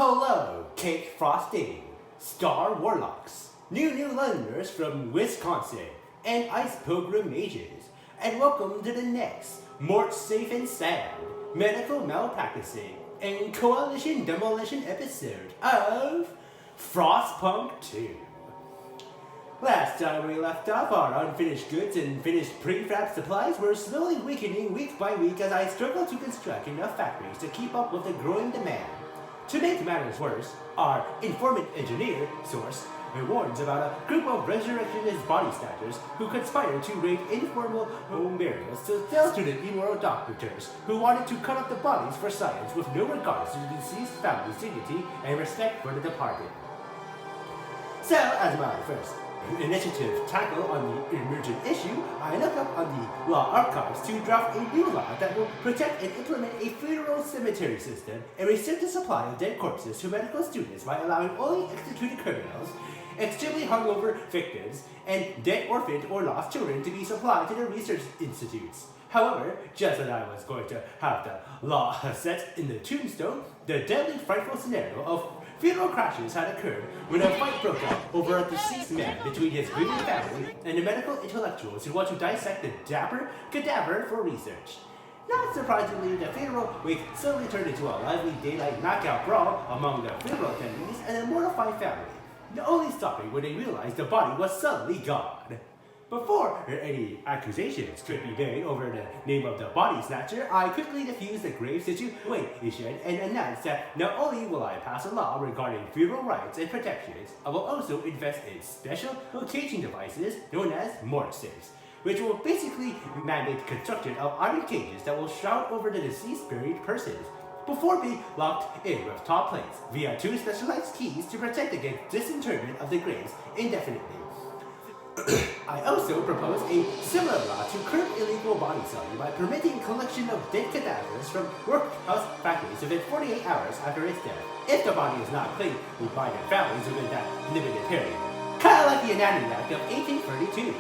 Hello, cake frosting, star warlocks, new Londoners from Wisconsin, and ice pilgrim mages, and welcome to the next Mort Safe and Sound, medical malpracticing, and coalition demolition episode of FROSTPUNK 2. Last time we left off, our unfinished goods and finished prefab supplies were slowly weakening week by week as I struggled to construct enough factories to keep up with the growing demand. To make matters worse, our informant engineer source warns about a group of resurrectionist body snatchers who conspired to raid informal home burials to sell to the immoral doctors who wanted to cut up the bodies for science with no regard to the deceased family's dignity and respect for the departed. So, as my first initiative tackle on the emergent issue, I looked up on the law archives to draft a new law that will protect and implement a funeral cemetery system and restrict the supply of dead corpses to medical students by allowing only executed criminals, extremely hungover victims, and dead orphaned or lost children to be supplied to the research institutes. However, just as I was going to have the law set in the tombstone, the deadly frightful scenario of funeral crashes had occurred when a fight broke out over a deceased man between his grieving family and the medical intellectuals who want to dissect the dapper cadaver for research. Not surprisingly, the funeral wake suddenly turned into a lively daylight knockout brawl among the funeral attendees and a mortified family, only stopping when they realized the body was suddenly gone. Before any accusations could be made over the name of the body snatcher, I quickly diffused the grave situation and announced that not only will I pass a law regarding funeral rights and protections, I will also invest in special caging devices known as mort safes, which will basically mandate the construction of iron cages that will shroud over the deceased buried persons before being locked in with top plates via two specialized keys to protect against disinterment of the graves indefinitely. I also propose a similar law to curb illegal body selling by permitting collection of dead cadavers from workhouse factories within 48 hours after its death, if the body is not claimed by their families within that limited period. Kinda like the Anatomy Act of 1832.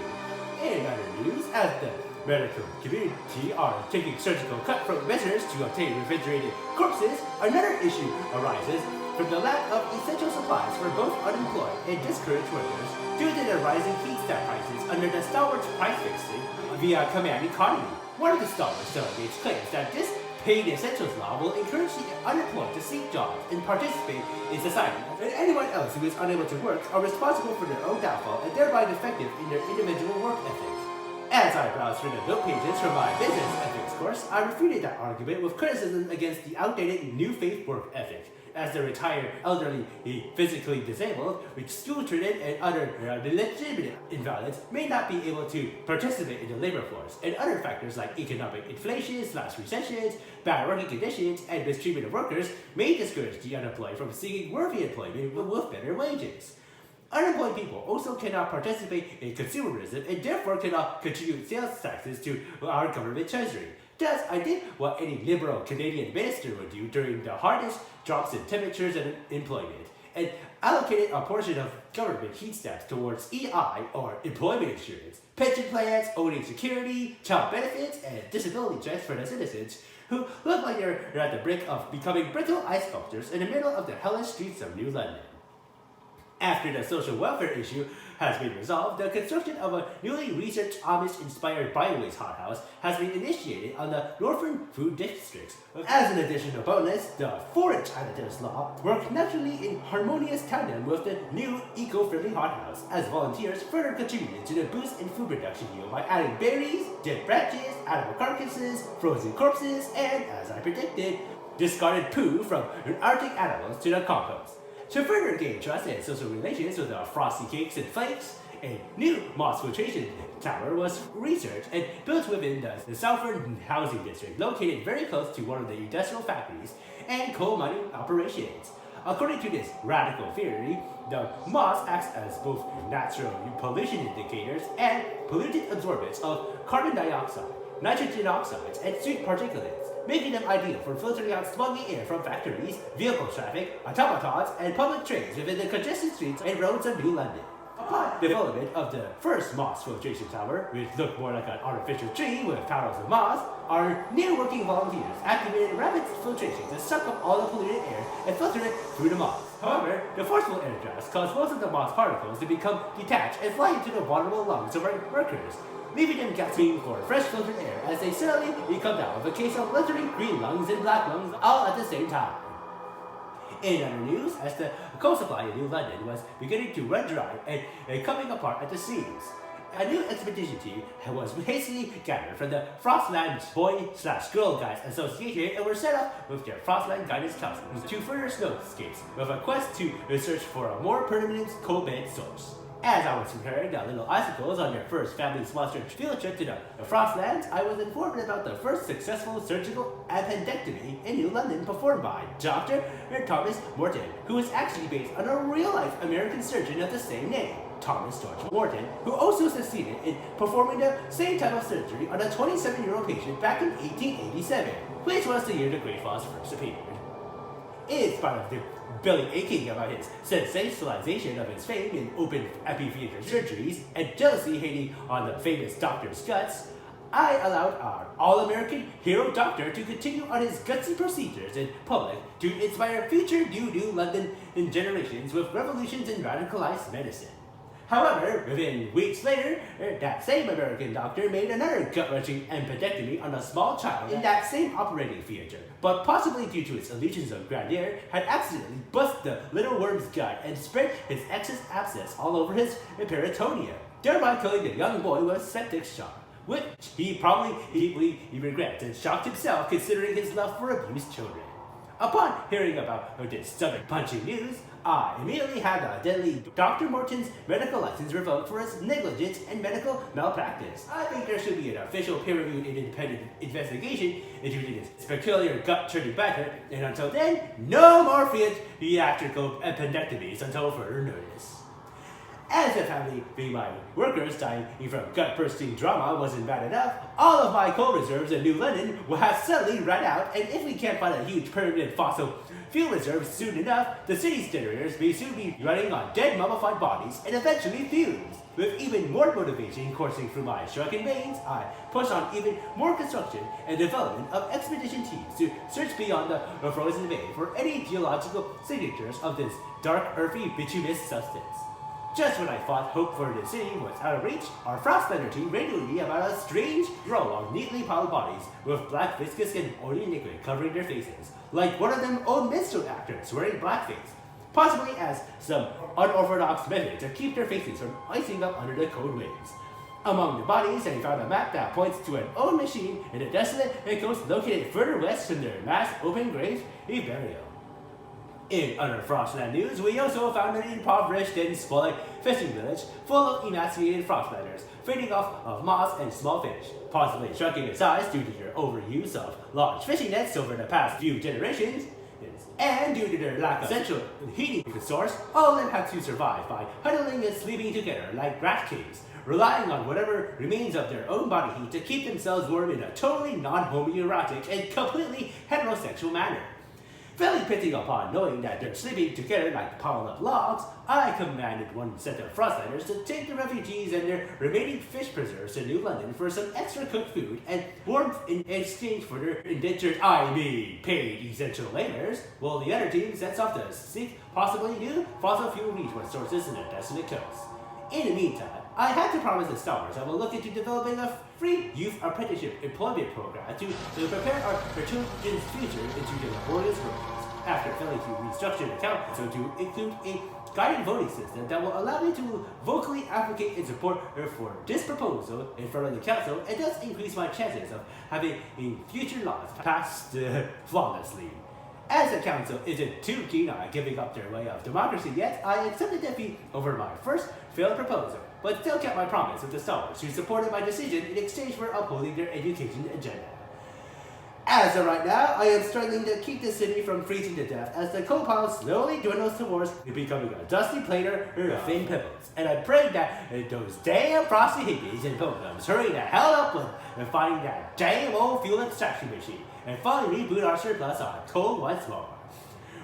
In other news, as the medical community are taking surgical cutthroat measures to obtain refrigerated corpses, another issue arises from the lack of essential supplies for both unemployed and discouraged workers due to the rising feedstock prices under the stalwart price fixing via command economy. One of the stalwart delegates claims that this paid essentials law will encourage the unemployed to seek jobs and participate in society, and anyone else who is unable to work are responsible for their own downfall and thereby defective in their individual work ethics. As I browsed through the note pages from my business ethics course, I refuted that argument with criticism against the outdated new faith work ethic, as the retired, elderly, physically disabled, school-children, and other legitimate invalids may not be able to participate in the labor force, and other factors like economic inflation/recessions, bad working conditions, and mistreatment of workers may discourage the unemployed from seeking worthy employment with better wages. Unemployed people also cannot participate in consumerism and therefore cannot contribute sales taxes to our government treasury. Thus, I did what any liberal Canadian minister would do during the hardest drops in temperatures and employment, and allocated a portion of government heat stamps towards EI, or employment insurance, pension plans, old age security, child benefits, and disability checks for the citizens who look like they're at the brink of becoming brittle ice sculptures in the middle of the hellish streets of New London. After the social welfare issue has been resolved, the construction of a newly researched Amish-inspired biowaste hothouse has been initiated on the Northern Food Districts. As an additional bonus, the forage additives law worked naturally in harmonious tandem with the new eco-friendly hothouse, as volunteers further contributed to the boost in food production yield by adding berries, dead branches, animal carcasses, frozen corpses, and, as I predicted, discarded poo from Arctic animals to the compost. To further gain trust and social relations with the frosty cakes and flakes, a new moss filtration tower was researched and built within the Southern Housing District, located very close to one of the industrial factories and coal mining operations. According to this radical theory, the moss acts as both natural pollution indicators and pollutant absorbents of carbon dioxide, nitrogen oxides, and sweet particulates, making them ideal for filtering out smoggy air from factories, vehicle traffic, automatons, and public trains within the congested streets and roads of New London. Upon development of the first moss filtration tower, which looked more like an artificial tree with panels of moss, our new working volunteers activated rapid filtration to suck up all the polluted air and filter it through the moss. However, the forceful air drafts caused most of the moss particles to become detached and fly into the vulnerable lungs of our workers, leaving them gasping for fresh filtered air as they suddenly become down with a case of literally green lungs and black lungs all at the same time. In other news, as the coal supply in New London was beginning to run dry and coming apart at the seams, a new expedition team was hastily gathered from the Frostland Boy/Girl Guides Association and were set up with their Frostland Guidance Council to further snowscapes with a quest to search for a more permanent coal bed source. As I was preparing the little icicles on their first family-sponsored field trip to the Frostlands, I was informed about the first successful surgical appendectomy in New London performed by Dr. Thomas Morton, who is actually based on a real-life American surgeon of the same name, Thomas George Morton, who also succeeded in performing the same type of surgery on a 27-year-old patient back in 1887, which was the year the Great Falls first appeared. In spite of the belly aching about his sensationalization of his fame in open amphitheater surgeries and jealousy hating on the famous doctor's guts, I allowed our all-American hero doctor to continue on his gutsy procedures in public to inspire future New London generations with revolutions in radicalized medicine. However, within weeks later, that same American doctor made another gut-wrenching appendectomy on a small child in that same operating theater, but possibly due to its illusions of grandeur, had accidentally busted the little worm's gut and spread his excess abscess all over his peritoneum, thereby killing the young boy with septic shock, which he probably deeply regrets and shocked himself considering his love for abused children. Upon hearing about this stomach-punching news, I immediately had deadly Dr. Morton's medical license revoked for his negligence and medical malpractice. I think there should be an official peer-reviewed and independent investigation into this peculiar gut-turning matter, and until then, no more theatrical appendectomies until further notice. As a family being my workers dying from gut-bursting drama wasn't bad enough, all of my coal reserves in New London will have suddenly run out, and if we can't find a huge permanent fossil fuel reserve soon enough, the city's generators may soon be running on dead mummified bodies and eventually fumes. With even more motivation coursing through my shrunken veins, I push on even more construction and development of expedition teams to search beyond the frozen bay for any geological signatures of this dark, earthy, bituminous substance. Just when I thought hope for the city was out of reach, our Frostlander team radioed me about a strange row of neatly piled bodies with black viscous and oily liquid covering their faces, like one of them old minstrel actors wearing blackface, possibly as some unorthodox method to keep their faces from icing up under the cold winds. Among the bodies, I found a map that points to an old machine in a desolate coast located further west from their mass open grave burial. In other Frostland news, we also found an impoverished and squalid fishing village full of emaciated Frostlanders, feeding off of moss and small fish, possibly shrinking in size due to their overuse of large fishing nets over the past few generations, and due to their lack of central heating source. All of them had to survive by huddling and sleeping together like rat caves, relying on whatever remains of their own body heat to keep themselves warm in a totally non-homoerotic and completely heterosexual manner. Fairly pitting upon knowing that they're sleeping together like piled up logs, I commanded one set of Frostlanders to take the refugees and their remaining fish preserves to New London for some extra cooked food and warmth in exchange for their indentured, paid essential laborers, while the other team sets off to seek possibly new fossil fuel resource sources in the desolate coast. In the meantime, I had to promise the Stars I will look into developing a free youth apprenticeship employment program to prepare our children's future into the laborious workforce, after failing to restructure the council to include a guided voting system that will allow me to vocally advocate in support for this proposal in front of the council and thus increase my chances of having future laws passed flawlessly. As the council isn't too keen on giving up their way of democracy yet, I accepted defeat over my first failed proposal, but still kept my promise with the Stars, who supported my decision in exchange for upholding their education agenda. As of right now, I am struggling to keep the city from freezing to death as the coal pile slowly dwindles towards becoming a dusty plainer of thin pebbles, and I pray that those damn frosty hippies and pilgrims hurry the hell up with finding that damn old fuel extraction machine and finally reboot our surplus on coal once more.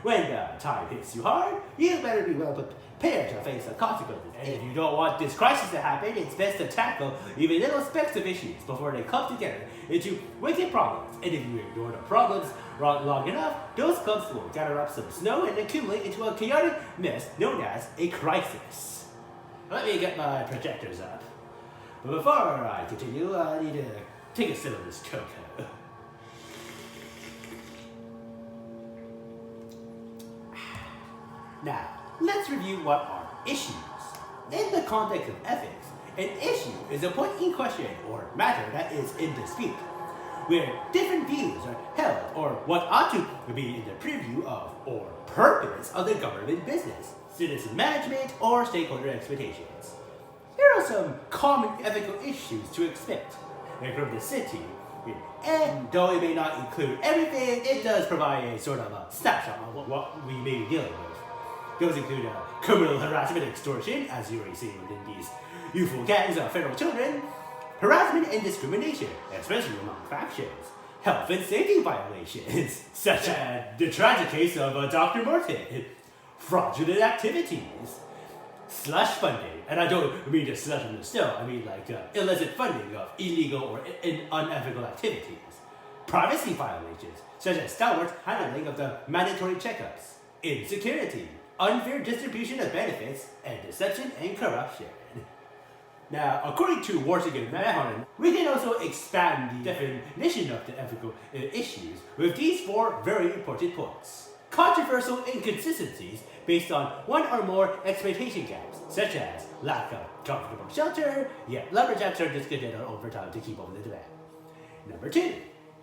When the time hits you hard, you better be well prepared to face the consequences. And if you don't want this crisis to happen, it's best to tackle even little specks of issues before they come together into wicked problems. And if you ignore the problems long enough, those clumps will gather up some snow and accumulate into a chaotic mess known as a crisis. Let me get my projectors up. But before I continue, I need to take a sip of this cocoa. Now, let's review what are issues. In the context of ethics, an issue is a point in question or matter that is in dispute, where different views are held or what ought to be in the purview of or purpose of the government business, citizen management, or stakeholder expectations. Here are some common ethical issues to expect from the city, and though it may not include everything, it does provide a sort of a snapshot of what we may be dealing with. Those include criminal harassment, extortion, as you already seen within these youthful gangs of federal children, harassment and discrimination, especially among factions, health and safety violations, such as the tragic case of Dr. Morton, fraudulent activities, slush funding, and I don't mean just slush in the snow, I mean like illicit funding of illegal or unethical activities, privacy violations, such as stalwart handling of the mandatory checkups, insecurity, unfair distribution of benefits, and deception and corruption. Now, according to Washington Manhattan, we can also expand the definition of the ethical issues with these four very important points. Controversial inconsistencies based on one or more expectation gaps, such as lack of comfortable shelter, yet lumberjacks are discontent on overtime to keep up with the demand. Number 2.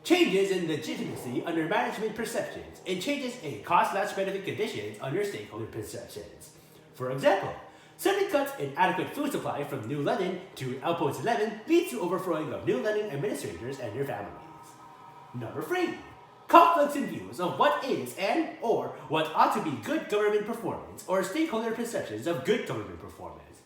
Changes in legitimacy under management perceptions and changes in cost/benefit conditions under stakeholder perceptions. For example, sudden cuts in adequate food supply from New London to Outpost 11 leads to overthrowing of New London administrators and their families. Number 3. Conflicts in views of what is and or what ought to be good government performance or stakeholder perceptions of good government performance.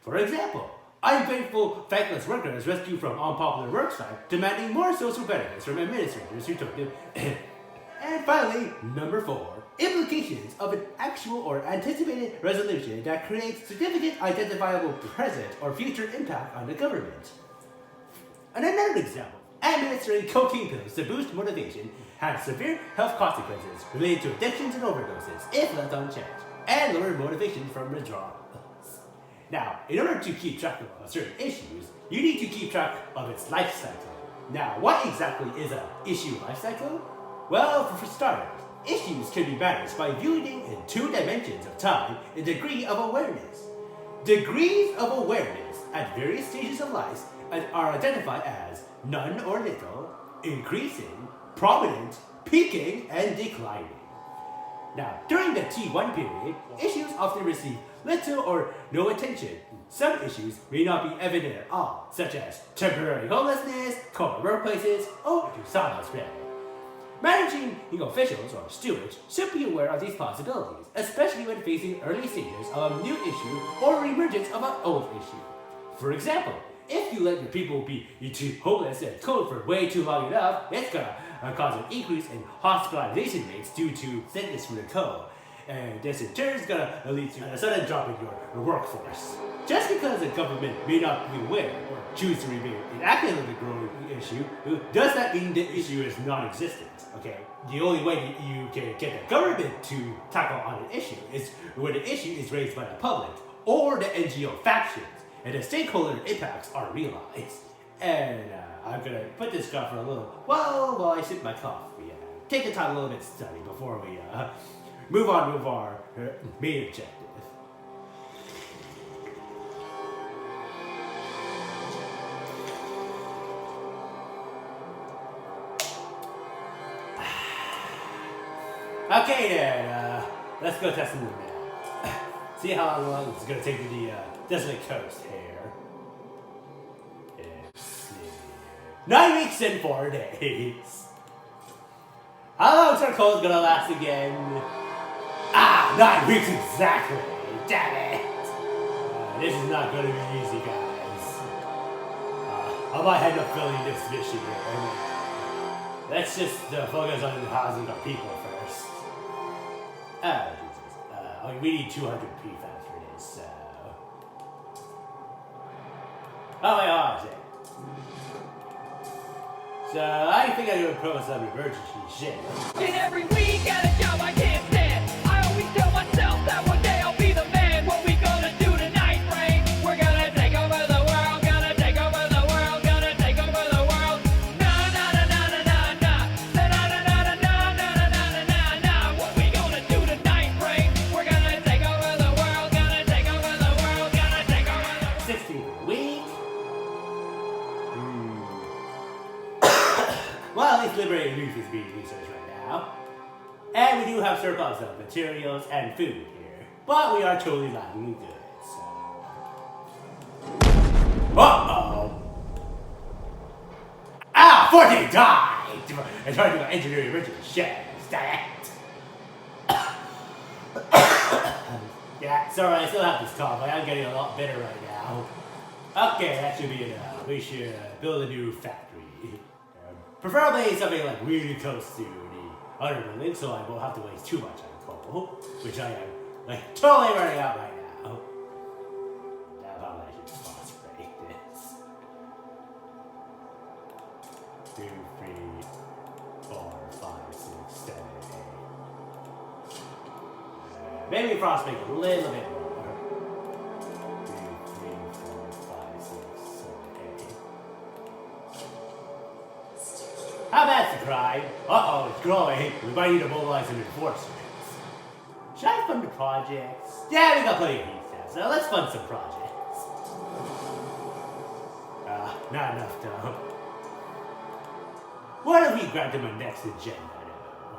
For example, ungrateful, thankless workers rescued from unpopular work strike, demanding more social benefits from administrators who took them. And finally, number 4, implications of an actual or anticipated resolution that creates significant identifiable present or future impact on the government. And another example, administering cocaine pills to boost motivation has severe health consequences related to addictions and overdoses if left unchecked, and lower motivation from withdrawal. Now, in order to keep track of certain issues, you need to keep track of its life cycle. Now, what exactly is an issue life cycle? Well, for starters, issues can be managed by viewing in 2 dimensions of time and degree of awareness. Degrees of awareness at various stages of life are identified as none or little, increasing, prominent, peaking, and declining. Now, during the T1 period, issues often receive little or no attention. Some issues may not be evident at all, such as temporary homelessness, cold workplaces, or suicide spread. Managing officials or stewards should be aware of these possibilities, especially when facing early stages of a new issue or emergence of an old issue. For example, if you let your people be too homeless and cold for way too long enough, it's gonna cause an increase in hospitalization rates due to sickness from the cold. And this in turn is gonna lead to a sudden drop in your workforce. Just because the government may not be aware or choose to remain inactive of the growing issue, does that mean the issue is non-existent? Okay, the only way you can get the government to tackle on an issue is when the issue is raised by the public or the NGO factions, and the stakeholder impacts are realized. And I'm gonna put this graph for a little while I sip my coffee. Take the time a little bit to study before we move on with our main objective. Okay then, let's go test the map. See how long it's gonna take to the desolate coast here. Let's see. 9 weeks and 4 days. How long is our cold gonna last again? 9 weeks exactly. Damn it. This is not gonna be easy, guys. I might end up filling this mission here. Let's just focus on housing our people first. Oh, Jesus. We need 200 prefabs for this, so... Oh, wait, hold on a sec. So, I think I'm gonna propose some emergency shit. And every week at a job I can't stand. I always tell myself that one day I'll be the man. What we gonna do tonight, Frank? We're gonna take over the world. Gonna take over the world. Gonna take over the world. Na na na na na na na. Na na na na na na na na na na na. What we gonna do tonight, Frank? We're gonna take over the world. Gonna take over the world. Gonna take over the world. 60 a week. Well, at least liberated youth is being researched right now. And we do have surplus of materials and food here. But we are totally lacking in goods, so... Uh-oh! Ah! 14 died! And trying to engineer the original shells, damn it! Yeah, sorry, I still have this cough, but I'm getting a lot better right now. Okay, that should be enough. We should build a new factory. Preferably something like really close to the other building, so I won't have to waste too much on coal, which I am like totally running out right now. Now probably I should phosphate this. 2, 3, 4, 5, 6, 7, 8. Maybe frostbake a little bit more. 2, 3, 4, 5, 6, 7, 8. How bad's the crime? Uh-oh, it's growing. We might need to mobilize some enforcers. Should I fund the projects? Yeah, we got plenty of heat now, so let's fund some projects. Not enough though. What if we grab them a next agenda though?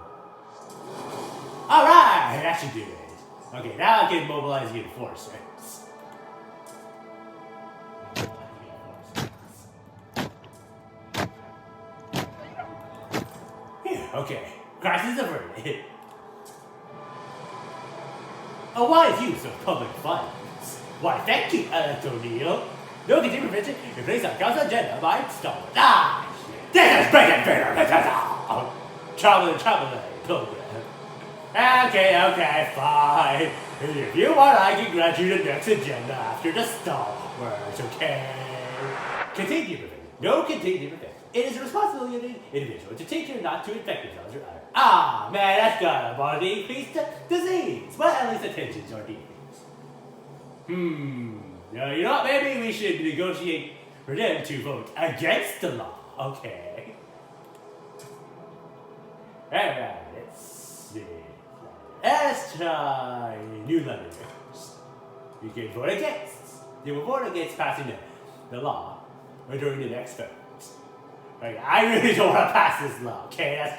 Alright, that should do it. Okay, now I can mobilize the enforcers. Okay, crisis averted. A wise use of public funds. Why, thank you, Alex O'Neill. No continued prevention in place of council agenda by Stone. Ah, shit. This is breaking better. Traveling program. Okay, fine. If you want, I can grant you the next agenda after the Star Wars, okay? Continue prevention. No continued prevention. It is the responsibility of the individual to take care not to infect themselves or others. Ah, man, that's gotta bother the increased disease. But at least the tensions are decreased. No, you know what? Maybe we should negotiate for them to vote against the law. Okay. Alright, let's see. Let's try New Londoners. You can vote against. They will vote against passing the law during the next vote. Like, I really don't want to pass this law, okay? That's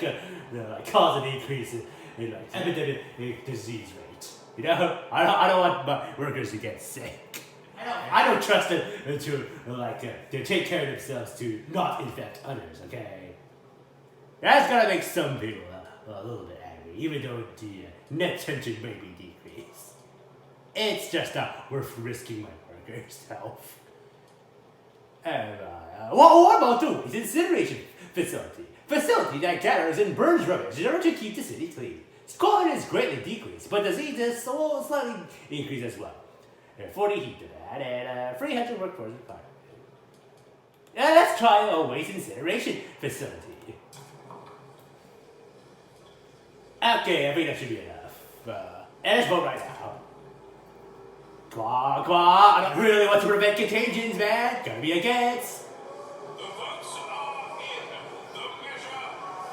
gonna cause an increase in like epidemic disease rate. You know, I don't want my workers to get sick. I don't trust them to take care of themselves to not infect others. Okay, that's gonna make some people a little bit angry, even though the net tension may be decreased. It's just not worth risking my workers' health. What about the incineration facility? Facility that gathers and burns rubbish in order to keep the city clean. Scoring is greatly decreased, but disease is slightly increased as well. 40 heat to that, and 300 workforce required. Let's try a waste incineration facility. Okay, I think that should be enough. And let's vote right now. Quah, quah, I don't really want to prevent contagions, man. Gotta be against. The votes are in. The measure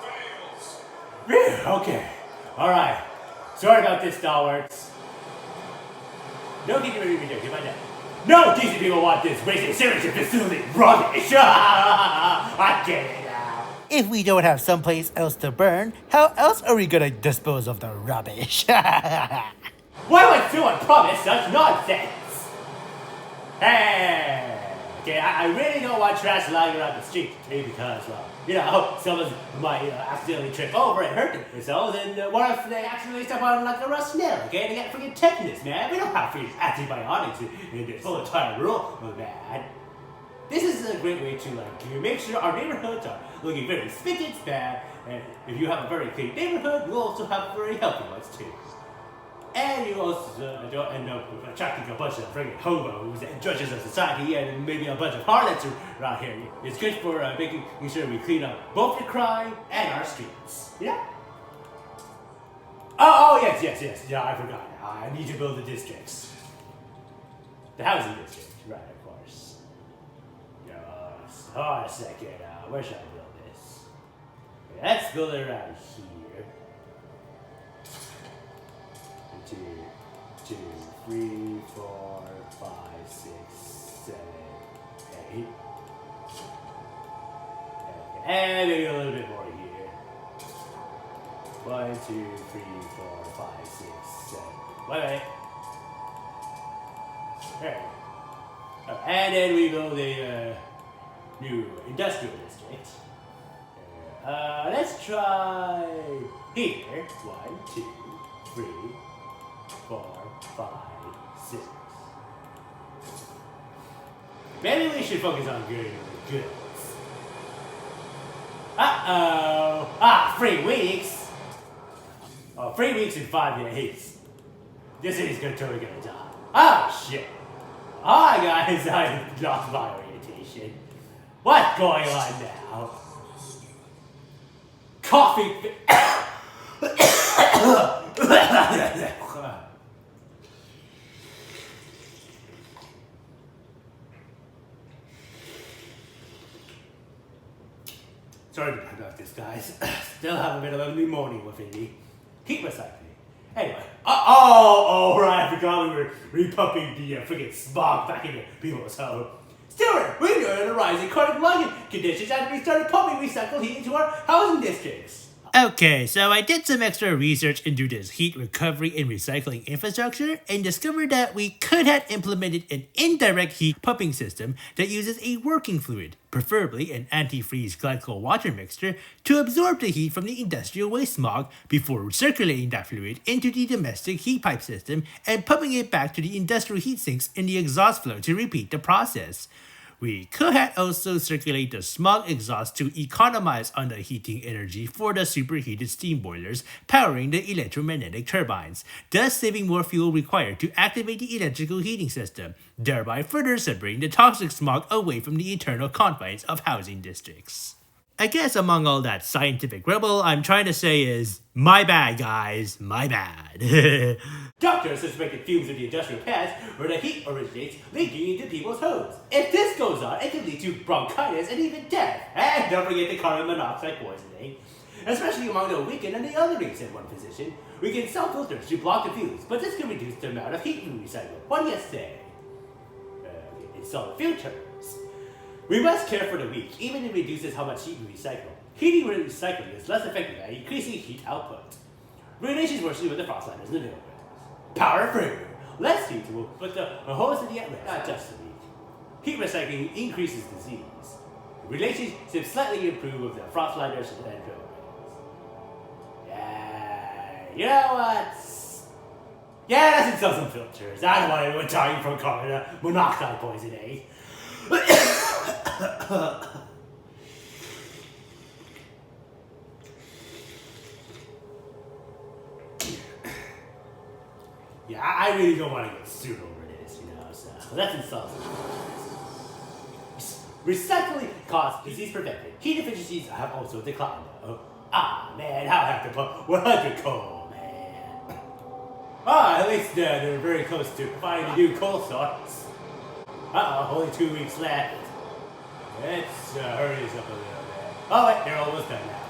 fails. Really? Okay. Alright. Sorry about this, stalwarts. No decent people rejected by that. No decent people want this waste incineration facility rubbish. I get it now. If we don't have someplace else to burn, how else are we gonna dispose of the rubbish? Why would someone promise such nonsense? Hey! Okay, I really don't want trash lying around the street, okay, because, well, you know, someone might accidentally trip over and hurt themselves, and what if they accidentally step on like a raw snail, okay? They get freaking tetanus, man. We don't have free antibiotics in this whole entire world, man. This is a great way to, like, make sure our neighborhoods are looking very spick and span, and if you have a very clean neighborhood, you'll also have very healthy ones, too. And you also don't end up attracting a bunch of friggin' hobos and judges of society and maybe a bunch of harlots around here. It's good for making sure we clean up both the crime and our streets. Yeah? Oh, yes. Yeah, I forgot. I need to build the districts. The housing district, right, of course. Yes. Hold on a second. Where should I build this? Okay, let's build it around here. 1, 2, 3, 4, 5, 6, 7, 8. Okay, and maybe a little bit more here. 1, 2, 3, 4, 5, 6, 7. Wait. There. Oh, and then we build a new industrial district. Let's try here. 1, 2, 3, 4, 5, 6. Maybe we should focus on goods. Uh-oh. 3 weeks. 3 weeks and 5 days. This city's totally gonna die. Oh, shit. Hi, guys. I lost my orientation. What's going on now? Coffee. Sorry about this, guys. Still have a bit of a pneumonia within me. Keep recycling. Anyway. Right. I forgot we were repumping the friggin' smog back into people's home. Steward, we know the rising chronic lung conditions after we started pumping recycled heat into our housing districts. Okay, so I did some extra research into this heat recovery and recycling infrastructure and discovered that we could have implemented an indirect heat pumping system that uses a working fluid, preferably an antifreeze glycol water mixture, to absorb the heat from the industrial waste smog before circulating that fluid into the domestic heat pipe system and pumping it back to the industrial heat sinks in the exhaust flow to repeat the process. We could have also circulate the smog exhaust to economize on the heating energy for the superheated steam boilers powering the electromagnetic turbines, thus saving more fuel required to activate the electrical heating system, thereby further separating the toxic smog away from the internal confines of housing districts. I guess among all that scientific rubble, I'm trying to say is, my bad, guys, my bad. Doctors suspected fumes of the industrial plants where the heat originates leaking into people's homes. If this goes on, it can lead to bronchitis and even death. And don't forget the carbon monoxide poisoning. Especially among the weakened and the elderly, said one physician. We can sell filters to block the fumes, but this can reduce the amount of heat we recycle. What do you say? Install filters. We must care for the weak, even if it reduces how much heat we recycle. Heating recycling is less effective at increasing heat output. Relations worsen with the frostliners in the middle. Power through. Less heat will put the holes in the at rest, not just the weak. Heat recycling increases disease. Relationships slightly improve with the frostliners and pilgrims. Yeah, you know what? Yeah, let's install some filters. I don't want anyone dying from carbon monoxide poisoning. Yeah, I really don't want to get sued over this, so let's install some. Recycling costs disease prevented. Heat efficiencies have also declined. Man, how I have to put 100 coal, man. At least they're very close to finding a new coal source. Only 2 weeks left. Let's hurry this up a little bit. Oh wait, they're almost done now.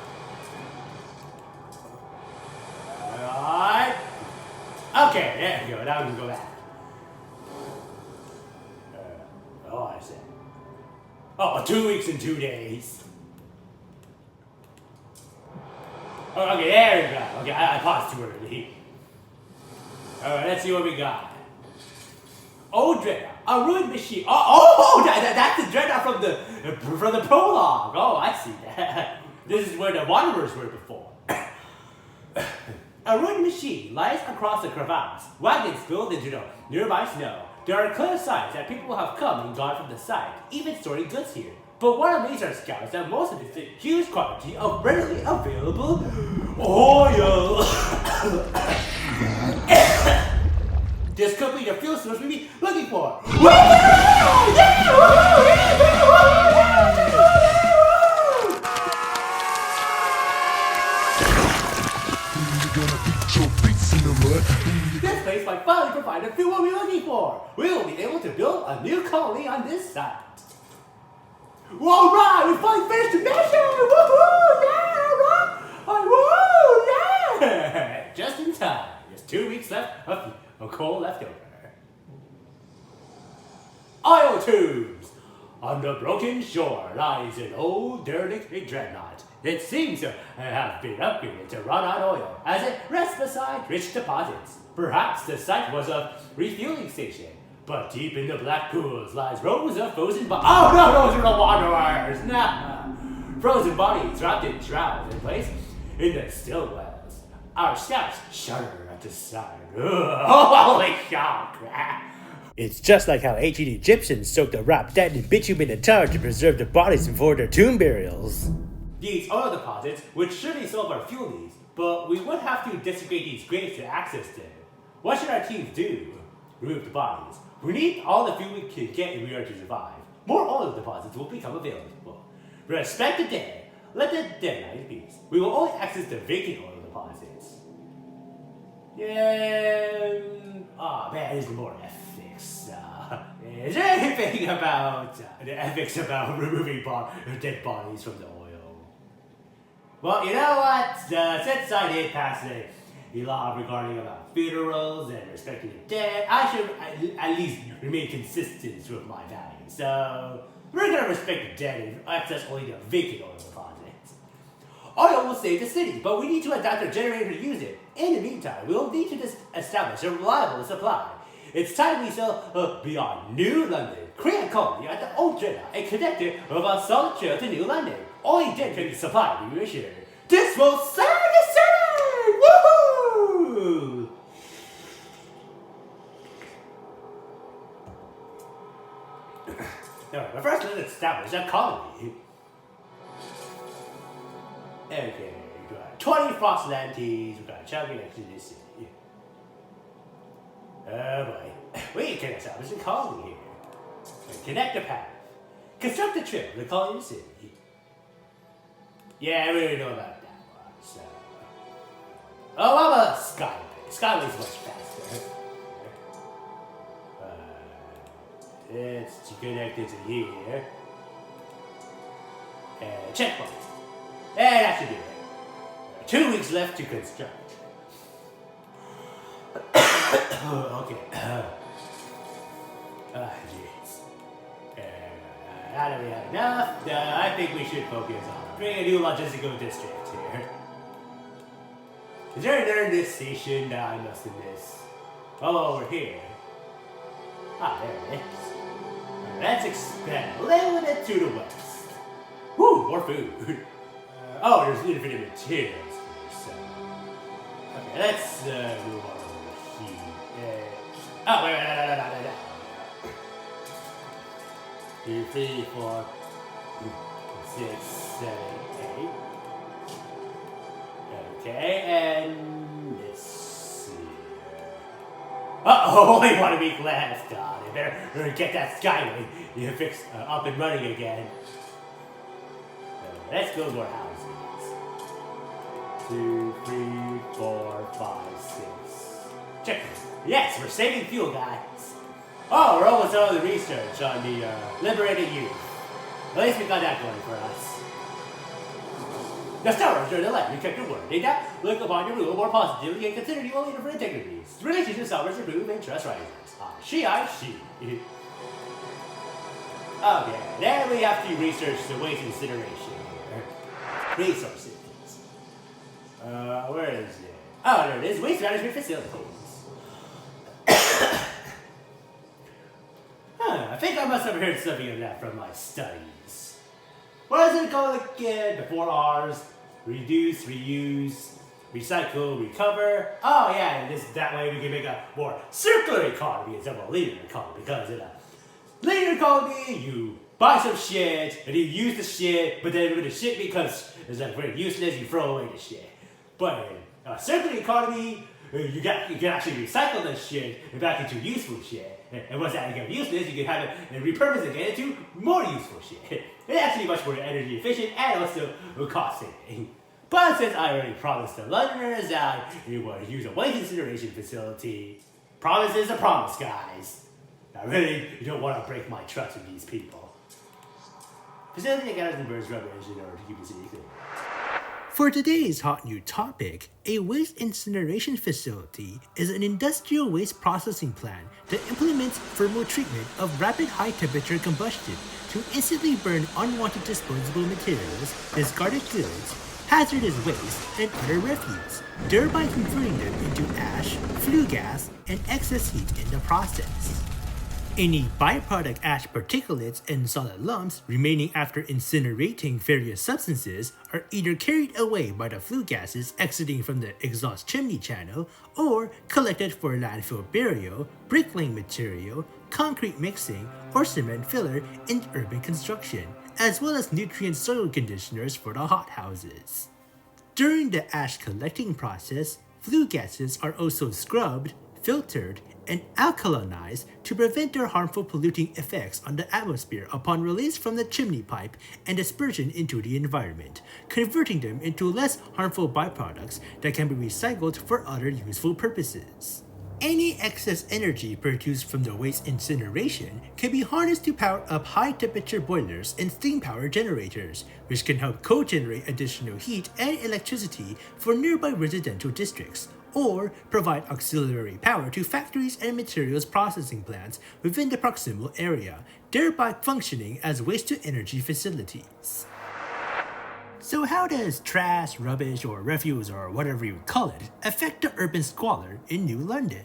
Alright. Okay, there we go. Now we can go back. I said. 2 weeks and 2 days. Okay, there we go. Okay, I paused too early. Alright, let's see what we got. Dreadnought, a ruined machine. That's the Dreadnought from the prologue. I see that. This is where the Wanderers were before. A ruined machine lies across the crevasse. Wagons spilled into the nearby snow. There are clear signs that people have come and gone from the site, even storing goods here. But what amazed our scouts that most of it is a huge quantity of readily available oil. This could be the fuel source we be looking for. This place might finally provide the fuel we're looking for. We will be able to build a new colony on this site. Alright, we finally finished the mission! Woohoo! Yeah! Woo! Yeah! Just in time. There's 2 weeks left of coal left over. Oil tubes! On the broken shore lies an old derelict dreadnought. It seems to have been upgraded to run on oil as it rests beside rich deposits. Perhaps the site was a refueling station, but deep in the black pools lies rows of frozen bodies. Oh no, those are the wanderers! Nah. Frozen bodies wrapped in shrouds and placed in the still wells. Our scouts shudder at the sight. Holy cow! It's just like how ancient Egyptians soaked a wrapped dead in bitumen and tar to preserve the bodies before their tomb burials. These oil deposits would surely solve our fuel needs, but we would have to desecrate these graves to access them. What should our teams do? Remove the bodies. We need all the fuel we can get if we are to survive. More oil deposits will become available. Respect the dead. Let the dead lie in peace. We will only access the vacant oil deposits. Yeah. Oh man, there's more ethics. Is there anything about the ethics about removing dead bodies from the oil? Well, you know what? Since I did pass a law regarding about funerals and respecting the dead, I should at least remain consistent with my values. So we're gonna respect the dead and access only the vacant oil deposits. Oil will save the city, but we need to adapt our generator to use it. In the meantime, we will need to establish a reliable supply. It's time we sail beyond New London, create a colony at the Old Dreadnought, and connect it with a solid trail to New London. Only then can be supplied, we assure. This will save the city! Woohoo! Alright, but first let's establish a colony. Okay, we got 20 Frostland teas, we got a chunk next to this city. Oh boy, we can establish a colony here. Connect the path. Construct a trail to colony the city. Yeah, we already know about that one, so. Oh, how about Skyway? Skyway's much faster. It's connected to here. And checkpoint. And that should do it. 2 weeks left to construct. Okay. Jeez. Now that we have enough, I think we should focus on creating a new logistical district here. Is there another this station that I must have missed? Oh, over here. Ah, there it is. Let's expand a little bit to the west. Woo, more food. Oh, there's infinite materials here, so. Okay, let's move on over here. Oh, wait. 2, 3, 4, 6, 7, 8. Okay, and let's see. Uh-oh, only 1 week left. God, I better get that Skyway fixed up and running again. Let's build more houses. 2, 3, 4, 5, 6. Check. Yes, we're saving fuel, guys. Oh, we're almost done with the research on the liberated youth. At least we got that going for us. The Star Wars during the life, you kept your word. They now look upon your rule more positively and consider you a leader for integrity. Relations with Star Wars improve and trust rises. She. Okay, then we have to research the waste incineration. Resources. Where is it? Oh, there it is. Waste management facilities. I think I must have heard something of that from my studies. What is it called again? The 4 R's. Reduce, reuse, recycle, recover. Oh yeah, that way we can make a more circular economy instead of a linear economy. Because in a linear economy, you buy some shit, and you use the shit, but then when the shit becomes very useless, you throw away the shit. But in a circular economy, you can actually recycle that shit back into useful shit. And once that becomes useless, you can have it repurposed again into more useful shit. It's actually much more energy efficient and also cost saving. But since I already promised the Londoners that we would use a waste incineration facility, promise is a promise, guys. I really don't want to break my trust with these people. Facility that gathers and burns rubbish in order to keep the city clean. For today's hot new topic, a waste incineration facility is an industrial waste processing plant that implements thermal treatment of rapid high-temperature combustion to instantly burn unwanted disposable materials, discarded goods, hazardous waste, and other refuse, thereby converting them into ash, flue gas, and excess heat in the process. Any byproduct ash particulates and solid lumps remaining after incinerating various substances are either carried away by the flue gases exiting from the exhaust chimney channel or collected for landfill burial, bricklaying material, concrete mixing, or cement filler in urban construction, as well as nutrient soil conditioners for the hothouses. During the ash collecting process, flue gases are also scrubbed, filtered, and alkalinized to prevent their harmful polluting effects on the atmosphere upon release from the chimney pipe and dispersion into the environment, converting them into less harmful byproducts that can be recycled for other useful purposes. Any excess energy produced from the waste incineration can be harnessed to power up high-temperature boilers and steam power generators, which can help co-generate additional heat and electricity for nearby residential districts, or provide auxiliary power to factories and materials processing plants within the proximal area, thereby functioning as waste-to-energy facilities. So how does trash, rubbish, or refuse, or whatever you would call it, affect the urban squalor in New London?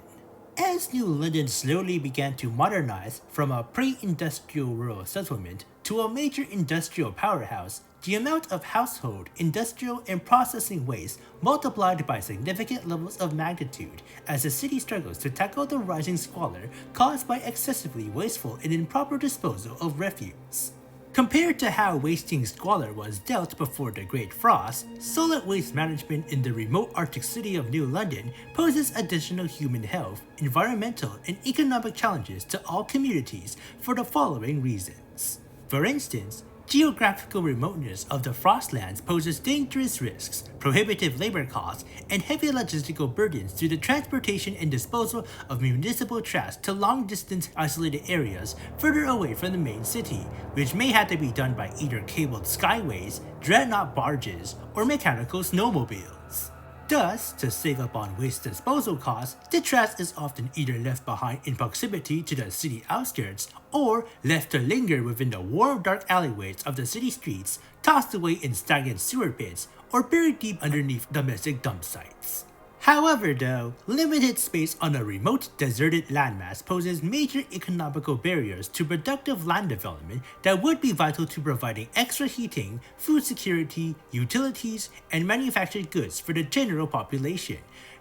As New London slowly began to modernize from a pre-industrial rural settlement to a major industrial powerhouse, the amount of household, industrial, and processing waste multiplied by significant levels of magnitude as the city struggles to tackle the rising squalor caused by excessively wasteful and improper disposal of refuse. Compared to how wasting squalor was dealt before the Great Frost, solid waste management in the remote Arctic city of New London poses additional human health, environmental, and economic challenges to all communities for the following reasons. For instance, geographical remoteness of the Frostlands poses dangerous risks, prohibitive labor costs, and heavy logistical burdens to the transportation and disposal of municipal trash to long-distance isolated areas further away from the main city, which may have to be done by either cabled skyways, dreadnought barges, or mechanical snowmobiles. Thus, to save up on waste disposal costs, the trash is often either left behind in proximity to the city outskirts or left to linger within the warm, dark alleyways of the city streets, tossed away in stagnant sewer pits, or buried deep underneath domestic dump sites. However though, limited space on a remote, deserted landmass poses major economical barriers to productive land development that would be vital to providing extra heating, food security, utilities, and manufactured goods for the general population.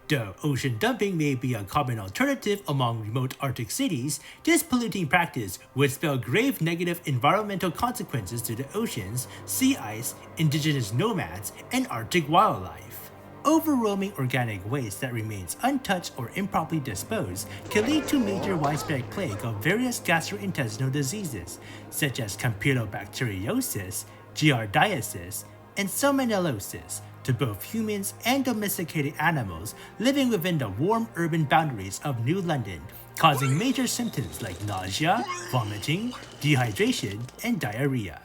Though ocean dumping may be a common alternative among remote Arctic cities, this polluting practice would spell grave negative environmental consequences to the oceans, sea ice, indigenous nomads, and Arctic wildlife. Overwhelming organic waste that remains untouched or improperly disposed can lead to major widespread plague of various gastrointestinal diseases, such as campylobacteriosis, giardiasis, and salmonellosis, to both humans and domesticated animals living within the warm urban boundaries of New London, causing major symptoms like nausea, vomiting, dehydration, and diarrhea.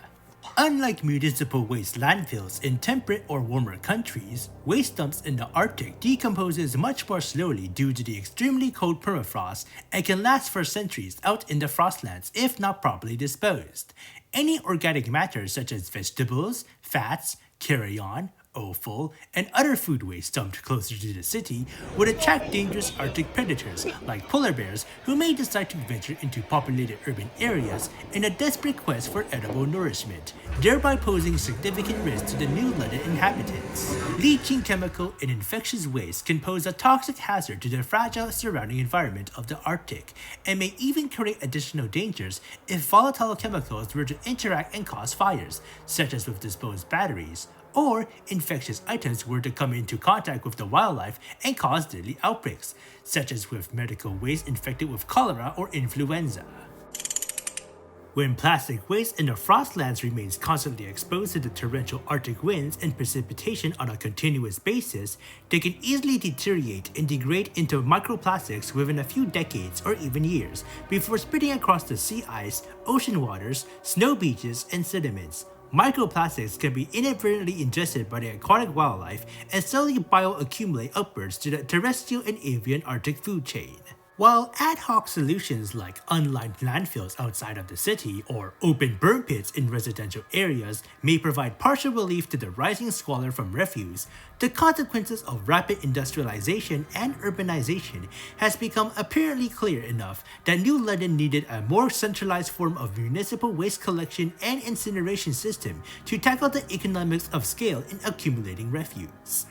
Unlike municipal waste landfills in temperate or warmer countries, waste dumps in the Arctic decomposes much more slowly due to the extremely cold permafrost and can last for centuries out in the Frostlands if not properly disposed. Any organic matter such as vegetables, fats, carrion, offal, and other food waste dumped closer to the city would attract dangerous Arctic predators like polar bears who may decide to venture into populated urban areas in a desperate quest for edible nourishment, thereby posing significant risk to the New London inhabitants. Leaching chemical and infectious waste can pose a toxic hazard to the fragile surrounding environment of the Arctic, and may even create additional dangers if volatile chemicals were to interact and cause fires, such as with disposed batteries, or infectious items were to come into contact with the wildlife and cause deadly outbreaks, such as with medical waste infected with cholera or influenza. When plastic waste in the frostlands remains constantly exposed to the torrential Arctic winds and precipitation on a continuous basis, they can easily deteriorate and degrade into microplastics within a few decades or even years before spreading across the sea ice, ocean waters, snow beaches, and sediments. Microplastics can be inadvertently ingested by the aquatic wildlife and slowly bioaccumulate upwards to the terrestrial and avian Arctic food chain. While ad hoc solutions like unlined landfills outside of the city or open burn pits in residential areas may provide partial relief to the rising squalor from refuse, the consequences of rapid industrialization and urbanization has become apparently clear enough that New London needed a more centralized form of municipal waste collection and incineration system to tackle the economics of scale in accumulating refuse.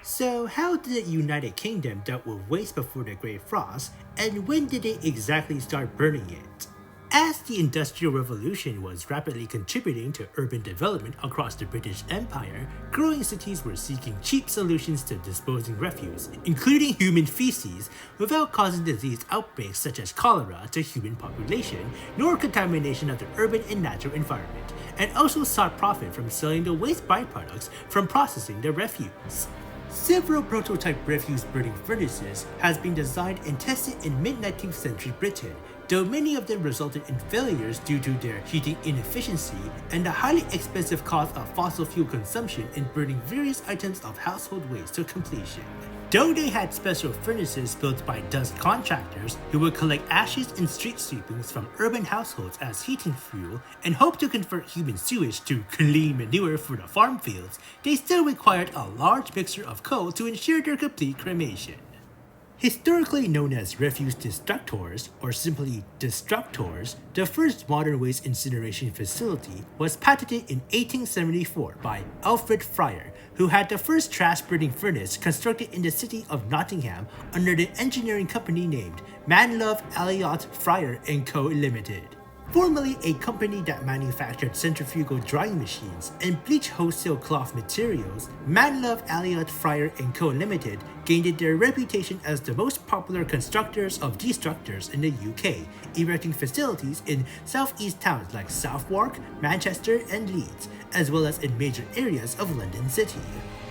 So how did the United Kingdom deal with waste before the Great Frost, and when did they exactly start burning it? As the Industrial Revolution was rapidly contributing to urban development across the British Empire, growing cities were seeking cheap solutions to disposing refuse, including human feces, without causing disease outbreaks such as cholera to human population, nor contamination of the urban and natural environment, and also sought profit from selling the waste byproducts from processing the refuse. Several prototype refuse burning furnaces has been designed and tested in mid-19th century Britain, though many of them resulted in failures due to their heating inefficiency and the highly expensive cost of fossil fuel consumption in burning various items of household waste to completion. Though they had special furnaces built by dust contractors who would collect ashes and street sweepings from urban households as heating fuel and hope to convert human sewage to clean manure for the farm fields, they still required a large mixture of coal to ensure their complete cremation. Historically known as refuse destructors, or simply destructors, the first modern waste incineration facility was patented in 1874 by Alfred Fryer, who had the first trash burning furnace constructed in the city of Nottingham under the engineering company named Manlove Elliott Fryer & Co. Limited. Formerly a company that manufactured centrifugal drying machines and bleached wholesale cloth materials, Manlove Elliott Fryer & Co. Limited gained their reputation as the most popular constructors of destructors in the UK, erecting facilities in southeast towns like Southwark, Manchester, and Leeds, as well as in major areas of London City.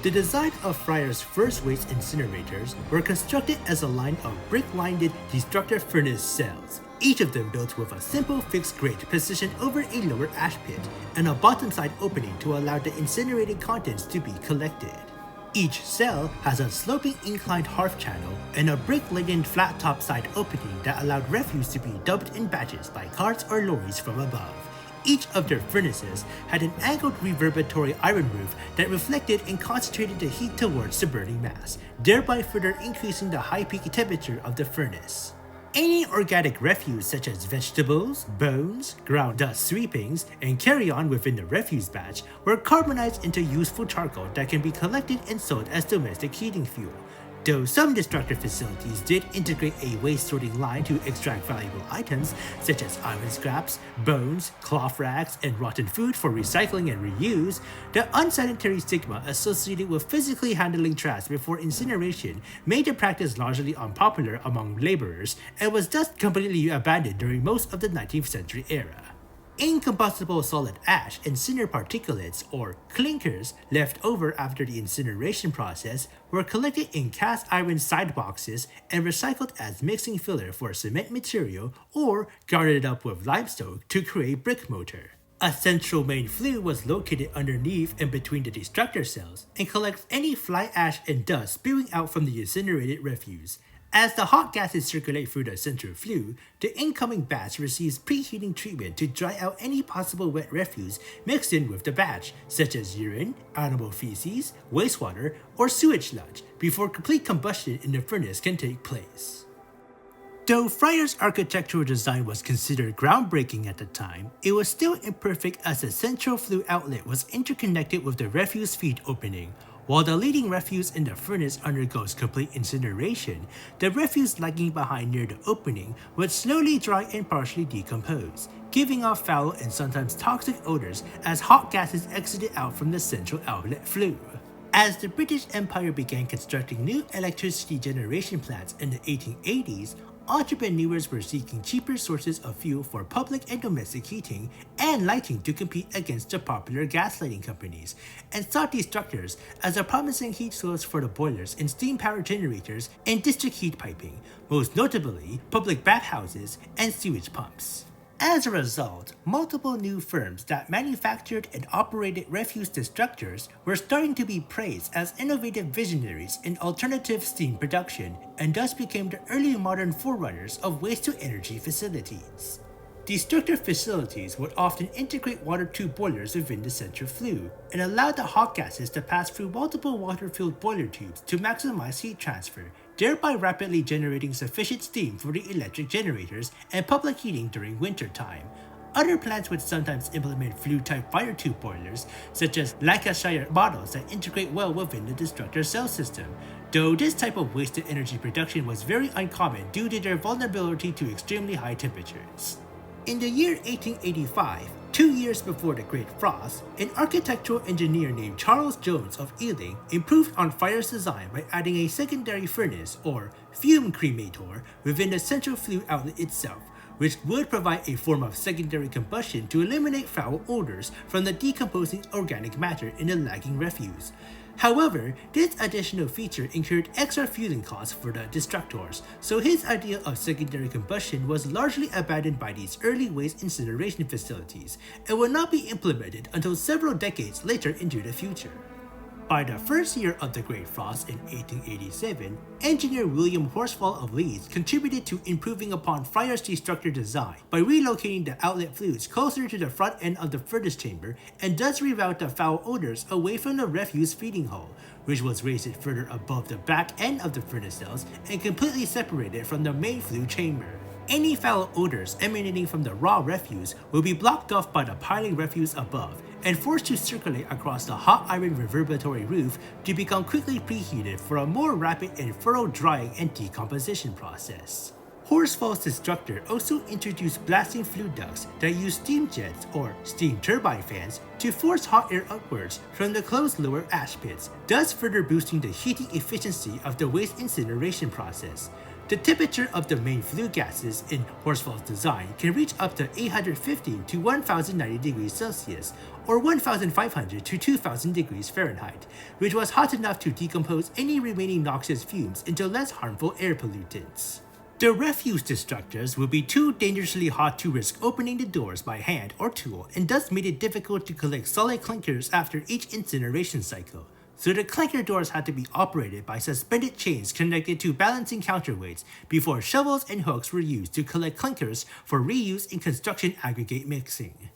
The design of Fryer's first waste incinerators were constructed as a line of brick-lined destructor furnace cells, each of them built with a simple fixed grate positioned over a lower ash pit and a bottom side opening to allow the incinerated contents to be collected. Each cell has a sloping inclined hearth channel and a brick-laden flat top side opening that allowed refuse to be dumped in batches by carts or lorries from above. Each of their furnaces had an angled reverberatory iron roof that reflected and concentrated the heat towards the burning mass, thereby further increasing the high peak temperature of the furnace. Any organic refuse such as vegetables, bones, ground dust sweepings, and carry-on within the refuse batch were carbonized into useful charcoal that can be collected and sold as domestic heating fuel. Though some destructor facilities did integrate a waste sorting line to extract valuable items such as iron scraps, bones, cloth rags, and rotten food for recycling and reuse, the unsanitary stigma associated with physically handling trash before incineration made the practice largely unpopular among laborers and was thus completely abandoned during most of the 19th century era. Incombustible solid ash and cinder particulates, or clinkers, left over after the incineration process were collected in cast iron side boxes and recycled as mixing filler for cement material or garnered up with limestone to create brick mortar. A central main flue was located underneath and between the destructor cells and collects any fly ash and dust spewing out from the incinerated refuse. As the hot gases circulate through the central flue, the incoming batch receives preheating treatment to dry out any possible wet refuse mixed in with the batch, such as urine, animal feces, wastewater, or sewage sludge, before complete combustion in the furnace can take place. Though Fryer's architectural design was considered groundbreaking at the time, it was still imperfect as the central flue outlet was interconnected with the refuse feed opening. While the leading refuse in the furnace undergoes complete incineration, the refuse lagging behind near the opening would slowly dry and partially decompose, giving off foul and sometimes toxic odors as hot gases exited out from the central outlet flue. As the British Empire began constructing new electricity generation plants in the 1880s, entrepreneurs were seeking cheaper sources of fuel for public and domestic heating and lighting to compete against the popular gas lighting companies, and saw destructors as a promising heat source for the boilers in steam power generators and district heat piping, most notably public bathhouses and sewage pumps. As a result, multiple new firms that manufactured and operated refuse destructors were starting to be praised as innovative visionaries in alternative steam production, and thus became the early modern forerunners of waste-to-energy facilities. Destructor facilities would often integrate water tube boilers within the central flue, and allow the hot gases to pass through multiple water-filled boiler tubes to maximize heat transfer, thereby rapidly generating sufficient steam for the electric generators and public heating during winter time. Other plants would sometimes implement flue-type fire tube boilers, such as Lancashire models that integrate well within the destructor cell system, though this type of waste-to-energy production was very uncommon due to their vulnerability to extremely high temperatures. In the year 1885, 2 years before the Great Frost, an architectural engineer named Charles Jones of Ealing improved on fire's design by adding a secondary furnace, or fume cremator, within the central flue outlet itself, which would provide a form of secondary combustion to eliminate foul odors from the decomposing organic matter in the lagging refuse. However, this additional feature incurred extra fueling costs for the destructors, so his idea of secondary combustion was largely abandoned by these early waste incineration facilities, and would not be implemented until several decades later into the future. By the first year of the Great Frost in 1887, engineer William Horsfall of Leeds contributed to improving upon fire's destructor design by relocating the outlet flues closer to the front end of the furnace chamber, and thus reroute the foul odors away from the refuse feeding hole, which was raised further above the back end of the furnace cells and completely separated from the main flue chamber. Any foul odors emanating from the raw refuse will be blocked off by the piling refuse above and forced to circulate across the hot iron reverberatory roof to become quickly preheated for a more rapid and thorough drying and decomposition process. Horsfall's destructor also introduced blasting flue ducts that use steam jets, or steam turbine fans, to force hot air upwards from the closed lower ash pits, thus further boosting the heating efficiency of the waste incineration process. The temperature of the main flue gases in Horsfall's design can reach up to 815 to 1090 degrees Celsius, or 1500 to 2000 degrees Fahrenheit, which was hot enough to decompose any remaining noxious fumes into less harmful air pollutants. The refuse destructors would be too dangerously hot to risk opening the doors by hand or tool, and thus made it difficult to collect solid clinkers after each incineration cycle. So the clinker doors had to be operated by suspended chains connected to balancing counterweights before shovels and hooks were used to collect clinkers for reuse in construction aggregate mixing.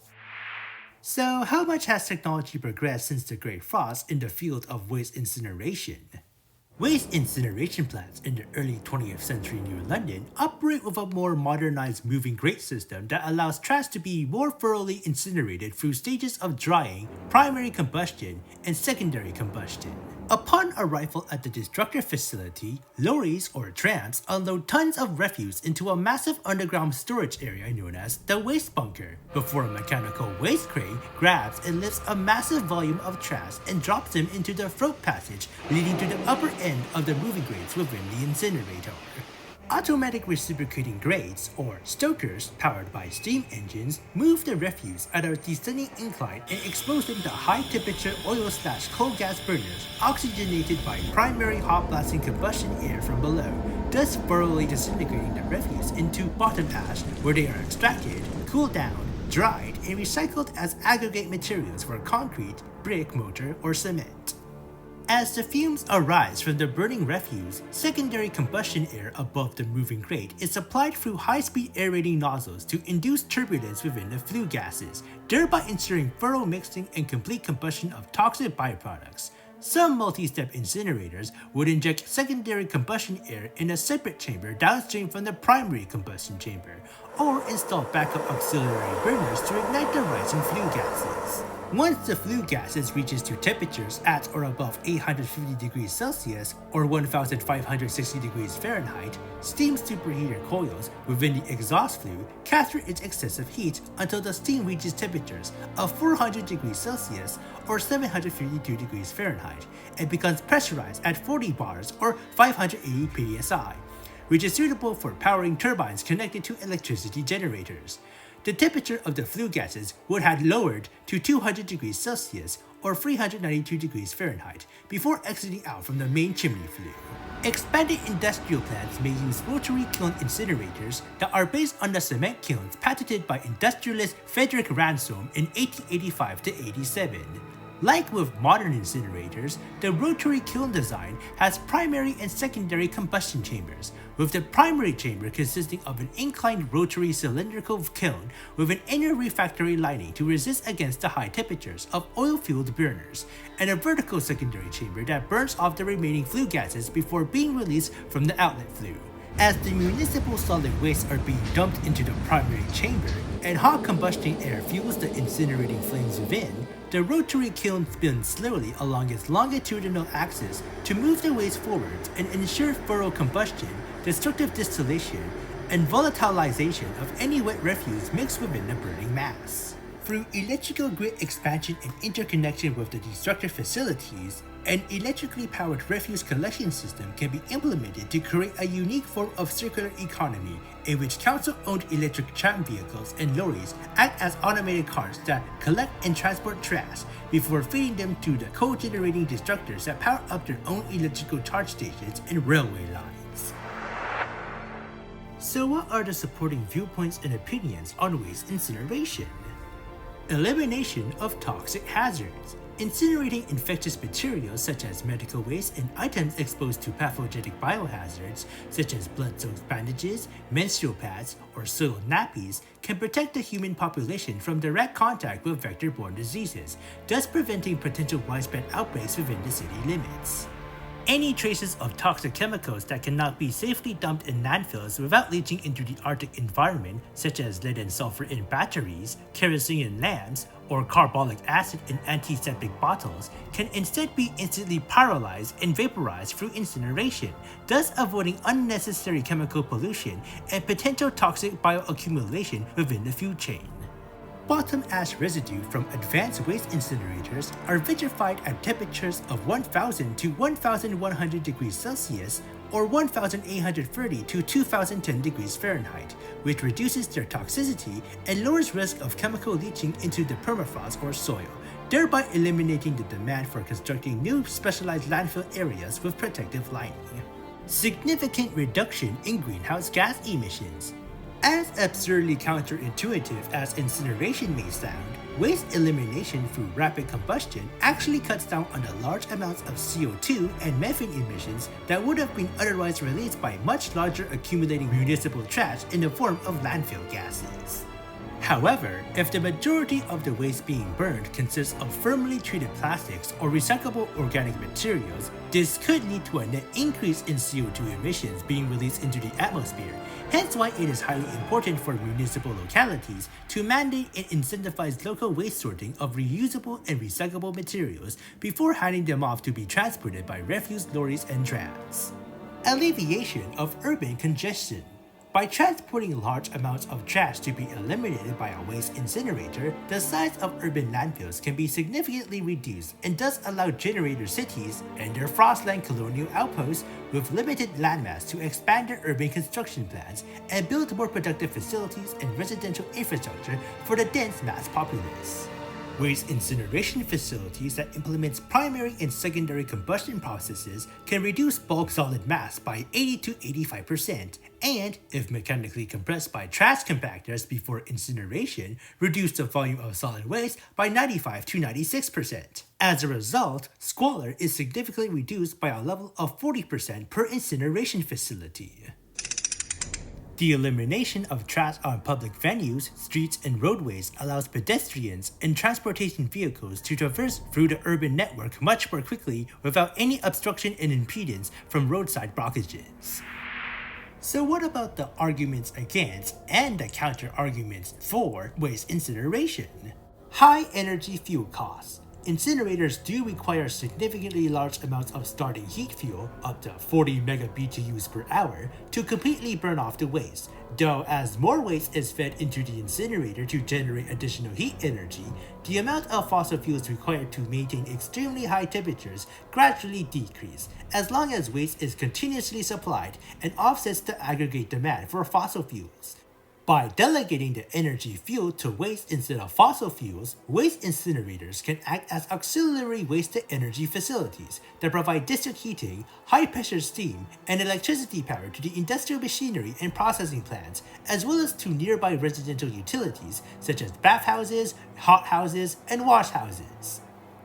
So how much has technology progressed since the Great Frost in the field of waste incineration? Waste incineration plants in the early 20th century New London operate with a more modernized moving grate system that allows trash to be more thoroughly incinerated through stages of drying, primary combustion, and secondary combustion. Upon arrival at the destructor facility, lorries or trams unload tons of refuse into a massive underground storage area known as the waste bunker, before a mechanical waste crane grabs and lifts a massive volume of trash and drops them into the throat passage leading to the upper end of the moving grates within the incinerator. Automatic reciprocating grates, or stokers, powered by steam engines, move the refuse at a descending incline and expose them to high-temperature oil/coal gas burners oxygenated by primary hot blasting combustion air from below, thus thoroughly disintegrating the refuse into bottom ash, where they are extracted, cooled down, dried, and recycled as aggregate materials for concrete, brick, mortar, or cement. As the fumes arise from the burning refuse, secondary combustion air above the moving grate is supplied through high-speed aerating nozzles to induce turbulence within the flue gases, thereby ensuring thorough mixing and complete combustion of toxic byproducts. Some multi-step incinerators would inject secondary combustion air in a separate chamber downstream from the primary combustion chamber, or install backup auxiliary burners to ignite the rising flue gases. Once the flue gases reaches to temperatures at or above 850 degrees Celsius or 1560 degrees Fahrenheit, steam superheater coils within the exhaust flue capture its excessive heat until the steam reaches temperatures of 400 degrees Celsius or 752 degrees Fahrenheit and becomes pressurized at 40 bars or 580 psi, which is suitable for powering turbines connected to electricity generators. The temperature of the flue gases would have lowered to 200 degrees Celsius or 392 degrees Fahrenheit before exiting out from the main chimney flue. Expanded industrial plants may use rotary kiln incinerators that are based on the cement kilns patented by industrialist Frederick Ransome in 1885-87. Like with modern incinerators, the rotary kiln design has primary and secondary combustion chambers, with the primary chamber consisting of an inclined rotary cylindrical kiln with an inner refractory lining to resist against the high temperatures of oil-fueled burners, and a vertical secondary chamber that burns off the remaining flue gases before being released from the outlet flue. As the municipal solid wastes are being dumped into the primary chamber, and hot combustion air fuels the incinerating flames within, the rotary kiln spins slowly along its longitudinal axis to move the waste forwards and ensure thorough combustion, destructive distillation, and volatilization of any wet refuse mixed within the burning mass. Through electrical grid expansion and interconnection with the destructive facilities, an electrically powered refuse collection system can be implemented to create a unique form of circular economy in which council-owned electric tram vehicles and lorries act as automated carts that collect and transport trash before feeding them to the co-generating destructors that power up their own electrical charge stations and railway lines. So what are the supporting viewpoints and opinions on waste incineration? Elimination of toxic hazards. Incinerating infectious materials such as medical waste and items exposed to pathogenic biohazards such as blood-soaked bandages, menstrual pads, or soiled nappies can protect the human population from direct contact with vector-borne diseases, thus preventing potential widespread outbreaks within the city limits. Any traces of toxic chemicals that cannot be safely dumped in landfills without leaching into the Arctic environment, such as lead and sulfur in batteries, kerosene in lamps, or carbolic acid in antiseptic bottles, can instead be instantly pyrolyzed and vaporized through incineration, thus avoiding unnecessary chemical pollution and potential toxic bioaccumulation within the food chain. Bottom ash residue from advanced waste incinerators are vitrified at temperatures of 1000 to 1100 degrees Celsius or 1830 to 2010 degrees Fahrenheit, which reduces their toxicity and lowers risk of chemical leaching into the permafrost or soil, thereby eliminating the demand for constructing new specialized landfill areas with protective lining. Significant reduction in greenhouse gas emissions. As absurdly counterintuitive as incineration may sound, waste elimination through rapid combustion actually cuts down on the large amounts of CO2 and methane emissions that would have been otherwise released by much larger accumulating municipal trash in the form of landfill gases. However, if the majority of the waste being burned consists of firmly treated plastics or recyclable organic materials, this could lead to a net increase in CO2 emissions being released into the atmosphere, hence why it is highly important for municipal localities to mandate and incentivize local waste sorting of reusable and recyclable materials before handing them off to be transported by refuse lorries and trams. Alleviation of urban congestion. By transporting large amounts of trash to be eliminated by a waste incinerator, the size of urban landfills can be significantly reduced and thus allow generator cities and their Frostland colonial outposts with limited landmass to expand their urban construction plans and build more productive facilities and residential infrastructure for the dense mass populace. Waste incineration facilities that implement primary and secondary combustion processes can reduce bulk solid mass by 80 to 85%, and, if mechanically compressed by trash compactors before incineration, reduce the volume of solid waste by 95 to 96%. As a result, squalor is significantly reduced by a level of 40% per incineration facility. The elimination of trash on public venues, streets, and roadways allows pedestrians and transportation vehicles to traverse through the urban network much more quickly without any obstruction and impedance from roadside blockages. So what about the arguments against and the counter-arguments for waste incineration? High energy fuel costs. Incinerators do require significantly large amounts of starting heat fuel, up to 40 megabtus per hour, to completely burn off the waste, though as more waste is fed into the incinerator to generate additional heat energy, the amount of fossil fuels required to maintain extremely high temperatures gradually decrease, as long as waste is continuously supplied and offsets the aggregate demand for fossil fuels. By delegating the energy fuel to waste instead of fossil fuels, waste incinerators can act as auxiliary waste-to-energy facilities that provide district heating, high-pressure steam, and electricity power to the industrial machinery and processing plants, as well as to nearby residential utilities such as bathhouses, hothouses, and washhouses.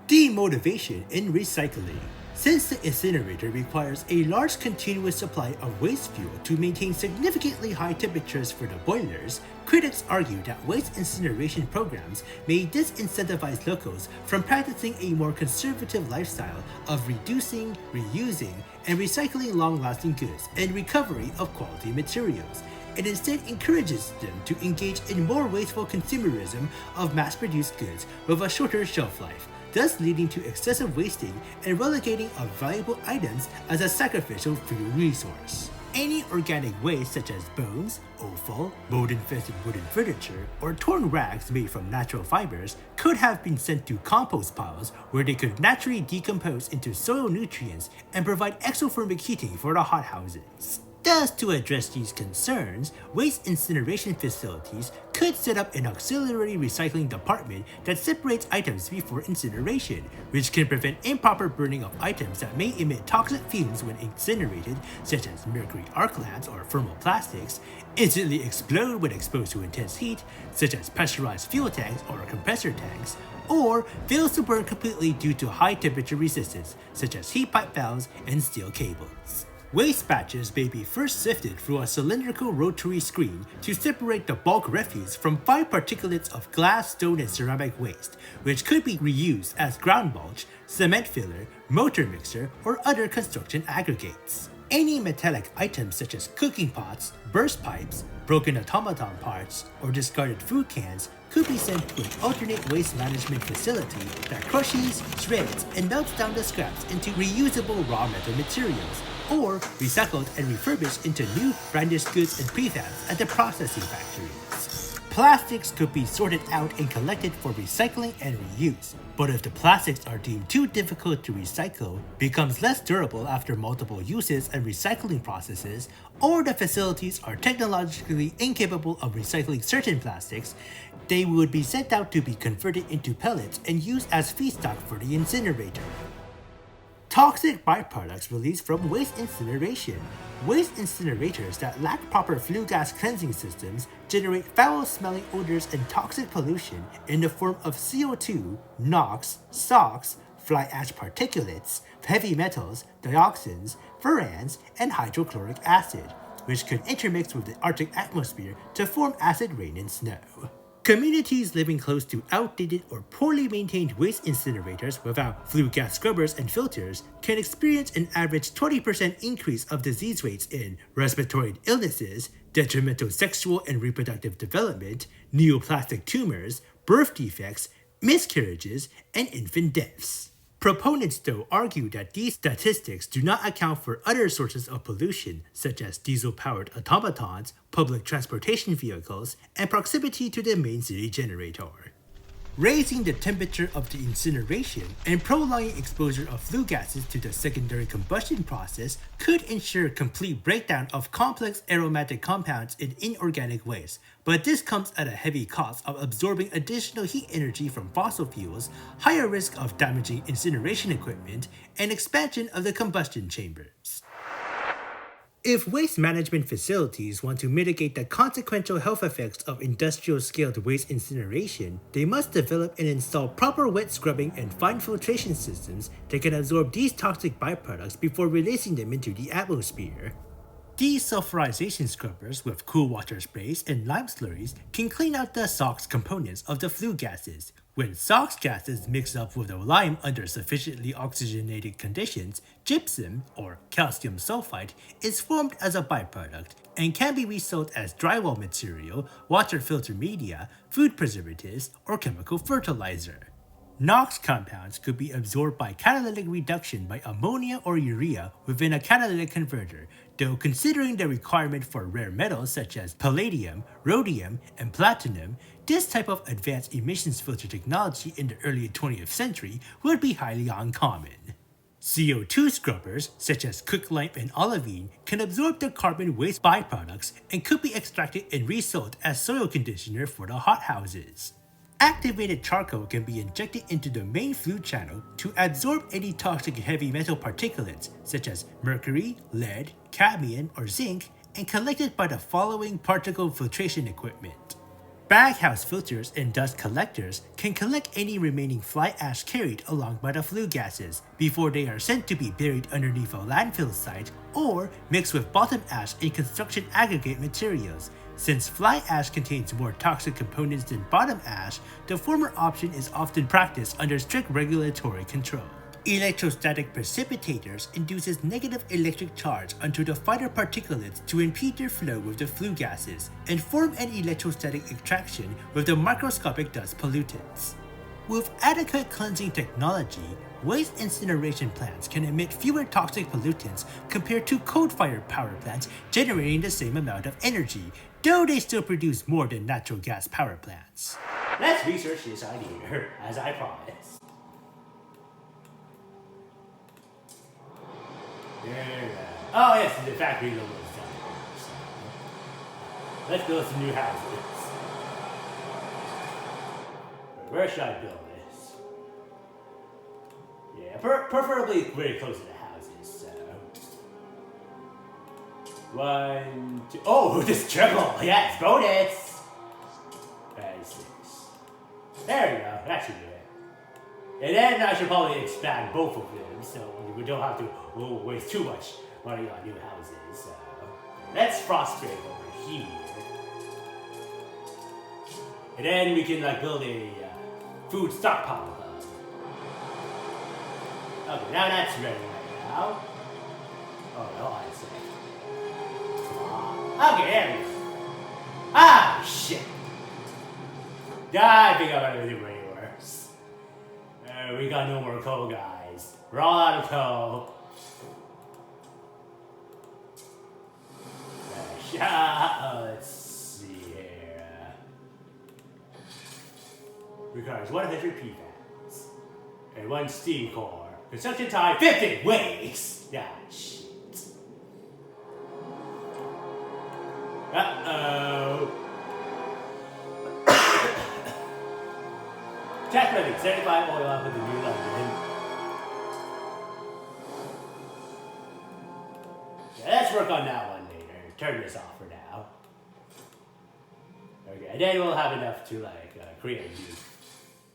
Demotivation in recycling. Since the incinerator requires a large continuous supply of waste fuel to maintain significantly high temperatures for the boilers, critics argue that waste incineration programs may disincentivize locals from practicing a more conservative lifestyle of reducing, reusing, and recycling long-lasting goods and recovery of quality materials, and instead encourages them to engage in more wasteful consumerism of mass-produced goods with a shorter shelf life, thus leading to excessive wasting and relegating of valuable items as a sacrificial fuel resource. Any organic waste such as bones, offal, mold-infested wooden furniture, or torn rags made from natural fibers could have been sent to compost piles where they could naturally decompose into soil nutrients and provide exothermic heating for the hothouses. Thus, to address these concerns, waste incineration facilities could set up an auxiliary recycling department that separates items before incineration, which can prevent improper burning of items that may emit toxic fumes when incinerated, such as mercury arc lamps or thermoplastics, instantly explode when exposed to intense heat, such as pressurized fuel tanks or compressor tanks, or fails to burn completely due to high temperature resistance, such as heat pipe valves and steel cables. Waste batches may be first sifted through a cylindrical rotary screen to separate the bulk refuse from fine particulates of glass, stone, and ceramic waste, which could be reused as ground mulch, cement filler, motor mixer, or other construction aggregates. Any metallic items such as cooking pots, burst pipes, broken automaton parts, or discarded food cans could be sent to an alternate waste management facility that crushes, shreds, and melts down the scraps into reusable raw metal materials, or recycled and refurbished into new brandished goods and prefabs at the processing factories. Plastics could be sorted out and collected for recycling and reuse, but if the plastics are deemed too difficult to recycle, becomes less durable after multiple uses and recycling processes, or the facilities are technologically incapable of recycling certain plastics, they would be sent out to be converted into pellets and used as feedstock for the incinerator. Toxic byproducts released from waste incineration. Waste incinerators that lack proper flue gas cleansing systems generate foul-smelling odors and toxic pollution in the form of CO2, NOx, SOx, fly ash particulates, heavy metals, dioxins, furans, and hydrochloric acid, which could intermix with the Arctic atmosphere to form acid rain and snow. Communities living close to outdated or poorly maintained waste incinerators without flue gas scrubbers and filters can experience an average 20% increase of disease rates in respiratory illnesses, detrimental sexual and reproductive development, neoplastic tumors, birth defects, miscarriages, and infant deaths. Proponents, though, argue that these statistics do not account for other sources of pollution, such as diesel-powered automatons, public transportation vehicles, and proximity to the main city generator. Raising the temperature of the incineration and prolonging exposure of flue gases to the secondary combustion process could ensure complete breakdown of complex aromatic compounds in inorganic waste, but this comes at a heavy cost of absorbing additional heat energy from fossil fuels, higher risk of damaging incineration equipment, and expansion of the combustion chambers. If waste management facilities want to mitigate the consequential health effects of industrial-scaled waste incineration, they must develop and install proper wet scrubbing and fine filtration systems that can absorb these toxic byproducts before releasing them into the atmosphere. Desulfurization scrubbers with cool water sprays and lime slurries can clean out the SOx components of the flue gases. When SOx gases mix up with the lime under sufficiently oxygenated conditions, gypsum, or calcium sulfide, is formed as a byproduct and can be resold as drywall material, water filter media, food preservatives, or chemical fertilizer. NOx compounds could be absorbed by catalytic reduction by ammonia or urea within a catalytic converter, though considering the requirement for rare metals such as palladium, rhodium, and platinum, this type of advanced emissions filter technology in the early 20th century would be highly uncommon. CO2 scrubbers, such as quicklime and olivine, can absorb the carbon waste byproducts and could be extracted and resold as soil conditioner for the hothouses. Activated charcoal can be injected into the main flue channel to absorb any toxic heavy metal particulates such as mercury, lead, cadmium, or zinc, and collected by the following particle filtration equipment. Baghouse filters and dust collectors can collect any remaining fly ash carried along by the flue gases before they are sent to be buried underneath a landfill site or mixed with bottom ash in construction aggregate materials. Since fly ash contains more toxic components than bottom ash, the former option is often practiced under strict regulatory control. Electrostatic precipitators induces negative electric charge onto the finer particulates to impede their flow with the flue gases and form an electrostatic attraction with the microscopic dust pollutants. With adequate cleansing technology, waste incineration plants can emit fewer toxic pollutants compared to coal-fired power plants generating the same amount of energy, though they still produce more than natural gas power plants. Let's research this idea, as I promised. Oh yes, the factory logo is down there. So, let's build some new houses. Where should I build this? Yeah, preferably very close to the houses, so. 1, 2, oh, this triple, yes, bonus! 6. There we go, that should do it. And then I should probably expand both of them, so we don't have to waste too much money on new houses. So let's frost break over here. And then we can build a food stockpile hub. Okay, now that's ready right now. Oh, hold on a second. Okay, there we go. Ah, shit. I think I'm gonna do way worse. We got no more coal, guys. We're all out of coal. Let's see here. Requires 100 PFAS and 1 steam core. Construction time 50 weeks. Yeah, shit. Uh-oh. Check ready. 75 oil up with the new London. Yeah, let's work on that one later. Turn this off for now. Okay, and then we'll have enough to create a new.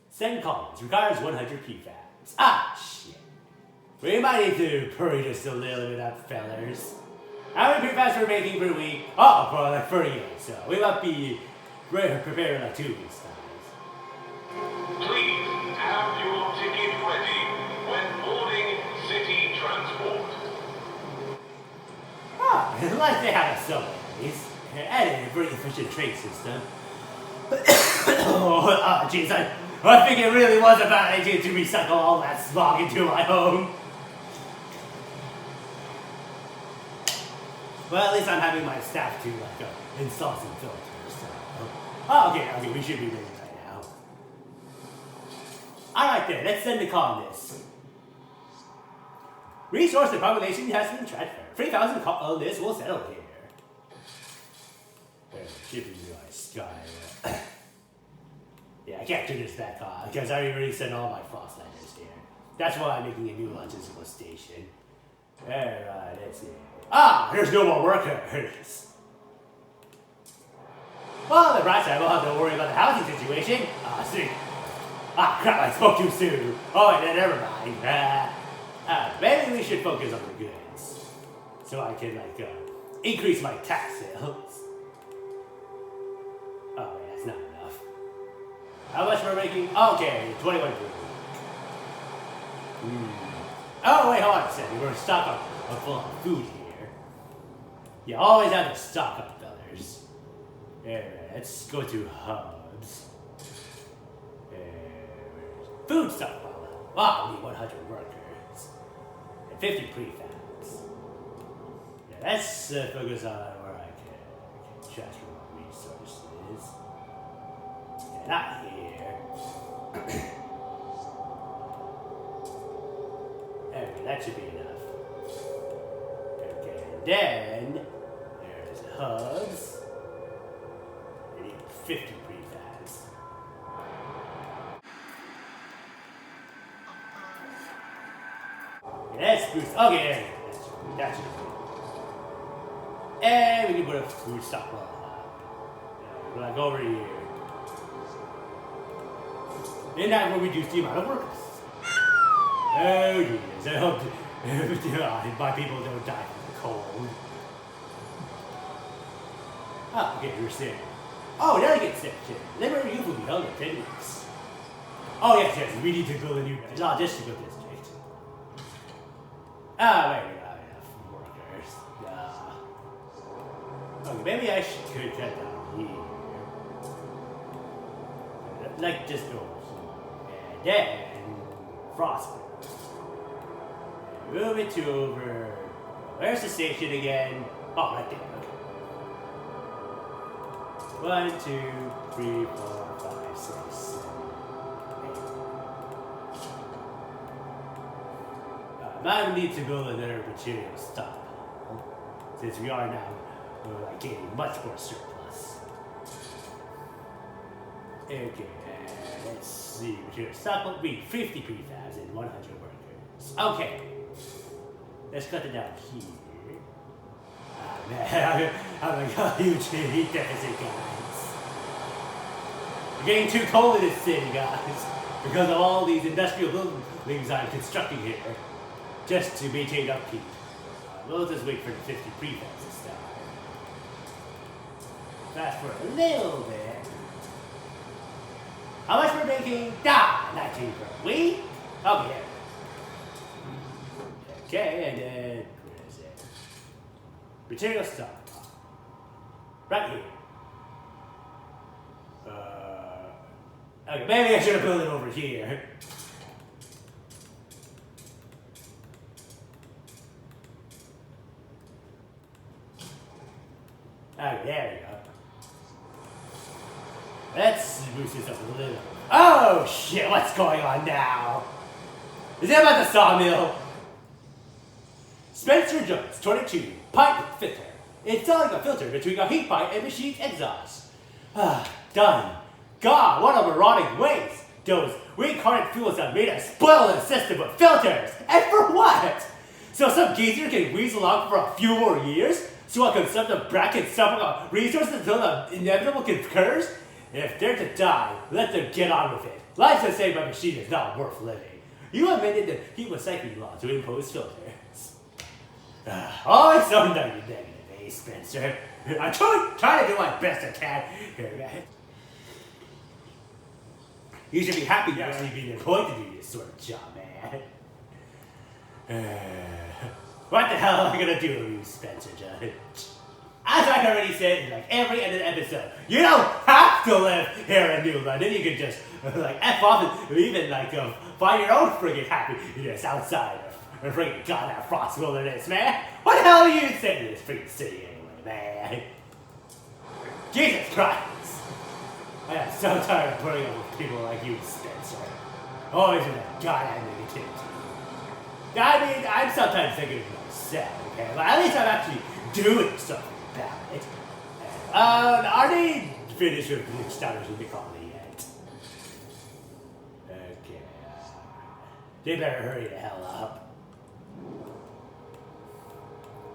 Send columns. Requires 100 PFAS. Ah, shit. We might need to hurry just a little bit up, fellers. How many PFAS we're making per week? Oh, for 38. So we might be prepared in 2 weeks. Please have your ticket ready when boarding city transport. Ah, unless they have a subways and a very efficient train system. Oh, jeez, I think it really was a bad idea to recycle all that smog into my home. Well, at least I'm having my staff to install some filters. So. Oh, okay, we should be ready right now. Alright then, let's send the colonists. Resource and population has been transferred. 3,000 colonists will settle here. Shipping UI Sky. Yeah, I can't turn this back on because I already sent all my Frostlanders here. That's why I'm making a new logistical station. Alright, let's see. Ah, there's no more workers. Well, the bright side, we'll have to worry about the housing situation. Ah, see. Ah, crap, I spoke too soon. Oh, and then never mind. Maybe we should focus on the goods. So I can, increase my tax sales. Oh, yeah, that's not enough. How much we're making? Okay, 21 per week. Oh, wait, hold on a second. We're stock up full of food here. You always have to stock up, fellas. Alright, let's go to hubs. Food stockpile. Wow, we need 100 workers. And 50 prefabs. Yeah, let's focus on where I can transfer my resources. Yeah, not here. Okay, that should be enough. Okay, and then there's hubs. We need 50 prefabs. Okay, let's boost. Okay, there we go. That should be good. And we can put a food stockpile up. Yeah, like over here. And that will reduce the amount of workers. Oh, Jesus. I hope my people don't die from the cold. Oh, okay, you're sick. Oh, now you get sick, too. Never you will be held in 10 weeks. Oh, yes, we need to build a new logistical district. Ah, wait, we don't have enough workers. Okay, maybe I could cut down here. Like, just go here. And then, FROSTPUNK. Move it to over. Where's the station again? Oh, right there. Okay. 1, 2, 3, 4, 5, 6, 7, 8. Now we need to build another material stock. Since we are now like getting much more surplus. Okay, let's see. Material stock will be 50 prefabs and 100 workers. Okay. Let's cut it down here. Oh man, I'm like a huge heat deficit, guys. We're getting too cold in this city, guys, because of all these industrial buildings I'm constructing here, just to maintain upkeep. We'll just wait for the 50 prefabs to start. Fast for a little bit. How much we're making? 19 per week. Okay. Okay, and then, where is it? Material stock. Right here. Okay, maybe I should have built it over here. Okay, there we go. Let's boost this up a little. Oh shit, what's going on now? Is it about the sawmill? Spencer Jones, 22, pipe filter. Installing a filter between a heat pipe and machine exhaust. Done. God, what a moronic waste. Those reincarnate fuels have made us spoil the system with filters. And for what? So some geezer can weasel along for a few more years? So I can sub the bracket some resources until the inevitable occurs? If they're to die, let them get on with it. Life's the same, my machine is not worth living. You amended the heat recycling law to impose filters. Oh, it's so negative, eh, Spencer? I'm trying to do my best I can here, man. You should be happy you're actually being employed to do this sort of job, man. What the hell am I gonna do, Spencer Judge? As I already said in like every other episode, you don't have to live here in New London. You can just like F off and even like find your own friggin' happiness outside of friggin' goddamn frost wilderness, man. What the hell are you saying in this friggin' city anyway, man? Jesus Christ! I am so tired of putting up with people like you, Spencer. Always with that goddamn negativity. I mean, I'm sometimes thinking of myself, okay? But at least I'm actually doing something about it. Are they finished with the starters in the colony yet? Okay. They better hurry the hell up.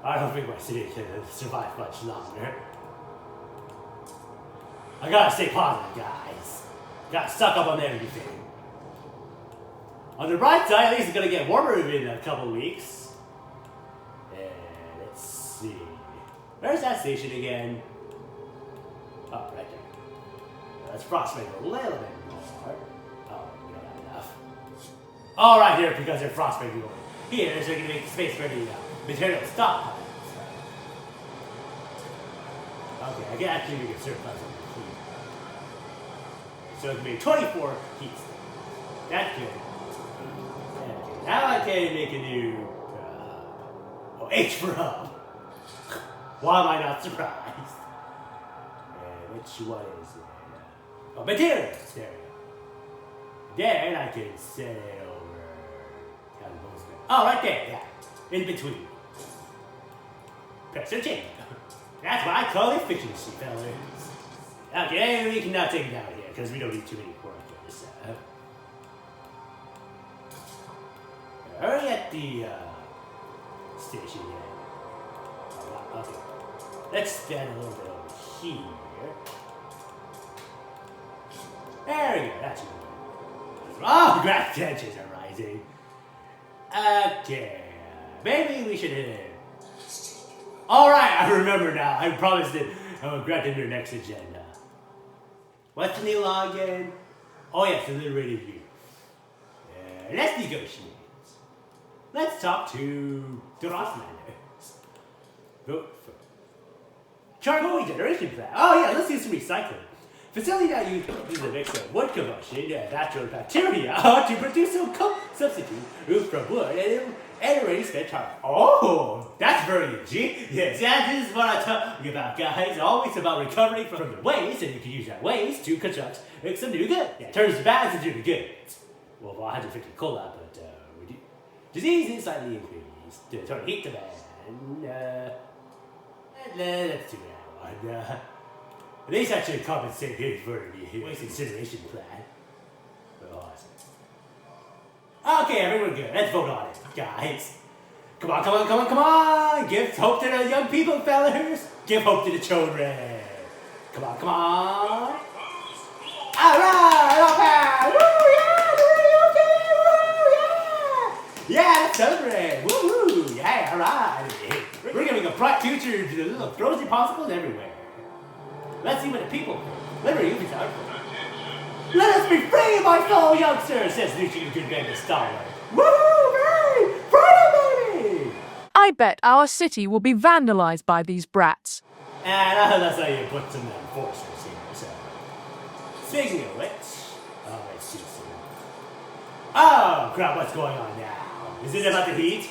I don't think my city can survive much longer. I gotta stay positive, guys. Gotta suck up on everything. On the bright side, at least it's gonna get warmer in a couple weeks. Let's see. Where's that station again? Oh, right there. Let's frostbite a little bit more. Oh, we don't have enough. All right, here, because they're frostbiting over here, so we can make space for the material stockpiles. Okay, I can actually make a surplus of heat. So it can make 24 heat. That's good. Okay, now I can make a new H for hub. Why am I not surprised? Which one is it? Oh, materials. There we go. Then I can set it over. Oh, right there. Yeah. In between. Press or change. That's why I call it efficiency, fellas. Okay, we can now take it out here because we don't need too many workers. Hurry at the station yet. Okay. Let's stand a little bit over here. There we go. That's good. Oh, grass tensions are rising. Okay. Maybe we should hit it. Alright, I remember now. I promised it. I will grant in your next agenda. What's the new law again? Oh yes, the liberated youth. Let's negotiate. Let's talk to the Rosslanders. Vote for charcoal regeneration plant. Oh yeah, let's do some recycling. Facility that uses a mix of wood combustion and natural bacteria to produce a substitute used from wood and already spent charcoal. Oh, that's very ingenious. Yes, this is what I'm talking about, guys. Always about recovery from the waste, and you can use that waste to construct some new good. Yeah, turns the bad into the good. Well, 150 cola, but disease is slightly increased. Turn heat demand. Let's do that one. At least I should compensate him for the waste incineration plan. Okay, everyone good. Let's vote on it, guys. Come on, come on, come on, come on! Give hope to the young people, fellas! Give hope to the children! Come on, come on! Alright! Okay! Woo! Yeah! Okay! Woo! Yeah! Yeah! Let's celebrate! Woo! Yeah! Alright! We're giving a bright future to the little frozen popsicles everywhere. Let's see what the people think. Liberty is out for. Let us be free, my fellow youngsters, says Lucian Goodman to Star Wars. Woo! Free! Freedom, baby! I bet our city will be vandalized by these brats. And that's how you put some enforcers here, so. Speaking of which, let's see some. Oh, crap, what's going on now? Is it about the heat?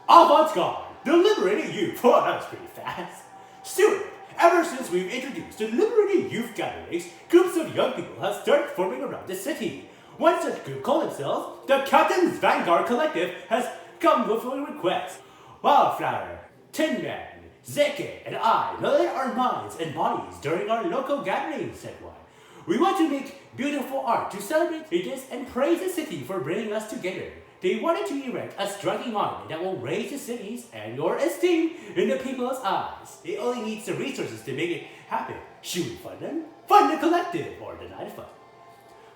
Avant-garde, the liberated youth. Oh, that was pretty fast. Steward. Ever since we've introduced the liberated youth gatherings, groups of young people have started forming around the city. One such group called themselves the Captain's Vanguard Collective has come with a request. Wildflower, Tin Man, Zeke, and I let our minds and bodies during our local gatherings, said one. We want to make beautiful art to celebrate this and praise the city for bringing us together. They wanted to erect a striking monument that will raise the city's and your esteem in the people's eyes. It only needs the resources to make it happen. Should we fund them? Fund the collective or deny the fund.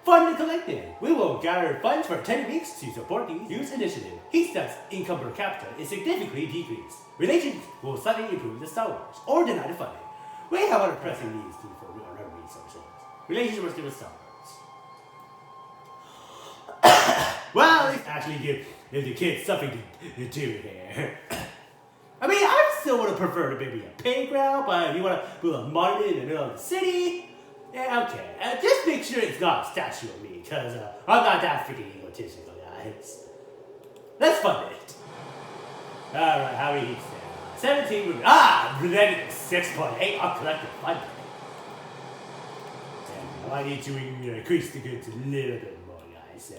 Fund the collective. We will gather funds for 10 weeks to support the youth initiative. Heatstep's income per capita is significantly decreased. Relations will suddenly improve the Star Wars or deny the funding. We have other pressing needs to for our resources. Relations will still with Star Wars. Well, let's actually give the kids something to do here. I mean, I still would have preferred maybe a playground, but if you want to build a monument in the middle of the city, yeah, okay. Just make sure it's not a statue of me, because I'm not that freaking egotistical, guys. Let's fund it. Alright, how many heats there? 17, negative 6.8 on collective funding. And I need to increase the goods a little bit more, guys.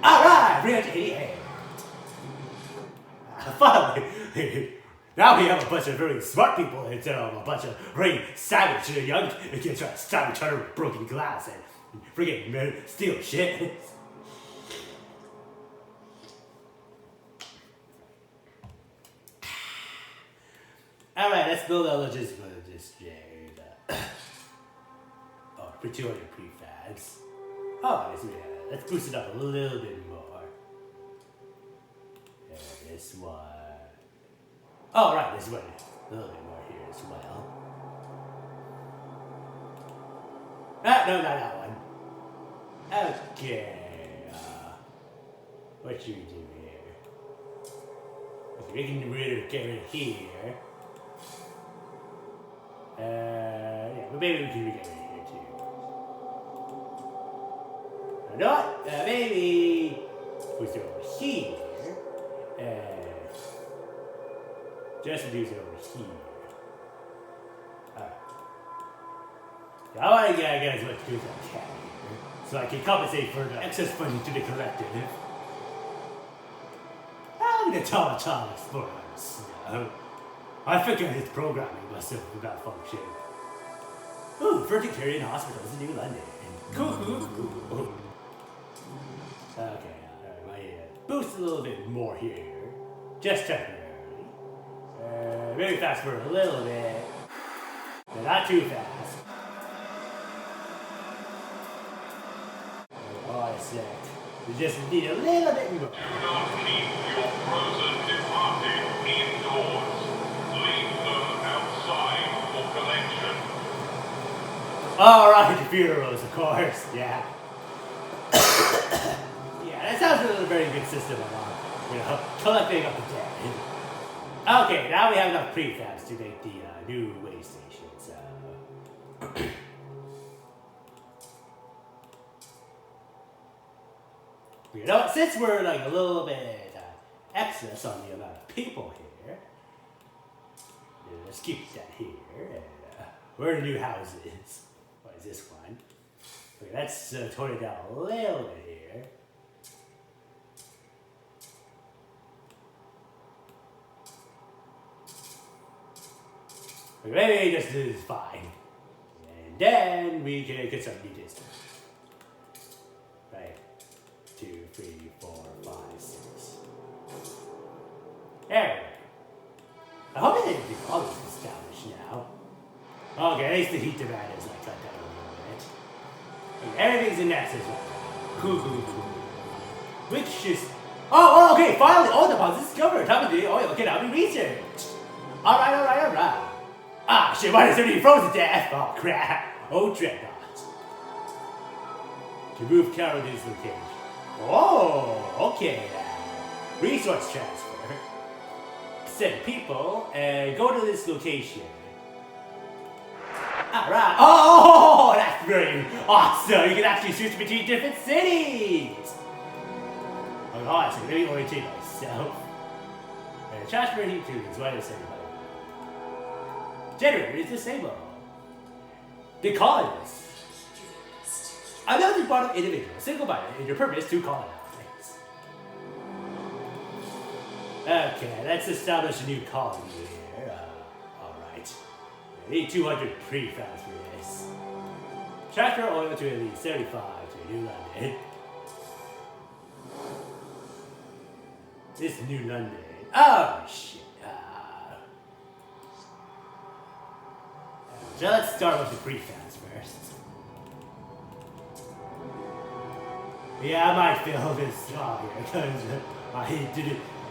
Alright, 388. Finally, now we have a bunch of very smart people instead of a bunch of very savage young kids trying to stab each other with broken glass and freaking steal shit. Alright, let's build a logistical district. For 200 prefabs. Oh, let's boost it up a little bit more. This one. Oh, right, there's one. A little bit more here as well. Ah, no, not that one. Okay. What should we do here? Okay, we can get rid of here. Yeah, but maybe we can get rid of here too. You know what? Maybe push it over here. Just do it over here. I want to get as much good as I can here, so I can compensate for the excess funding to the collective. I'm gonna tell explore on snow. I figured his programming must have malfunctioned. Ooh, Vegetarian Hospitals in New London. Cool. Okay, might boost a little bit more here. Just temporarily. Maybe fast forward a little bit. But not too fast. Oh, I said. We just need a little bit more. Do not keep your frozen departed indoors. Leave them outside for collection. Alright, the funerals, of course. Yeah. Yeah, that sounds like a very good system of, collecting up the dead. Okay, now we have enough prefabs to make the new way station, so... You know what, since we're like a little bit excess on the amount of people here, let's keep that here, and where are the new houses? What is this one? Okay, let's tone it down a little bit here. Okay, maybe just this is fine. And then we can get some new distance. Right. 2, 3, 4, 5, 6. There we go. I hope it didn't do all this established now. Okay, at least the heat demand is like cut down a little bit. Okay, everything's in excess right now. Cool. Which is... Oh, okay, finally, all the deposits discovered. Time to do oil. Okay, now we researched. Alright. Ah, shit, why is there any frozen to death? Oh, crap. Oh, dreadnought. To move carry to this location. Oh, okay now. Resource transfer. Send people and go to this location. Alright. Oh, that's very awesome. You can actually switch between different cities. Oh, honestly, maybe only take myself. Transfer heat tubes. What is it? Generator is disabled. The colonists. A melting pot of individual, single-minded in your purpose to colonize. Okay, let's establish a new colony here. Alright. We need 200 prefabs for this. Transfer oil to at least 75 to New London. This New London. Oh, shit. So let's start with the prefabs first. Yeah, I might fail this job here because I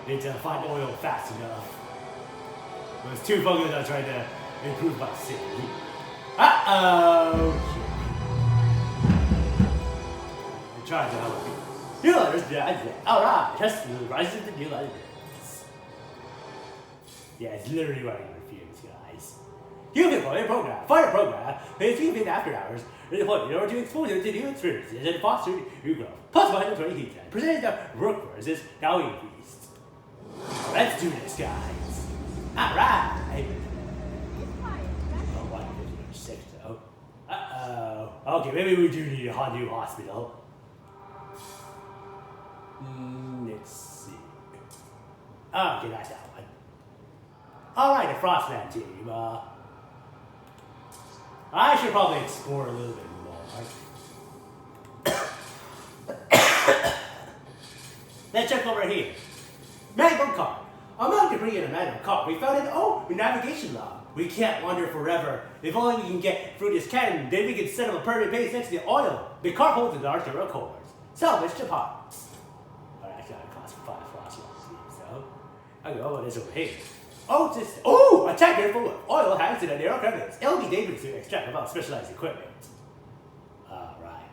didn't find oil fast enough. I was too focused on trying to improve my city. Uh-oh! I'm trying to help you. New Londoners, alright, just the rise of the New Londoners. Yeah, it's literally running on fumes, guys. You can play a program, find a program, and you can after hours, in order to expose them to new experiences and foster new growth. Plus 120 heat time. Percentage of workforce is now increased. Let's do this, guys. Alright. Oh, 156 though. Uh-oh. Okay, maybe we do need a hot new hospital. Let's see. Okay, that's that one. Alright, the Frostman team. I should probably explore a little bit more. Let's check over here. Manual car. Among debris in a manual car, we found a navigation log. We can't wander forever. If only we can get through this cannon, then we can set up a permanent base next to the oil. The car holds the large number of cores. Salvage to parts. Alright, that's gonna cost 5 frost logs, so. Okay, what is over here? A tanker full of oil hangs in a narrow crevice. It'll be dangerous to extract without specialized equipment. Alright.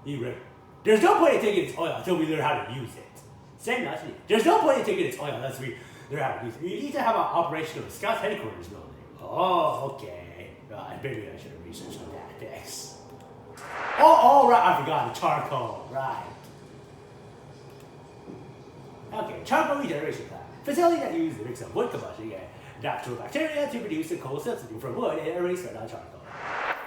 You ready? There's no point in taking its oil until we learn how to use it. Same message. There's no point in taking its oil unless we learn how to use it. We need to have an operational Scout headquarters building. Oh, okay. Maybe I should have researched on that. Thanks. Oh, right. I forgot the charcoal. Right. Okay, charcoal regeneration plant. Facility that uses the mix of wood combustion and natural bacteria to produce a coal substitute for wood and erase red on charcoal.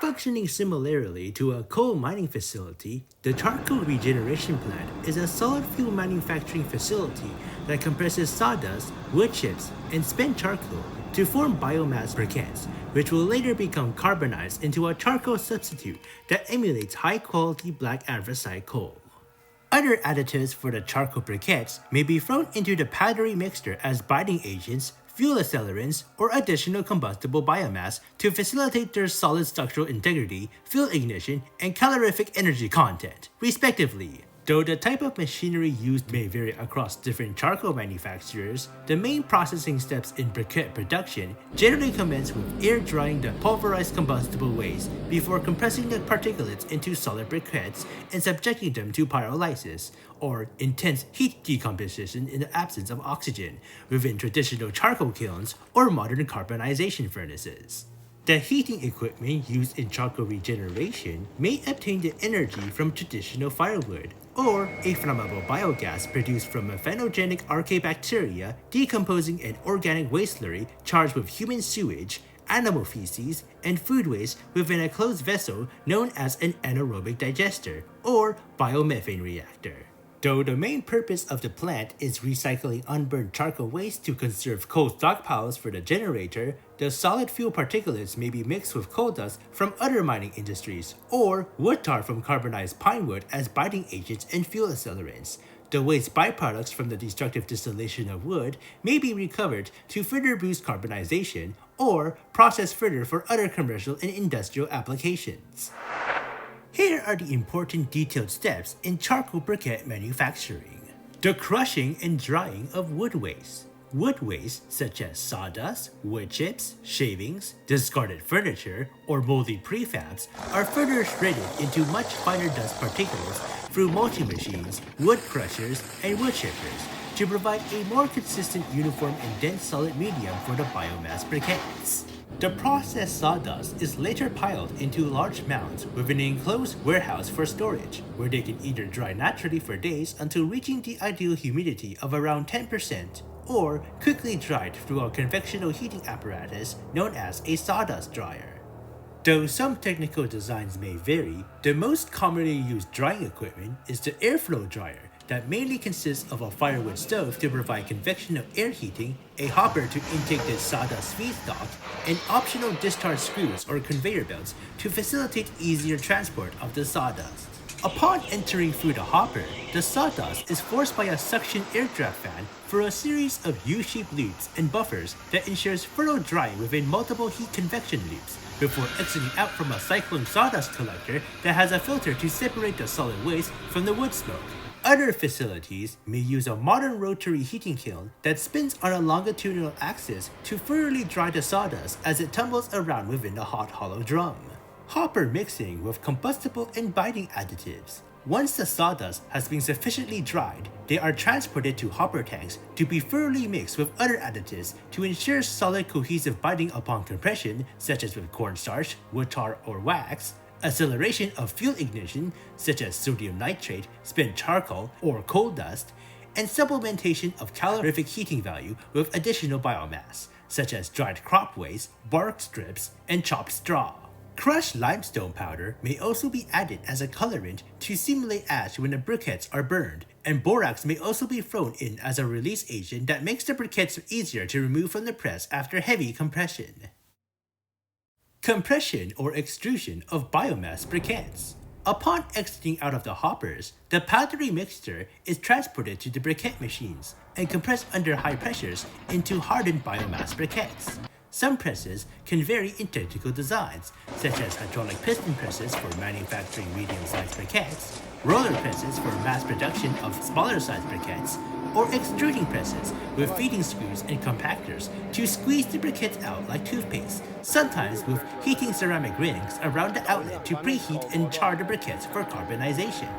Functioning similarly to a coal mining facility, the charcoal regeneration plant is a solid fuel manufacturing facility that compresses sawdust, wood chips, and spent charcoal to form biomass briquettes, which will later become carbonized into a charcoal substitute that emulates high-quality black anthracite coal. Other additives for the charcoal briquettes may be thrown into the powdery mixture as binding agents, fuel accelerants, or additional combustible biomass to facilitate their solid structural integrity, fuel ignition, and calorific energy content, respectively. Though the type of machinery used may vary across different charcoal manufacturers, the main processing steps in briquette production generally commence with air drying the pulverized combustible waste before compressing the particulates into solid briquettes and subjecting them to pyrolysis, or intense heat decomposition in the absence of oxygen, within traditional charcoal kilns or modern carbonization furnaces. The heating equipment used in charcoal regeneration may obtain the energy from traditional firewood, or a flammable biogas produced from methanogenic archaebacteria decomposing an organic waste slurry charged with human sewage, animal feces, and food waste within a closed vessel known as an anaerobic digester, or biomethane reactor. Though the main purpose of the plant is recycling unburned charcoal waste to conserve coal stockpiles for the generator, the solid fuel particulates may be mixed with coal dust from other mining industries, or wood tar from carbonized pine wood as binding agents and fuel accelerants. The waste byproducts from the destructive distillation of wood may be recovered to further boost carbonization, or processed further for other commercial and industrial applications. Here are the important detailed steps in charcoal briquette manufacturing. The crushing and drying of wood waste. Wood waste such as sawdust, wood chips, shavings, discarded furniture, or moldy prefabs are further shredded into much finer dust particles through multi-machines, wood crushers, and wood chippers to provide a more consistent, uniform, and dense solid medium for the biomass briquettes. The processed sawdust is later piled into large mounds within an enclosed warehouse for storage, where they can either dry naturally for days until reaching the ideal humidity of around 10%, or quickly dried through a convectional heating apparatus known as a sawdust dryer. Though some technical designs may vary, the most commonly used drying equipment is the airflow dryer, that mainly consists of a firewood stove to provide convectional air heating, a hopper to intake the sawdust feedstock, and optional discharge screws or conveyor belts to facilitate easier transport of the sawdust. Upon entering through the hopper, the sawdust is forced by a suction air draft fan through a series of U-shaped loops and buffers that ensures thorough drying within multiple heat convection loops, before exiting out from a cyclone sawdust collector that has a filter to separate the solid waste from the wood smoke. Other facilities may use a modern rotary heating kiln that spins on a longitudinal axis to thoroughly dry the sawdust as it tumbles around within the hot hollow drum. Hopper mixing with combustible and binding additives. Once the sawdust has been sufficiently dried, they are transported to hopper tanks to be thoroughly mixed with other additives to ensure solid cohesive binding upon compression, such as with cornstarch, wood tar, or wax, acceleration of fuel ignition, such as sodium nitrate, spent charcoal, or coal dust, and supplementation of calorific heating value with additional biomass, such as dried crop waste, bark strips, and chopped straw. Crushed limestone powder may also be added as a colorant to simulate ash when the briquettes are burned, and borax may also be thrown in as a release agent that makes the briquettes easier to remove from the press after heavy compression. Compression or extrusion of biomass briquettes. Upon exiting out of the hoppers, the powdery mixture is transported to the briquette machines and compressed under high pressures into hardened biomass briquettes. Some presses can vary in technical designs, such as hydraulic piston presses for manufacturing medium-sized briquettes, roller presses for mass production of smaller-sized briquettes, or extruding presses with feeding screws and compactors to squeeze the briquettes out like toothpaste, sometimes with heating ceramic rings around the outlet to preheat and char the briquettes for carbonization.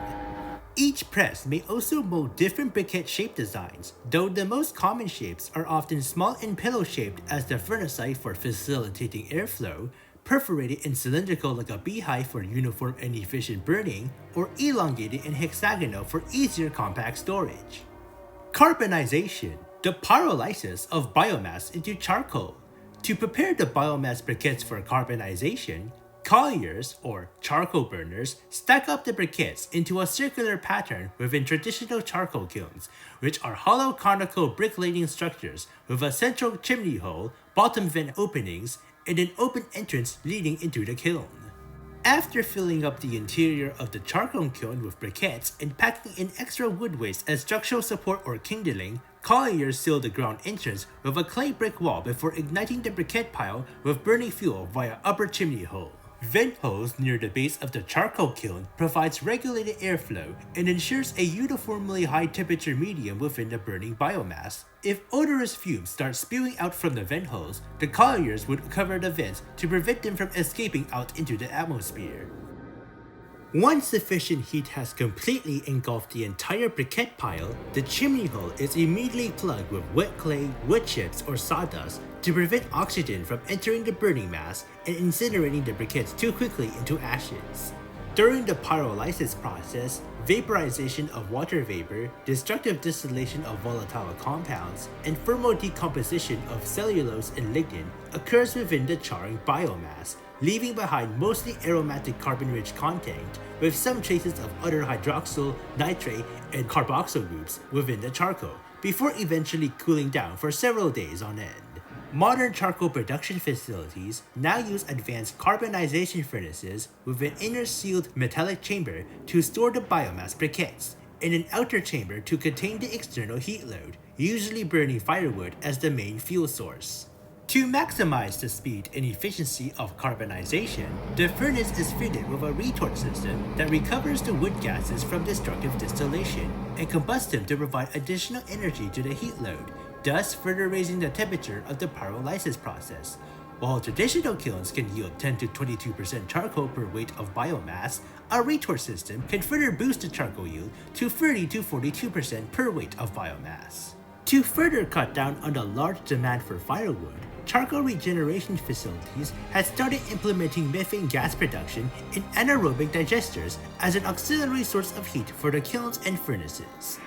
Each press may also mold different briquette shape designs, though the most common shapes are often small and pillow-shaped as the furnace site for facilitating airflow, perforated and cylindrical like a beehive for uniform and efficient burning, or elongated and hexagonal for easier compact storage. Carbonization, the pyrolysis of biomass into charcoal. To prepare the biomass briquettes for carbonization, colliers, or charcoal burners, stack up the briquettes into a circular pattern within traditional charcoal kilns, which are hollow conical brick-laden structures with a central chimney hole, bottom vent openings, and an open entrance leading into the kiln. After filling up the interior of the charcoal kiln with briquettes and packing in extra wood waste as structural support or kindling, colliers seal the ground entrance with a clay brick wall before igniting the briquette pile with burning fuel via upper chimney hole. Vent holes near the base of the charcoal kiln provides regulated airflow and ensures a uniformly high temperature medium within the burning biomass. If odorous fumes start spewing out from the vent holes, the colliers would cover the vents to prevent them from escaping out into the atmosphere. Once sufficient heat has completely engulfed the entire briquette pile, the chimney hole is immediately plugged with wet clay, wood chips, or sawdust to prevent oxygen from entering the burning mass and incinerating the briquettes too quickly into ashes. During the pyrolysis process, vaporization of water vapor, destructive distillation of volatile compounds, and thermodecomposition of cellulose and lignin occurs within the charring biomass, leaving behind mostly aromatic carbon-rich content, with some traces of other hydroxyl, nitrate, and carboxyl groups within the charcoal, before eventually cooling down for several days on end. Modern charcoal production facilities now use advanced carbonization furnaces with an inner sealed metallic chamber to store the biomass briquettes, and an outer chamber to contain the external heat load, usually burning firewood as the main fuel source. To maximize the speed and efficiency of carbonization, the furnace is fitted with a retort system that recovers the wood gases from destructive distillation and combusts them to provide additional energy to the heat load, thus further raising the temperature of the pyrolysis process. While traditional kilns can yield 10 to 22% charcoal per weight of biomass, a retort system can further boost the charcoal yield to 30 to 42% per weight of biomass. To further cut down on the large demand for firewood, charcoal regeneration facilities had started implementing methane gas production in anaerobic digesters as an auxiliary source of heat for the kilns and furnaces.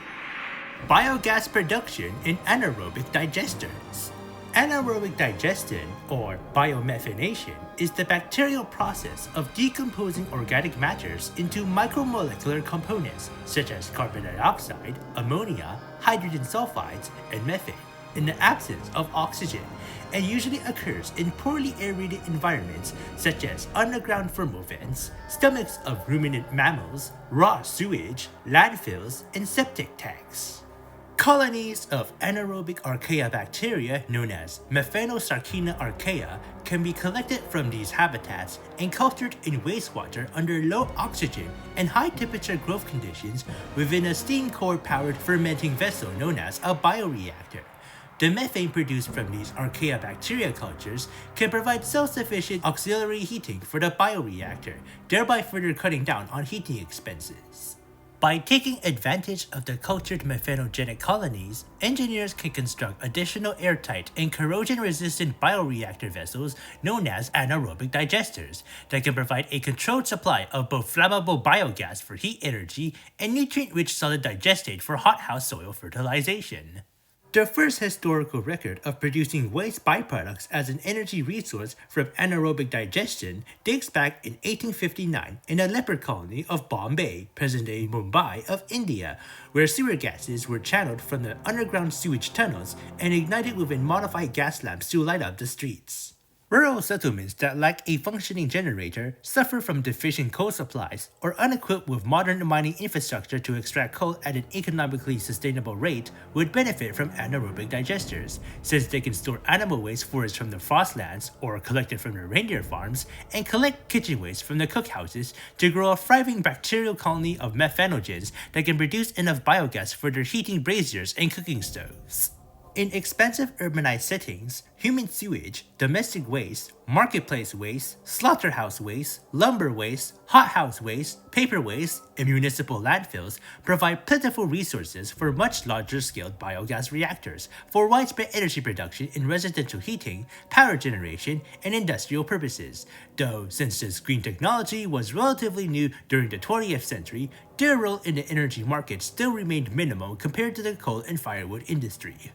Biogas production in anaerobic digesters. Anaerobic digestion, or biomethanation, is the bacterial process of decomposing organic matters into micromolecular components such as carbon dioxide, ammonia, hydrogen sulfides, and methane, in the absence of oxygen, and usually occurs in poorly aerated environments such as underground thermal vents, stomachs of ruminant mammals, raw sewage, landfills, and septic tanks. Colonies of anaerobic archaea bacteria known as Mephanosarcina archaea can be collected from these habitats and cultured in wastewater under low oxygen and high temperature growth conditions within a steam core powered fermenting vessel known as a bioreactor. The methane produced from these archaea bacteria cultures can provide self-sufficient auxiliary heating for the bioreactor, thereby further cutting down on heating expenses. By taking advantage of the cultured methanogenic colonies, engineers can construct additional airtight and corrosion-resistant bioreactor vessels known as anaerobic digesters that can provide a controlled supply of both flammable biogas for heat energy and nutrient-rich solid digestate for hothouse soil fertilization. The first historical record of producing waste byproducts as an energy resource from anaerobic digestion dates back in 1859 in a leper colony of Bombay, present-day Mumbai of India, where sewer gases were channeled from the underground sewage tunnels and ignited within modified gas lamps to light up the streets. Rural settlements that lack a functioning generator, suffer from deficient coal supplies, or unequipped with modern mining infrastructure to extract coal at an economically sustainable rate would benefit from anaerobic digesters, since they can store animal waste foraged from the frostlands or collected from the reindeer farms, and collect kitchen waste from the cookhouses to grow a thriving bacterial colony of methanogens that can produce enough biogas for their heating braziers and cooking stoves. In expensive urbanized settings, human sewage, domestic waste, marketplace waste, slaughterhouse waste, lumber waste, hothouse waste, paper waste, and municipal landfills provide plentiful resources for much larger-scaled biogas reactors for widespread energy production in residential heating, power generation, and industrial purposes. Though, since this green technology was relatively new during the 20th century, their role in the energy market still remained minimal compared to the coal and firewood industry.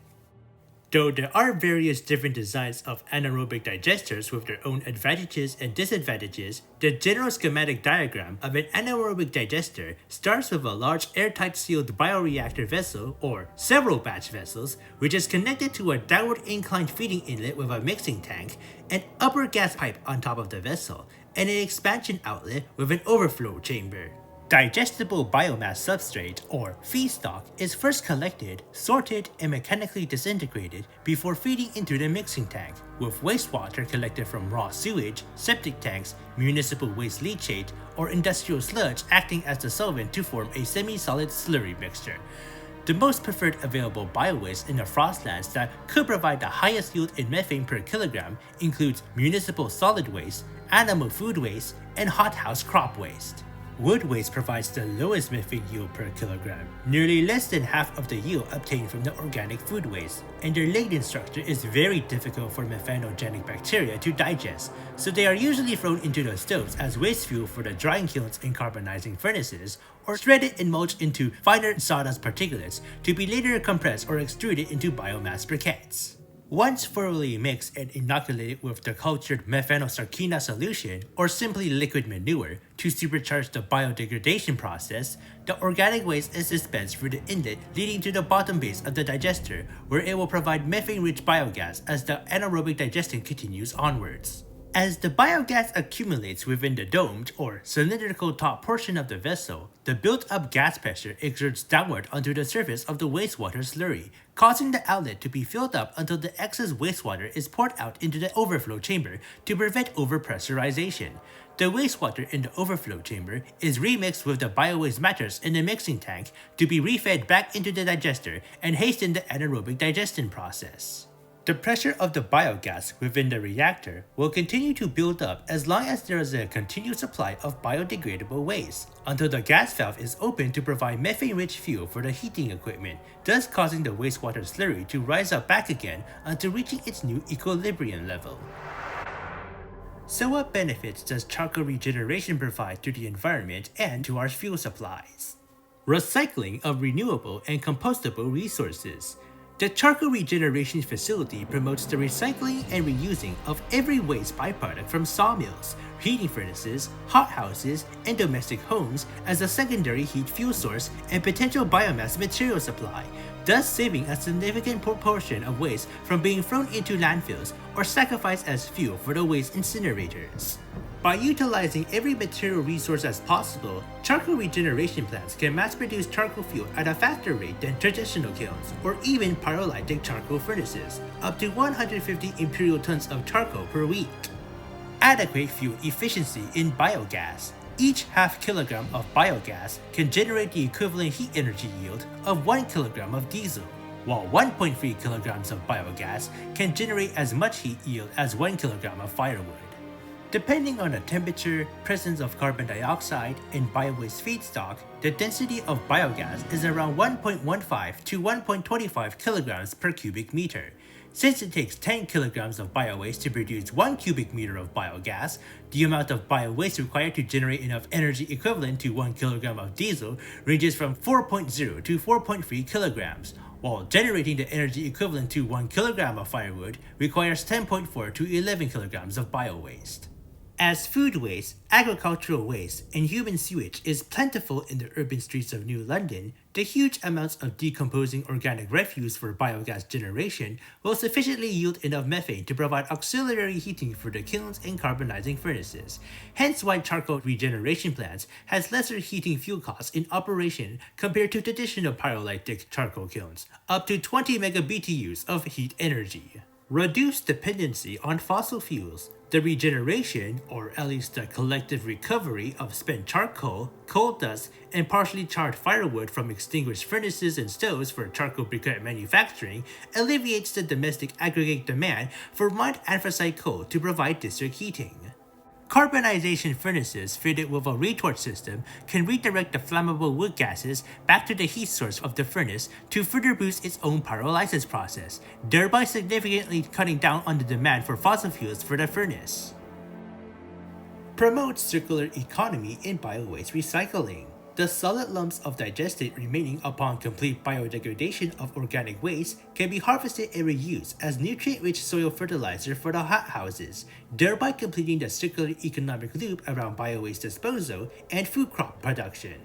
Though there are various different designs of anaerobic digesters with their own advantages and disadvantages, the general schematic diagram of an anaerobic digester starts with a large airtight sealed bioreactor vessel, or several batch vessels, which is connected to a downward inclined feeding inlet with a mixing tank, an upper gas pipe on top of the vessel, and an expansion outlet with an overflow chamber. Digestible biomass substrate, or feedstock, is first collected, sorted, and mechanically disintegrated before feeding into the mixing tank, with wastewater collected from raw sewage, septic tanks, municipal waste leachate, or industrial sludge acting as the solvent to form a semi-solid slurry mixture. The most preferred available biowaste in the frostlands that could provide the highest yield in methane per kilogram includes municipal solid waste, animal food waste, and hothouse crop waste. Wood waste provides the lowest methane yield per kilogram, nearly less than half of the yield obtained from the organic food waste, and their lignin structure is very difficult for methanogenic bacteria to digest, so they are usually thrown into the stoves as waste fuel for the drying kilns and carbonizing furnaces, or shredded and mulched into finer sawdust particulates to be later compressed or extruded into biomass briquettes. Once thoroughly mixed and inoculated with the cultured methanosarcina solution, or simply liquid manure, to supercharge the biodegradation process, the organic waste is dispensed through the inlet leading to the bottom base of the digester, where it will provide methane-rich biogas as the anaerobic digestion continues onwards. As the biogas accumulates within the domed, or cylindrical top portion of the vessel, the built-up gas pressure exerts downward onto the surface of the wastewater slurry, causing the outlet to be filled up until the excess wastewater is poured out into the overflow chamber to prevent overpressurization. The wastewater in the overflow chamber is remixed with the biowaste matters in the mixing tank to be refed back into the digester and hasten the anaerobic digestion process. The pressure of the biogas within the reactor will continue to build up as long as there is a continued supply of biodegradable waste, until the gas valve is open to provide methane-rich fuel for the heating equipment, thus causing the wastewater slurry to rise up back again until reaching its new equilibrium level. So what benefits does charcoal regeneration provide to the environment and to our fuel supplies? Recycling of renewable and compostable resources. The charcoal regeneration facility promotes the recycling and reusing of every waste byproduct from sawmills, heating furnaces, hothouses, and domestic homes as a secondary heat fuel source and potential biomass material supply, thus saving a significant proportion of waste from being thrown into landfills or sacrificed as fuel for the waste incinerators. By utilizing every material resource as possible, charcoal regeneration plants can mass-produce charcoal fuel at a faster rate than traditional kilns, or even pyrolytic charcoal furnaces, up to 150 imperial tons of charcoal per week. Adequate fuel efficiency in biogas. Each half kilogram of biogas can generate the equivalent heat energy yield of 1 kilogram of diesel, while 1.3 kilograms of biogas can generate as much heat yield as 1 kilogram of firewood. Depending on the temperature, presence of carbon dioxide, and biowaste feedstock, the density of biogas is around 1.15 to 1.25 kilograms per cubic meter. Since it takes 10 kilograms of biowaste to produce 1 cubic meter of biogas, the amount of biowaste required to generate enough energy equivalent to 1 kilogram of diesel ranges from 4.0 to 4.3 kilograms, while generating the energy equivalent to 1 kilogram of firewood requires 10.4 to 11 kilograms of biowaste. As food waste, agricultural waste, and human sewage is plentiful in the urban streets of New London, the huge amounts of decomposing organic refuse for biogas generation will sufficiently yield enough methane to provide auxiliary heating for the kilns and carbonizing furnaces. Hence why charcoal regeneration plants has lesser heating fuel costs in operation compared to traditional pyrolytic charcoal kilns, up to 20 megabtus of heat energy. Reduced dependency on fossil fuels. The regeneration, or at least the collective recovery of spent charcoal, coal dust, and partially charred firewood from extinguished furnaces and stoves for charcoal briquette manufacturing alleviates the domestic aggregate demand for mined anthracite coal to provide district heating. Carbonization furnaces fitted with a retort system can redirect the flammable wood gases back to the heat source of the furnace to further boost its own pyrolysis process, thereby significantly cutting down on the demand for fossil fuels for the furnace. Promote circular economy in biowaste recycling. The solid lumps of digestate remaining upon complete biodegradation of organic waste can be harvested and reused as nutrient-rich soil fertilizer for the hothouses, thereby completing the circular economic loop around biowaste disposal and food crop production.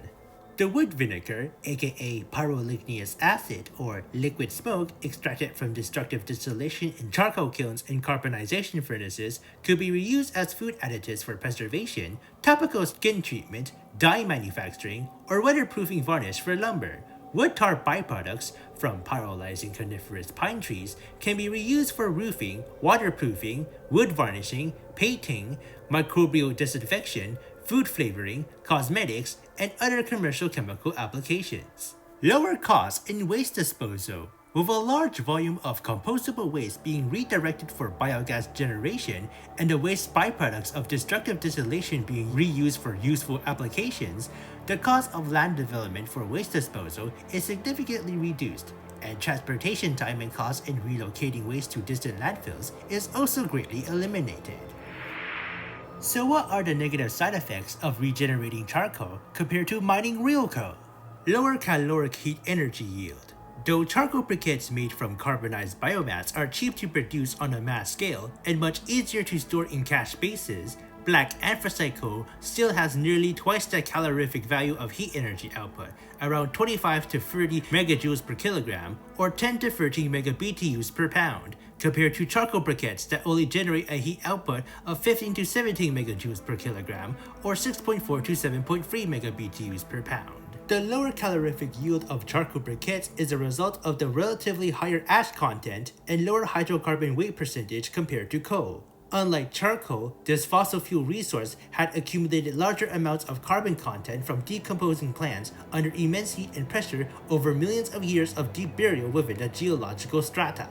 The wood vinegar, aka pyroligneous acid or liquid smoke extracted from destructive distillation in charcoal kilns and carbonization furnaces, could be reused as food additives for preservation, topical skin treatment, dye manufacturing, or weatherproofing varnish for lumber. Wood tar byproducts from pyrolyzing coniferous pine trees can be reused for roofing, waterproofing, wood varnishing, painting, microbial disinfection, food flavoring, cosmetics, and other commercial chemical applications. Lower costs in waste disposal. With a large volume of compostable waste being redirected for biogas generation and the waste byproducts of destructive distillation being reused for useful applications, the cost of land development for waste disposal is significantly reduced, and transportation time and costs in relocating waste to distant landfills is also greatly eliminated. So what are the negative side effects of regenerating charcoal compared to mining real coal? Lower caloric heat energy yield. Though charcoal briquettes made from carbonized biomass are cheap to produce on a mass scale and much easier to store in cache bases, black anthracite coal still has nearly twice the calorific value of heat energy output, around 25 to 30 megajoules per kilogram or 10 to 13 megabtus per pound, compared to charcoal briquettes that only generate a heat output of 15 to 17 megajoules per kilogram or 6.4 to 7.3 megabtus per pound. The lower calorific yield of charcoal briquettes is a result of the relatively higher ash content and lower hydrocarbon weight percentage compared to coal. Unlike charcoal, this fossil fuel resource had accumulated larger amounts of carbon content from decomposing plants under immense heat and pressure over millions of years of deep burial within the geological strata.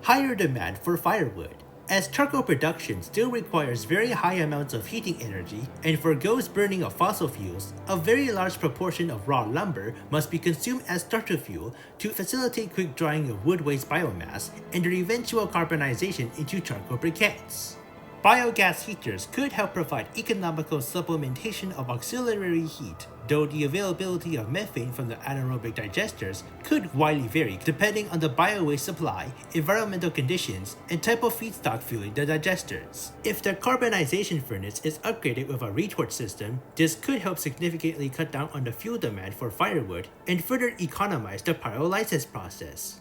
Higher demand for firewood. As charcoal production still requires very high amounts of heating energy and forgoes burning of fossil fuels, a very large proportion of raw lumber must be consumed as starter fuel to facilitate quick drying of wood waste biomass and their eventual carbonization into charcoal briquettes. Biogas heaters could help provide economical supplementation of auxiliary heat, though the availability of methane from the anaerobic digesters could widely vary depending on the biowaste supply, environmental conditions, and type of feedstock fueling the digesters. If the carbonization furnace is upgraded with a retort system, this could help significantly cut down on the fuel demand for firewood and further economize the pyrolysis process.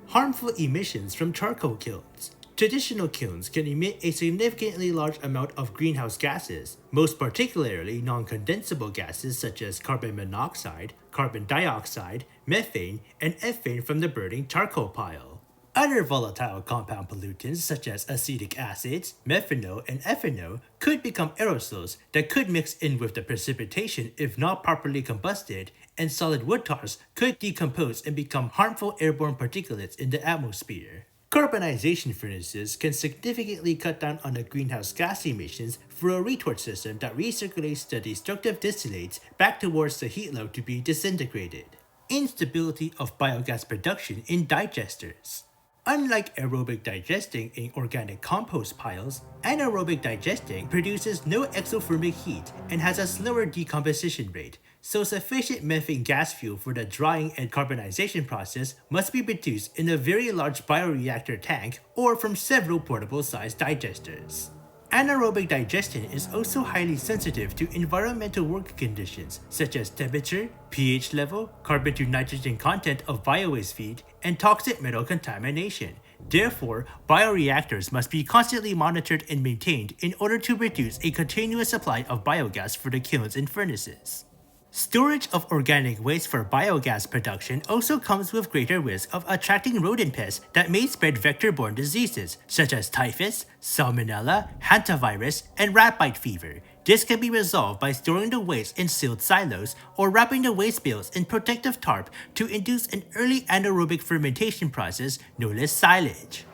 Harmful emissions from charcoal kilns. Traditional kilns can emit a significantly large amount of greenhouse gases, most particularly non-condensable gases such as carbon monoxide, carbon dioxide, methane, and ethane from the burning charcoal pile. Other volatile compound pollutants such as acetic acids, methanol, and ethanol could become aerosols that could mix in with the precipitation if not properly combusted, and solid wood tars could decompose and become harmful airborne particulates in the atmosphere. Carbonization furnaces can significantly cut down on the greenhouse gas emissions through a retort system that recirculates the destructive distillates back towards the heat load to be disintegrated. Instability of biogas production in digesters. Unlike aerobic digesting in organic compost piles, anaerobic digesting produces no exothermic heat and has a slower decomposition rate, so sufficient methane gas fuel for the drying and carbonization process must be produced in a very large bioreactor tank or from several portable-sized digesters. Anaerobic digestion is also highly sensitive to environmental working conditions such as temperature, pH level, carbon to nitrogen content of biowaste feed, and toxic metal contamination. Therefore, bioreactors must be constantly monitored and maintained in order to produce a continuous supply of biogas for the kilns and furnaces. Storage of organic waste for biogas production also comes with greater risk of attracting rodent pests that may spread vector-borne diseases such as typhus, salmonella, hantavirus, and rat bite fever. This can be resolved by storing the waste in sealed silos or wrapping the waste bales in protective tarp to induce an early anaerobic fermentation process known as silage.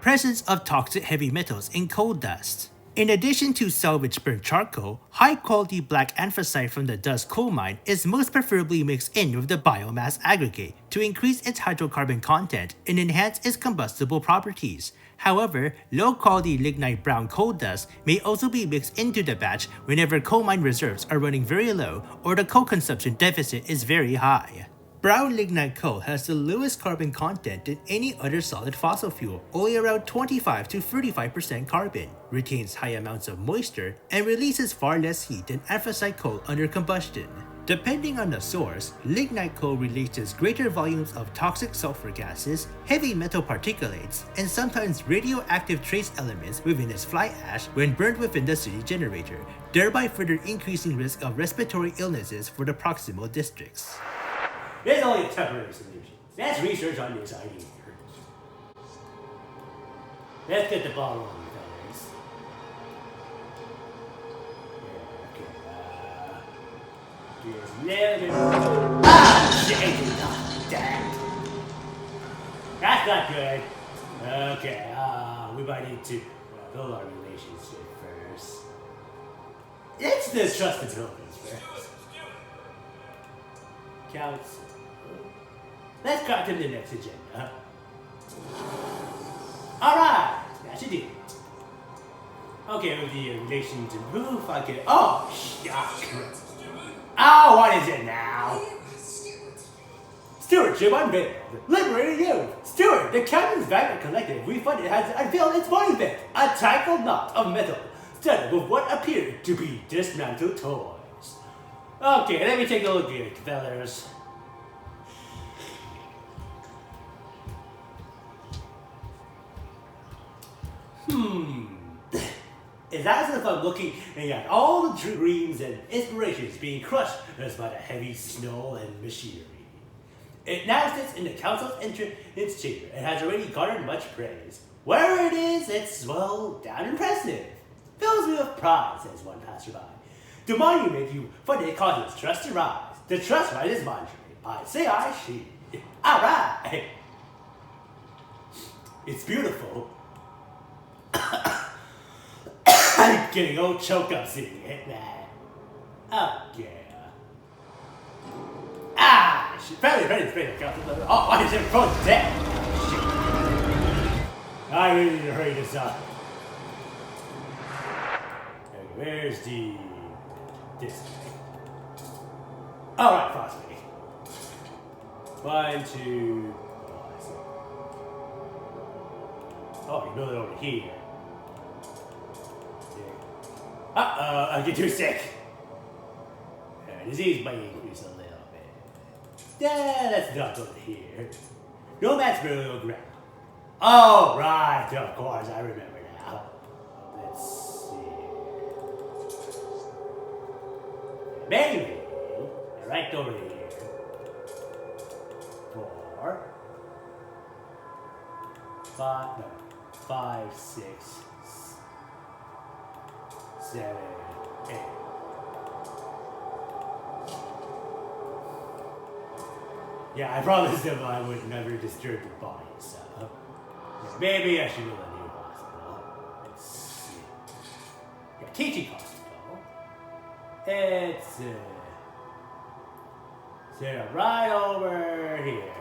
Presence of toxic heavy metals in coal dust. In addition to salvaged burnt charcoal, high-quality black anthracite from the dust coal mine is most preferably mixed in with the biomass aggregate to increase its hydrocarbon content and enhance its combustible properties. However, low-quality lignite brown coal dust may also be mixed into the batch whenever coal mine reserves are running very low or the coal consumption deficit is very high. Brown lignite coal has the lowest carbon content than any other solid fossil fuel, only around 25 to 35% carbon, retains high amounts of moisture, and releases far less heat than anthracite coal under combustion. Depending on the source, lignite coal releases greater volumes of toxic sulfur gases, heavy metal particulates, and sometimes radioactive trace elements within its fly ash when burned within the city generator, thereby further increasing risk of respiratory illnesses for the proximal districts. There's only a temporary solution. That's research on this idea. Let's get the ball rolling, fellas. Yeah, okay. Ah, shit! Damn. That's not good. Okay, we might need to build our relationship first. Let's just trust the tokens first. Counts. Let's cut to the next agenda. Alright, that should do it. Okay, with the relation to move, I can. Oh, crap. Oh, what is it now? Stewardship unveiled. Liberated youth. Steward, the Captain's Vagabond Collective we funded has unveiled its morning event. A tangled knot of metal studded with what appeared to be dismantled toys. Okay, let me take a look at it, fellas. It's as if I'm looking at all the dreams and inspirations being crushed as by the heavy snow and machinery. It now sits in the council's entrance chamber and has already garnered much praise. Wherever it is, it's, well, damn impressive. Fills me with pride, says one passerby. The monument you funded causes trust to rise. The trust rises monetary. I say I she. Alright. It's beautiful. I'm getting all choked up seeing it, man. Oh, yeah. Ah, shit. Fairly. Oh, why is everyone dead? Shit. I really need to hurry this up. Okay, where's this guy? Alright, Frostpunk. 1, 2. Oh, I see. Oh, you build it over here. I get too sick. Disease might increase a little bit. Yeah, let's not go here. No match burial ground. Oh, right, of course, I remember now. Let's see. Maybe, right over here. 4, 5, no, 5, 6, 7, 8. Yeah, I promised him I would never disturb the body, so maybe I should build a new hospital. Let's see. Yeah, teaching hospital. It's right over here.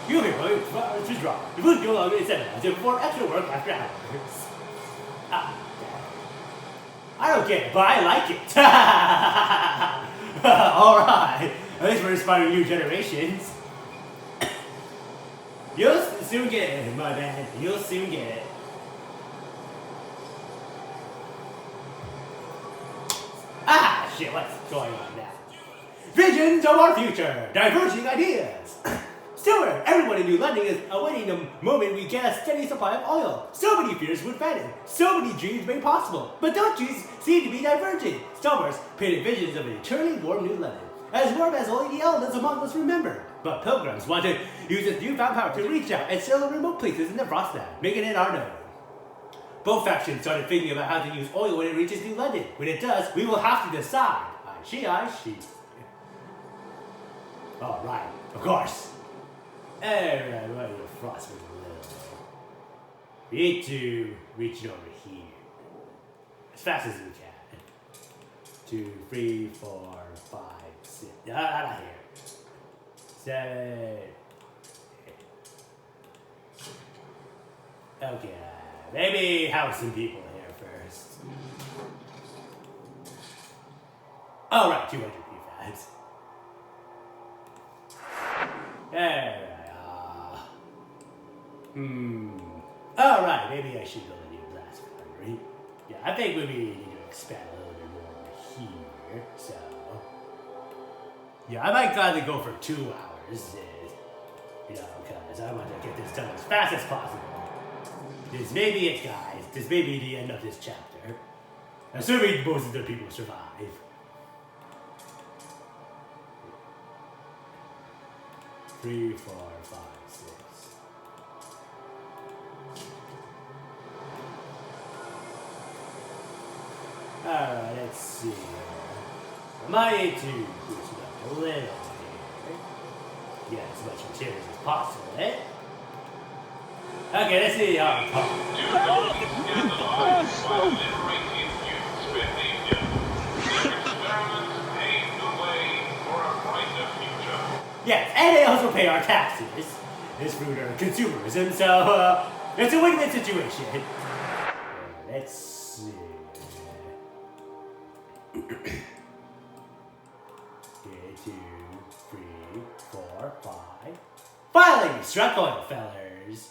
You here, boy. Just drop. The food go longer than 7 hours to perform extra work after hours. I don't get it, but I like it. Alright. At least we're inspiring new generations. You'll soon get it, my man. You'll soon get it. Ah, shit, what's going on now? Visions of our future, diverging ideas. Steward, everyone in New London is awaiting the moment we get a steady supply of oil. So many fears would vanish, so many dreams made possible. But don't you seem to be diverging? Starburst painted visions of an eternally warm New London, as warm as only the elements among us remember. But pilgrims want to use this newfound power to reach out and sail to remote places in the Frostland, making it our known. Both factions started thinking about how to use oil when it reaches New London. When it does, we will have to decide. I she. Alright, of course. Alright, what are your frostpunk little? We need to reach it over here. As fast as we can. 2, 3, 4, 5, 6. No, not here. 7. Okay, maybe have some people here first. Alright, 200 PFAS. Alright, Alright, maybe I should go to the last foundry. Yeah, I think maybe we need to expand a little bit more over here, so... Yeah, I might gladly go for 2 hours, you know, because I want to get this done as fast as possible. This may be it, guys. This may be the end of this chapter. Assuming most of the people survive. Three, 4, 5, 6. Alright, let's see. I might need to boost it up a little here. Get as much materials as possible, eh? Okay, let's see how it Yes, and they also pay our taxes. This fruit are consumerism, so it's a win-win situation. Let's see. Okay, 2, 3, 4, 5. Finally, struck oil, fellers.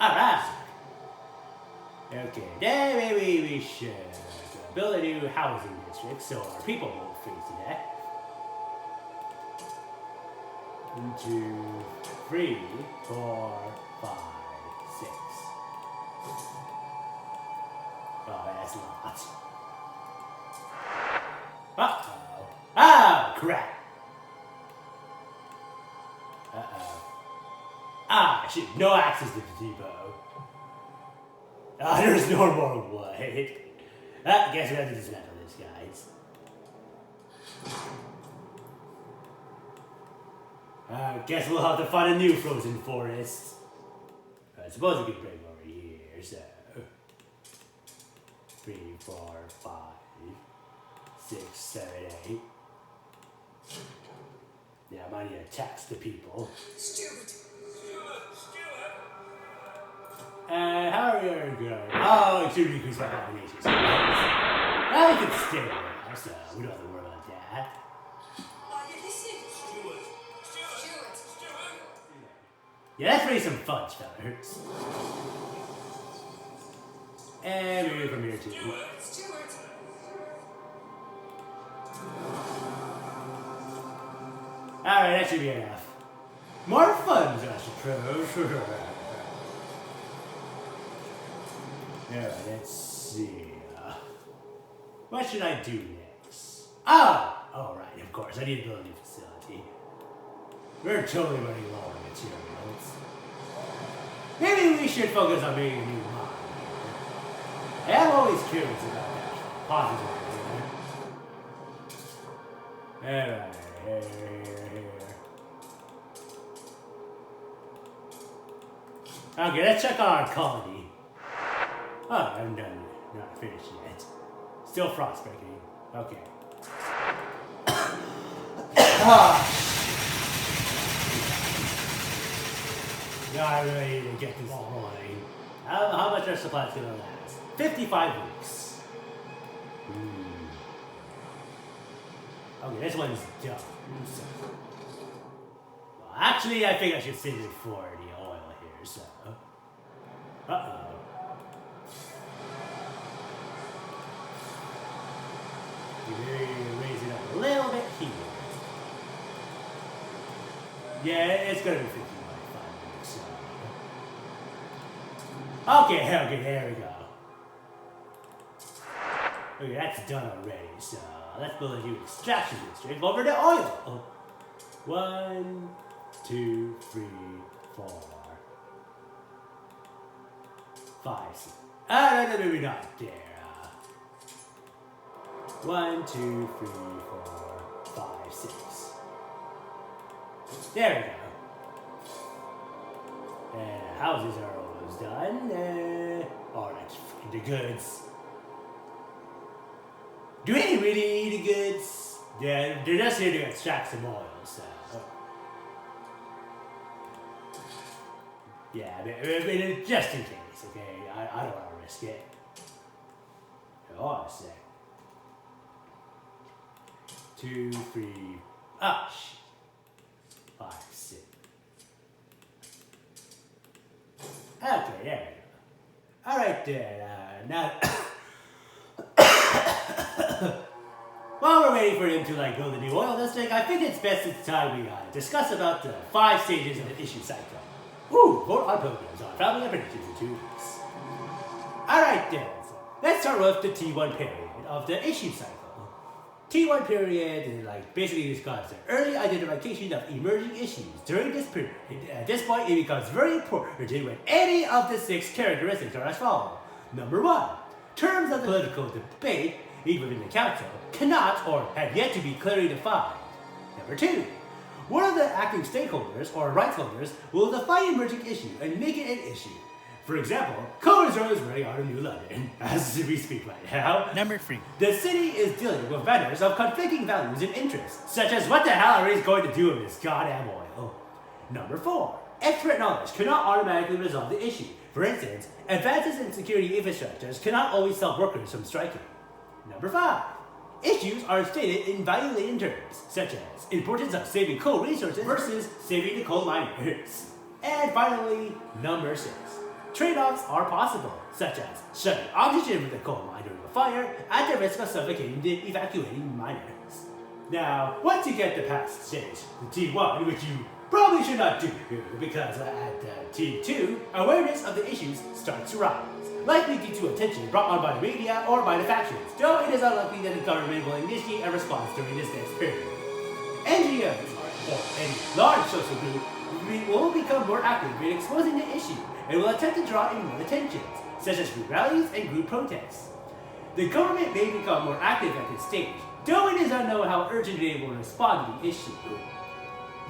Alright. Okay, then maybe we should build a new housing district so our people won't freeze to death. 1, 2, 3, 4, 5, 6. Oh, that's a lot. Uh-oh. Oh, crap. Uh-oh. Ah, shit, no access to the depot. Ah, there's no more wood. I guess we have to dismantle this, guys. Guess we'll have to find a new frozen forest. I suppose we could bring over here, so... 3, 4, 5, 6, 7, 8. Yeah, I might need to tax the people. Steward! How are you going? Oh, it should increase my combinations. Well, we can stay there, so we don't have to worry about that. Are you listening? Steward! Yeah, let's raise some funds, fellas. And maybe from here too. Steward! Alright, that should be enough. More funds, I suppose. Alright, let's see. What should I do next? Oh! Alright, of course, I need to build a new facility. We're totally running low on materials. Maybe we should focus on making a new mine. I am always curious about that possible. Alright, here. Okay, let's check our colony. Oh, I'm done. Not finished yet. Still frostbreaking. Okay. Now I really need to get this all going. I don't know how much our supply's gonna last. 55 weeks. Okay, this one's done. So. Well, actually, I think I should save it for the oil here, so. Uh-oh. Raise it up a little bit here. Yeah, it's gonna be 50 by 5 minutes, so. Okay, there we go. Okay, that's done already, so let's build a new extraction district over the oil. 1, 2, 3, 4, 5, 6. No, maybe not there. 1, 2, 3, 4, 5, 6. There we go. And houses are almost done. Oh, that's the goods. Do we really need the goods? Yeah, they're just here to extract some oil, so. Yeah, I mean, just in case, okay? I don't want to risk it. Hold on a sec. 2, 3, oh, shit. 5, 6. Okay, there we go. Alright then, now. While we're waiting for him to build a new oil district, I think it's best it's time we discuss about the 5 stages of the issue cycle. Ooh, more our programs are family predictions in 2 weeks. Alright then, so let's start with the T1 period of the issue cycle. T1 period is basically describes the early identification of emerging issues during this period. At this point, it becomes very important when any of the 6 characteristics are as follows. Number 1, terms of the political debate, even within the council, cannot or have yet to be clearly defined. Number 2, one of the acting stakeholders or rights holders will define emerging issue and make it an issue. For example, Colorado is running out of New London, as we speak right now. Number 3. The city is dealing with vendors of conflicting values and interests, such as what the hell are we going to do with this goddamn oil? Number 4. Expert knowledge cannot automatically resolve the issue. For instance, advances in security infrastructures cannot always stop workers from striking. Number 5. Issues are stated in value-laden terms, such as importance of saving coal resources versus saving the coal miners. And finally, number 6. Trade-offs are possible, such as shutting oxygen from the coal mine during a fire at the risk of suffocating the evacuating miners. Now, once you get the past stage, the T1, which you probably should not do, because at T2, awareness of the issues starts to rise, likely due to attention brought on by the media or by the factions, though it is unlikely that the government will initiate a response during this next period. NGOs, or any large social group, will become more active in exposing the issue and will attempt to draw in more attention, such as group rallies and group protests. The government may become more active at this stage, though it is unknown how urgently it will respond to the issue.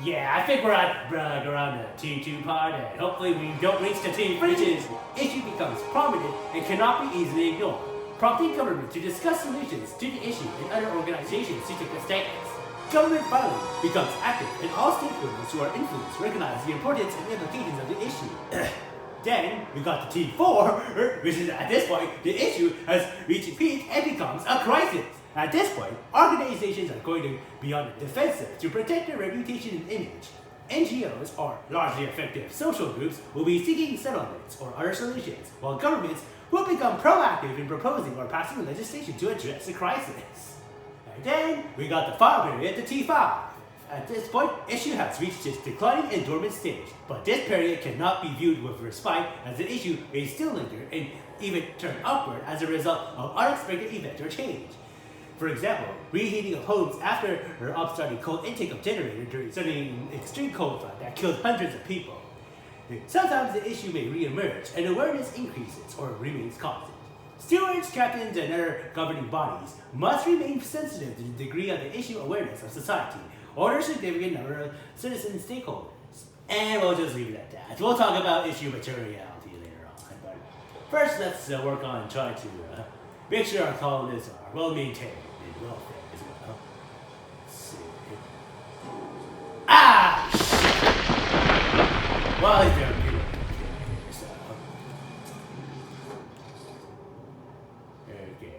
Yeah, I think we're at around the T2 part, and hopefully we don't reach the T3, which is issue becomes prominent and cannot be easily ignored, prompting government to discuss solutions to the issue and other organizations to take the stance. Government finally becomes active, and all stakeholders who are influenced recognize the importance and implications of the issue. Then we got the T4, which is at this point the issue has reached a peak and becomes a crisis. At this point, organizations are going to be on the defensive to protect their reputation and image. NGOs, or largely effective social groups, will be seeking settlements or other solutions, while governments will become proactive in proposing or passing legislation to address the crisis. And then we got the final period, the T5. At this point, issue has reached its declining and dormant stage, but this period cannot be viewed with respite as the issue may still linger and even turn upward as a result of unexpected event or change. For example, reheating of homes after or upstarting coal intake of generator during sudden extreme cold front that killed hundreds of people. Sometimes the issue may re-emerge and awareness increases or remains constant. Stewards, captains, and other governing bodies must remain sensitive to the degree of the issue awareness of society or a significant number of citizen stakeholders. And we'll just leave it at that. We'll talk about issue materiality later on. But first, let's work on trying to make sure our colonists are well maintained and well fed as well. Let's see. Ah! Shit! Well, he's doing good. So. Okay.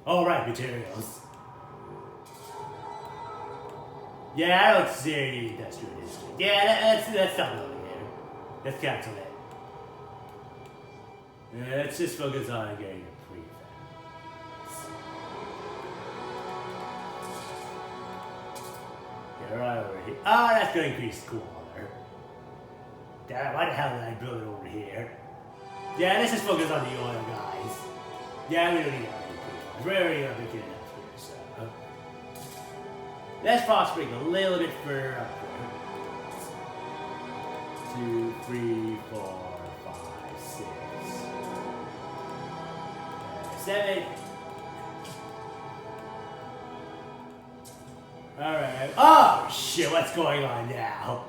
Alright, materials. Yeah, I don't see any industrial district. Yeah, let's stop over here. Let's cancel it. Yeah, let's just focus on getting a prefab. Yeah, right over here. Oh, that's gonna increase school water. Damn, why the hell did I build it over here? Yeah, let's just focus on the oil, guys. Yeah, we don't need any prefabs. We're already up to get enough here, so. Let's phosphate a little bit further up there. 2, 3, 4, 5, 6, 7. Alright. Oh shit, what's going on now?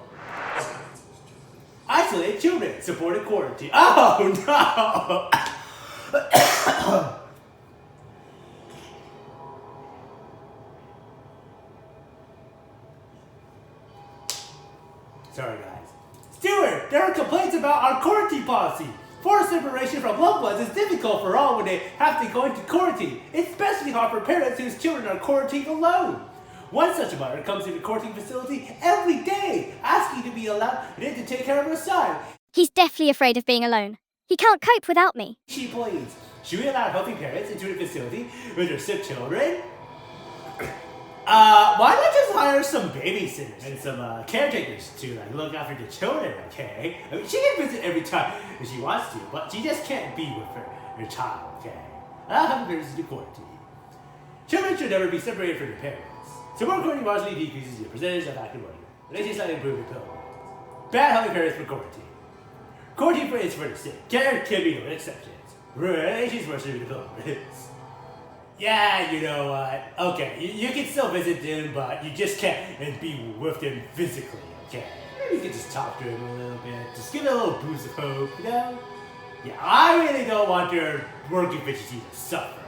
Isolate children, supported quarantine. Oh no! Sorry, guys. Steward, there are complaints about our quarantine policy. Forced separation from loved ones is difficult for all when they have to go into quarantine. It's especially hard for parents whose children are quarantined alone. One such mother comes to the quarantine facility every day, asking to be allowed to take care of her son. He's deathly afraid of being alone. He can't cope without me. She pleads. Should we allow healthy parents into the facility with their sick children? Why not just hire some babysitters and some caretakers to like look after the children, okay? I mean, she can visit every time if she wants to, but she just can't be with her child, okay? Allow healthy parents into quarantine. Children should never be separated from their parents. Support quarantine largely decreases the percentage of active working. Relations slightly improve the pill. Bad healthy parents for quarantine. Quarantine is for the sick. Care can be no exceptions. Relations versus the pilgrims. Yeah, you know what? Okay, you can still visit them, but you just can't be with them physically, okay? Maybe you can just talk to them a little bit. Just give it a little boost of hope, you know? Yeah, I really don't want their work efficiency to suffer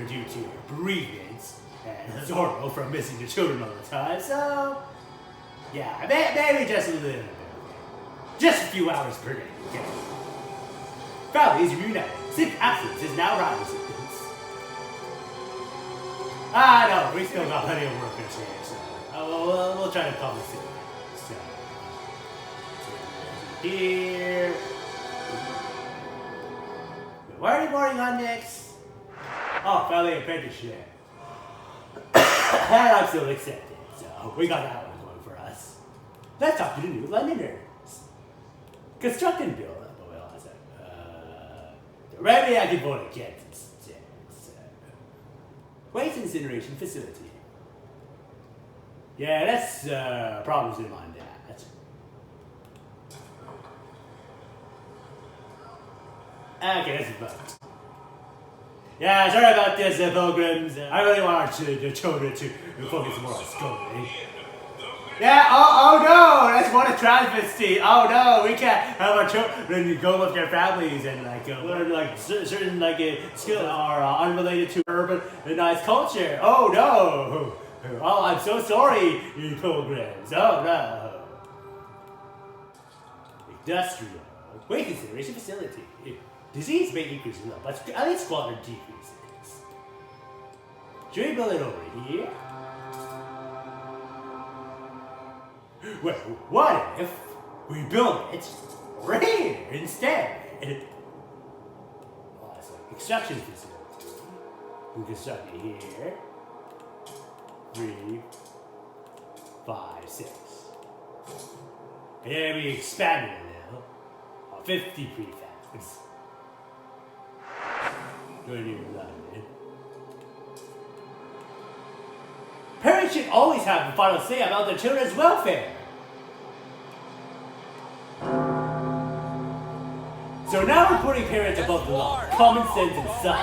due to bereavements and sorrow from missing their children all the time, so... Yeah, maybe just a little bit. Just a few hours per day, okay? Families reunited. Sick absence is now rising. No, we still got plenty of workers here, so we'll try to compensate. So, here. What are we going on next? Oh, family apprenticeship. And I'm still accepted, so we got that one going for us. Let's talk to the new Londoners. Construct and build up. Oh, well, that's maybe I can vote against. Waste incineration facility. Yeah, that's problems in mind. That's okay. That's a vote. Yeah, sorry about this, pilgrims. I really want the children to focus more on schooling. Yeah. Oh no, that's one a travesty. Oh no, we can't have our children go with their families and like learn like certain like skills that are unrelated to urbanized culture. Oh no. Oh, I'm so sorry, you pilgrims. Oh no. Industrial waste incineration facility. Disease may increase a lot, but at least squalor decreases. Should we build it over here? Well, what if we build it right here instead? Oh, that's like extraction facility. We can start it here. 3, 5, 6. And then we expand it a little. 50 prefabs. Don't even love it. Parents should always have the final say about their children's welfare. So now we're putting parents above the law. Common sense and such.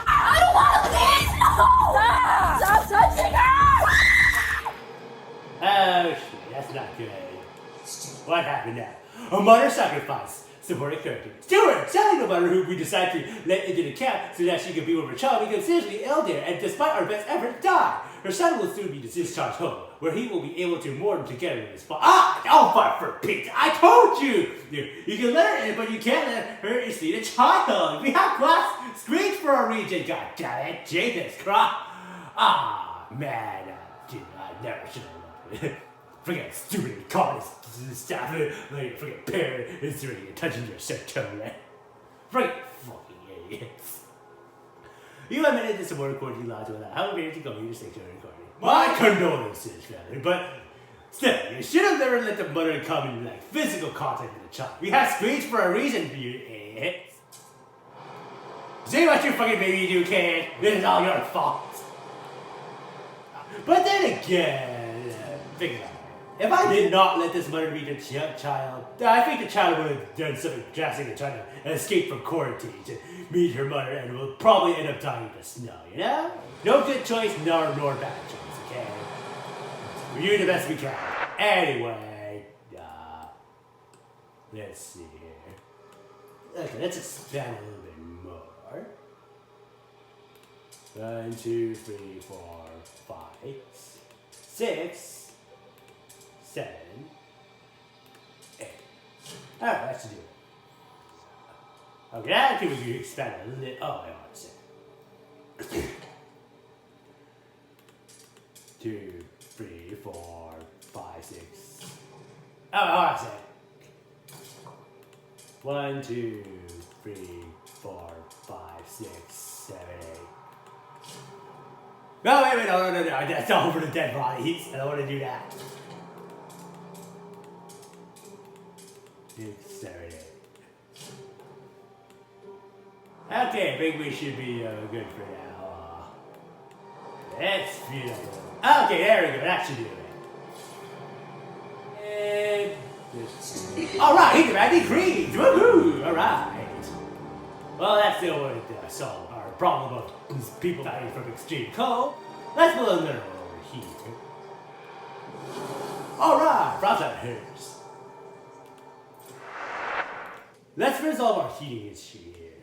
I don't want to leave! No! Stop touching her! Oh shit, that's not good. What happened now? A mother sacrifice. Supporting character. Steward! Sadly, no matter who we decide to let into the camp so that she can be with her child, becomes seriously ill there, and despite our best efforts, die. Her son will soon be discharged home, where he will be able to mourn together with his father. Oh, but for Pete, I told you! You can let her in, but you can't let her see the child. We have glass screens for our region, god damn it, Jesus Christ. Man, I never should have Freaking stupid communist staff, like freaking parent is doing touching your secretary. Freaking fucking idiots. You admitted to some more recording laws without how many to go your secretary recording. My condolences, family, but still, you should have never let the mother come in like physical contact with the child. We have screens for a reason, you idiots. See what your fucking baby do, kid. This is all your fault. But then again, think about it. If I did not let this mother meet the child, I think the child would have done something drastic and tried to escape from quarantine to meet her mother and will probably end up dying in the snow, you know? No good choice, nor bad choice, okay? We're doing the best we can. Anyway, let's see here. Okay, let's expand a little bit more. 1, 2, 3, 4, 5, 6, 7, 8. Alright, let's do it. Okay, now can we expand a little. Oh, I want to say. 2, 3, 4, 5, 6. Oh, I want to say. 1, 2, 3, 4, 5, 6, 7, 8. No, wait, no. That's all for the dead bodies. I don't want to do that. 6, 7, 8. Okay, I think we should be good for now. That's beautiful. Okay, there we go. That should do it. And alright, he demanded creeds. Woohoo! Alright. Well, that's still what it solve our problem of people dying from extreme cold. Let's put a little over here. Alright, frostbite hurts. Let's resolve our heating issue here.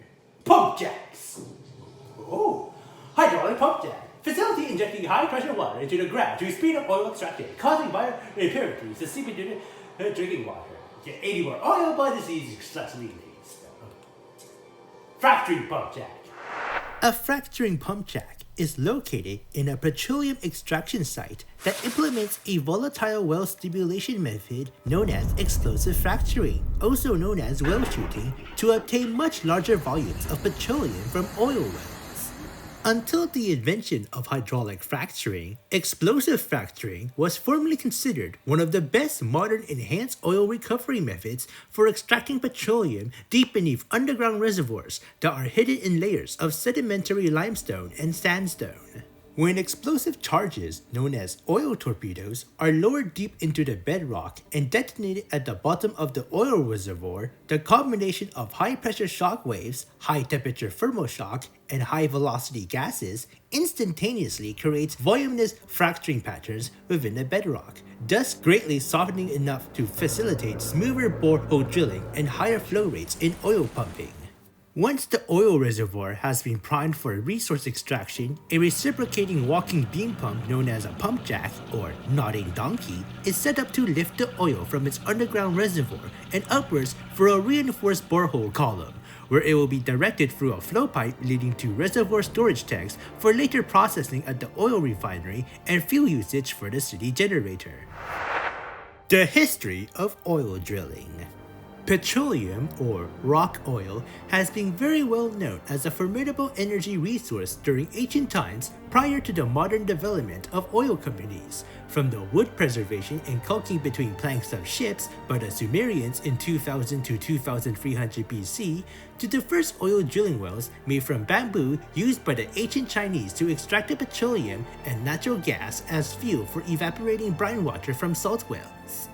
Pump jacks! Oh, hydraulic pump jack. Facility injecting high pressure water into the ground to speed up oil extraction, causing minor impurities to seep into the drinking water. Get 80 more oil by disease successfully released. Fracturing pump jack. A fracturing pump jack is located in a petroleum extraction site that implements a volatile well stimulation method known as explosive fracturing, also known as well shooting, to obtain much larger volumes of petroleum from oil wells. Until the invention of hydraulic fracturing, explosive fracturing was formerly considered one of the best modern enhanced oil recovery methods for extracting petroleum deep beneath underground reservoirs that are hidden in layers of sedimentary limestone and sandstone. When explosive charges, known as oil torpedoes, are lowered deep into the bedrock and detonated at the bottom of the oil reservoir, the combination of high-pressure shock waves, high-temperature thermoshock, and high-velocity gases instantaneously creates voluminous fracturing patterns within the bedrock, thus greatly softening enough to facilitate smoother borehole drilling and higher flow rates in oil pumping. Once the oil reservoir has been primed for resource extraction, a reciprocating walking beam pump known as a pump jack, or nodding donkey, is set up to lift the oil from its underground reservoir and upwards for a reinforced borehole column, where it will be directed through a flow pipe leading to reservoir storage tanks for later processing at the oil refinery and fuel usage for the city generator. The history of oil drilling. Petroleum, or rock oil, has been very well known as a formidable energy resource during ancient times prior to the modern development of oil companies, from the wood preservation and caulking between planks of ships by the Sumerians in 2000 to 2300 BC, to the first oil drilling wells made from bamboo used by the ancient Chinese to extract the petroleum and natural gas as fuel for evaporating brine water from salt wells.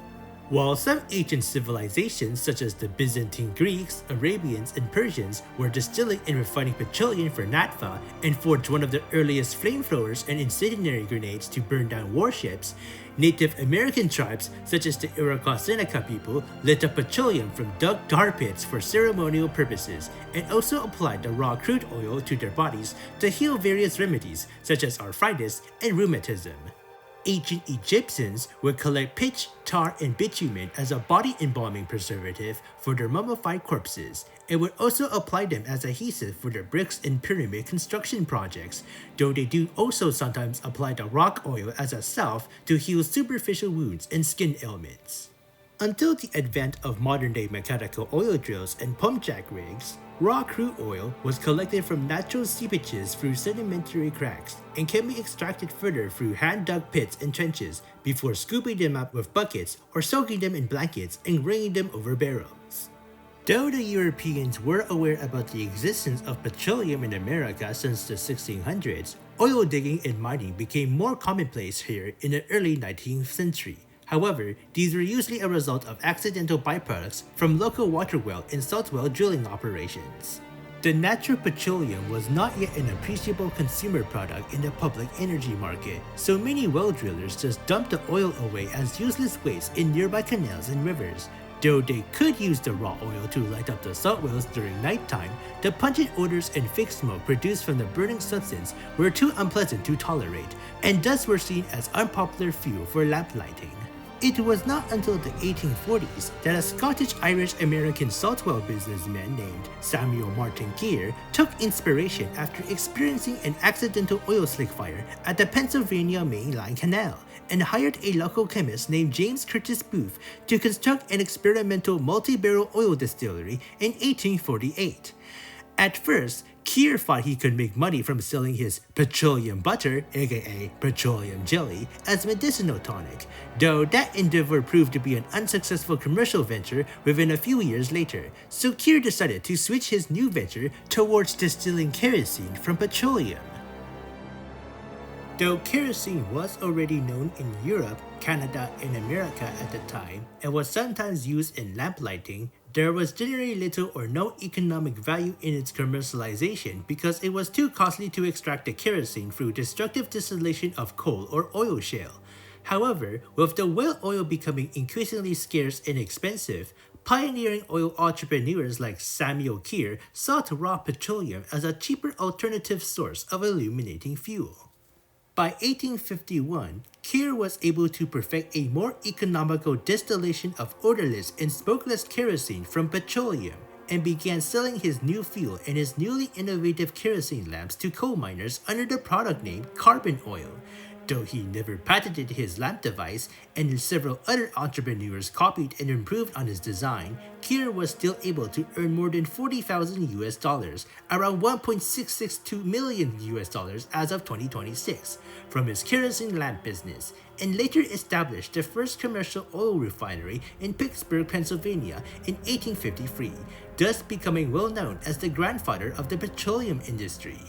While some ancient civilizations such as the Byzantine Greeks, Arabians, and Persians were distilling and refining petroleum for naphtha and forged one of the earliest flamethrowers and incendiary grenades to burn down warships, Native American tribes such as the Iroquois Seneca people lit up petroleum from dug tar pits for ceremonial purposes and also applied the raw crude oil to their bodies to heal various remedies such as arthritis and rheumatism. Ancient Egyptians would collect pitch, tar, and bitumen as a body embalming preservative for their mummified corpses, and would also apply them as adhesive for their bricks and pyramid construction projects, though they do also sometimes apply the rock oil as a salve to heal superficial wounds and skin ailments. Until the advent of modern-day mechanical oil drills and pump jack rigs, raw crude oil was collected from natural seepages through sedimentary cracks and can be extracted further through hand-dug pits and trenches before scooping them up with buckets or soaking them in blankets and bringing them over barrels. Though the Europeans were aware about the existence of petroleum in America since the 1600s, oil digging and mining became more commonplace here in the early 19th century. However, these were usually a result of accidental byproducts from local water well and salt well drilling operations. The natural petroleum was not yet an appreciable consumer product in the public energy market, so many well drillers just dumped the oil away as useless waste in nearby canals and rivers. Though they could use the raw oil to light up the salt wells during nighttime, the pungent odors and thick smoke produced from the burning substance were too unpleasant to tolerate, and thus were seen as unpopular fuel for lamp lighting. It was not until the 1840s that a Scottish-Irish-American salt well businessman named Samuel Martin Keir took inspiration after experiencing an accidental oil slick fire at the Pennsylvania Main Line Canal, and hired a local chemist named James Curtis Booth to construct an experimental multi-barrel oil distillery in 1848. At first, Keir thought he could make money from selling his petroleum butter, aka petroleum jelly, as medicinal tonic, though that endeavor proved to be an unsuccessful commercial venture within a few years later, so Keir decided to switch his new venture towards distilling kerosene from petroleum. Though kerosene was already known in Europe, Canada, and America at the time, and was sometimes used in lamp lighting, there was generally little or no economic value in its commercialization because it was too costly to extract the kerosene through destructive distillation of coal or oil shale. However, with the whale oil becoming increasingly scarce and expensive, pioneering oil entrepreneurs like Samuel Keir sought raw petroleum as a cheaper alternative source of illuminating fuel. By 1851, Keir was able to perfect a more economical distillation of odorless and smokeless kerosene from petroleum, and began selling his new fuel and his newly innovative kerosene lamps to coal miners under the product name carbon oil. Though he never patented his lamp device, and several other entrepreneurs copied and improved on his design, Keir was still able to earn more than $40,000, around $1.662 million as of 2026, from his kerosene lamp business, and later established the first commercial oil refinery in Pittsburgh, Pennsylvania in 1853, thus becoming well known as the grandfather of the petroleum industry.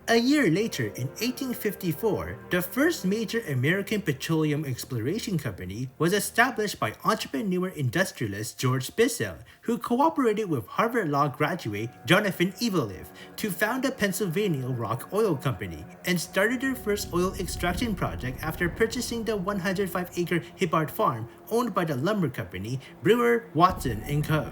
A year later, in 1854, the first major American petroleum exploration company was established by entrepreneur industrialist George Bissell, who cooperated with Harvard Law graduate Jonathan Evolive to found the Pennsylvania Rock Oil Company, and started their first oil extraction project after purchasing the 105-acre Hibbard Farm owned by the lumber company Brewer, Watson & Co.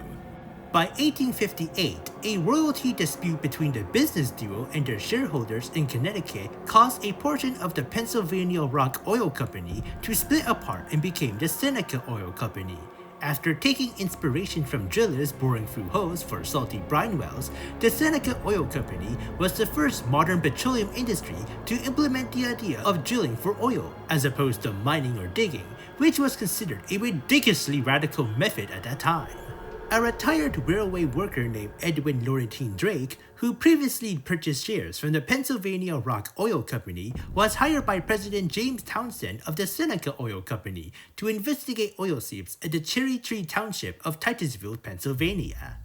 By 1858, a royalty dispute between the business duo and their shareholders in Connecticut caused a portion of the Pennsylvania Rock Oil Company to split apart and became the Seneca Oil Company. After taking inspiration from drillers boring through holes for salty brine wells, the Seneca Oil Company was the first modern petroleum industry to implement the idea of drilling for oil, as opposed to mining or digging, which was considered a ridiculously radical method at that time. A retired railway worker named Edwin Laurentine Drake, who previously purchased shares from the Pennsylvania Rock Oil Company, was hired by President James Townsend of the Seneca Oil Company to investigate oil seeps at the Cherry Tree Township of Titusville, Pennsylvania.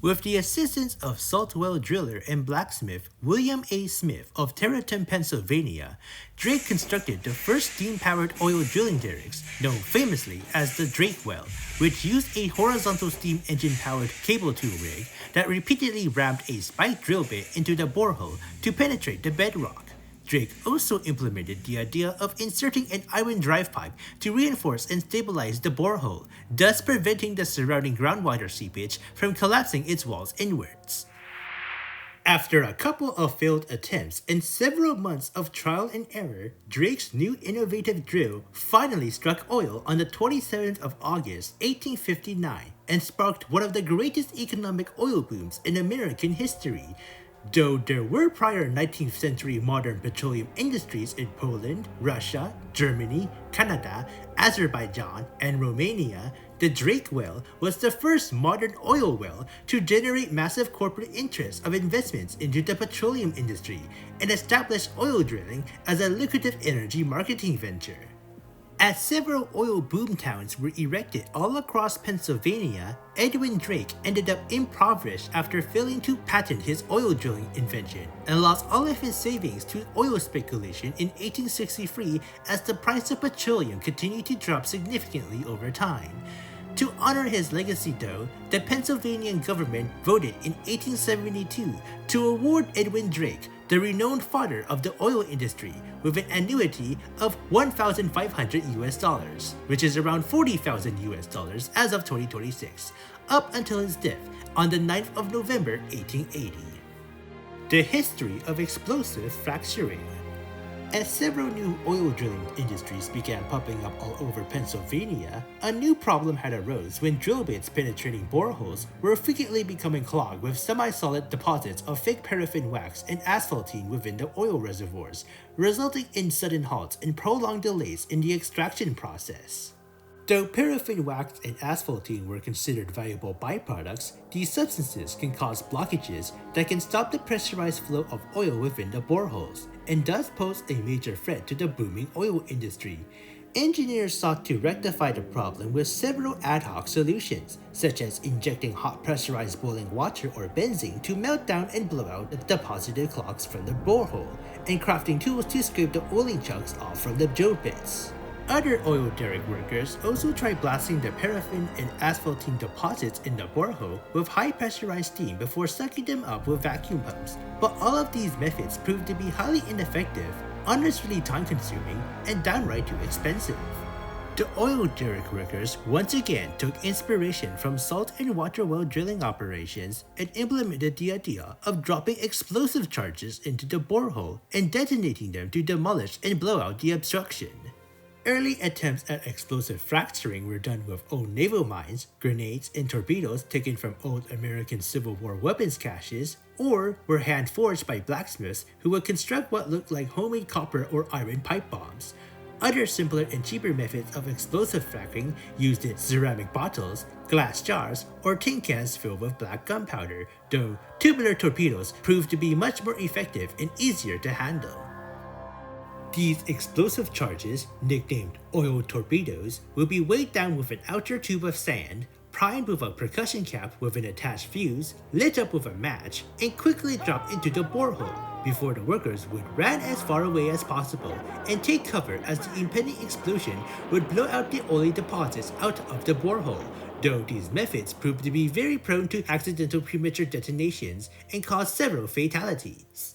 With the assistance of salt well driller and blacksmith William A. Smith of Terraton, Pennsylvania, Drake constructed the first steam-powered oil drilling derricks, known famously as the Drake Well, which used a horizontal steam engine-powered cable tool rig that repeatedly rammed a spiked drill bit into the borehole to penetrate the bedrock. Drake also implemented the idea of inserting an iron drive pipe to reinforce and stabilize the borehole, thus preventing the surrounding groundwater seepage from collapsing its walls inwards. After a couple of failed attempts and several months of trial and error, Drake's new innovative drill finally struck oil on the 27th of August, 1859, and sparked one of the greatest economic oil booms in American history. Though there were prior 19th century modern petroleum industries in Poland, Russia, Germany, Canada, Azerbaijan, and Romania, the Drake well was the first modern oil well to generate massive corporate interest of investments into the petroleum industry and establish oil drilling as a lucrative energy marketing venture. As several oil boom towns were erected all across Pennsylvania, Edwin Drake ended up impoverished after failing to patent his oil drilling invention and lost all of his savings to oil speculation in 1863 as the price of petroleum continued to drop significantly over time. To honor his legacy though, the Pennsylvania government voted in 1872 to award Edwin Drake, the renowned father of the oil industry, with an annuity of $1,500 which is around $40,000 as of 2026, up until his death on the 9th of November 1880. The history of explosive fracturing. As several new oil drilling industries began popping up all over Pennsylvania, a new problem had arose when drill bits penetrating boreholes were frequently becoming clogged with semi-solid deposits of fake paraffin wax and asphaltene within the oil reservoirs, resulting in sudden halts and prolonged delays in the extraction process. Though paraffin wax and asphaltene were considered valuable byproducts, these substances can cause blockages that can stop the pressurized flow of oil within the boreholes, and thus pose a major threat to the booming oil industry. Engineers sought to rectify the problem with several ad hoc solutions, such as injecting hot pressurized boiling water or benzene to melt down and blow out the deposited clogs from the borehole, and crafting tools to scrape the oiling chunks off from the drill bits. Other oil derrick workers also tried blasting the paraffin and asphaltene deposits in the borehole with high pressurized steam before sucking them up with vacuum pumps, but all of these methods proved to be highly ineffective, unnecessarily time-consuming, and downright too expensive. The oil derrick workers once again took inspiration from salt and water well drilling operations and implemented the idea of dropping explosive charges into the borehole and detonating them to demolish and blow out the obstruction. Early attempts at explosive fracturing were done with old naval mines, grenades, and torpedoes taken from old American Civil War weapons caches, or were hand-forged by blacksmiths who would construct what looked like homemade copper or iron pipe bombs. Other simpler and cheaper methods of explosive fracking used ceramic bottles, glass jars, or tin cans filled with black gunpowder, though tubular torpedoes proved to be much more effective and easier to handle. These explosive charges, nicknamed oil torpedoes, will be weighed down with an outer tube of sand, primed with a percussion cap with an attached fuse, lit up with a match, and quickly dropped into the borehole before the workers would run as far away as possible and take cover as the impending explosion would blow out the oily deposits out of the borehole, though these methods proved to be very prone to accidental premature detonations and caused several fatalities.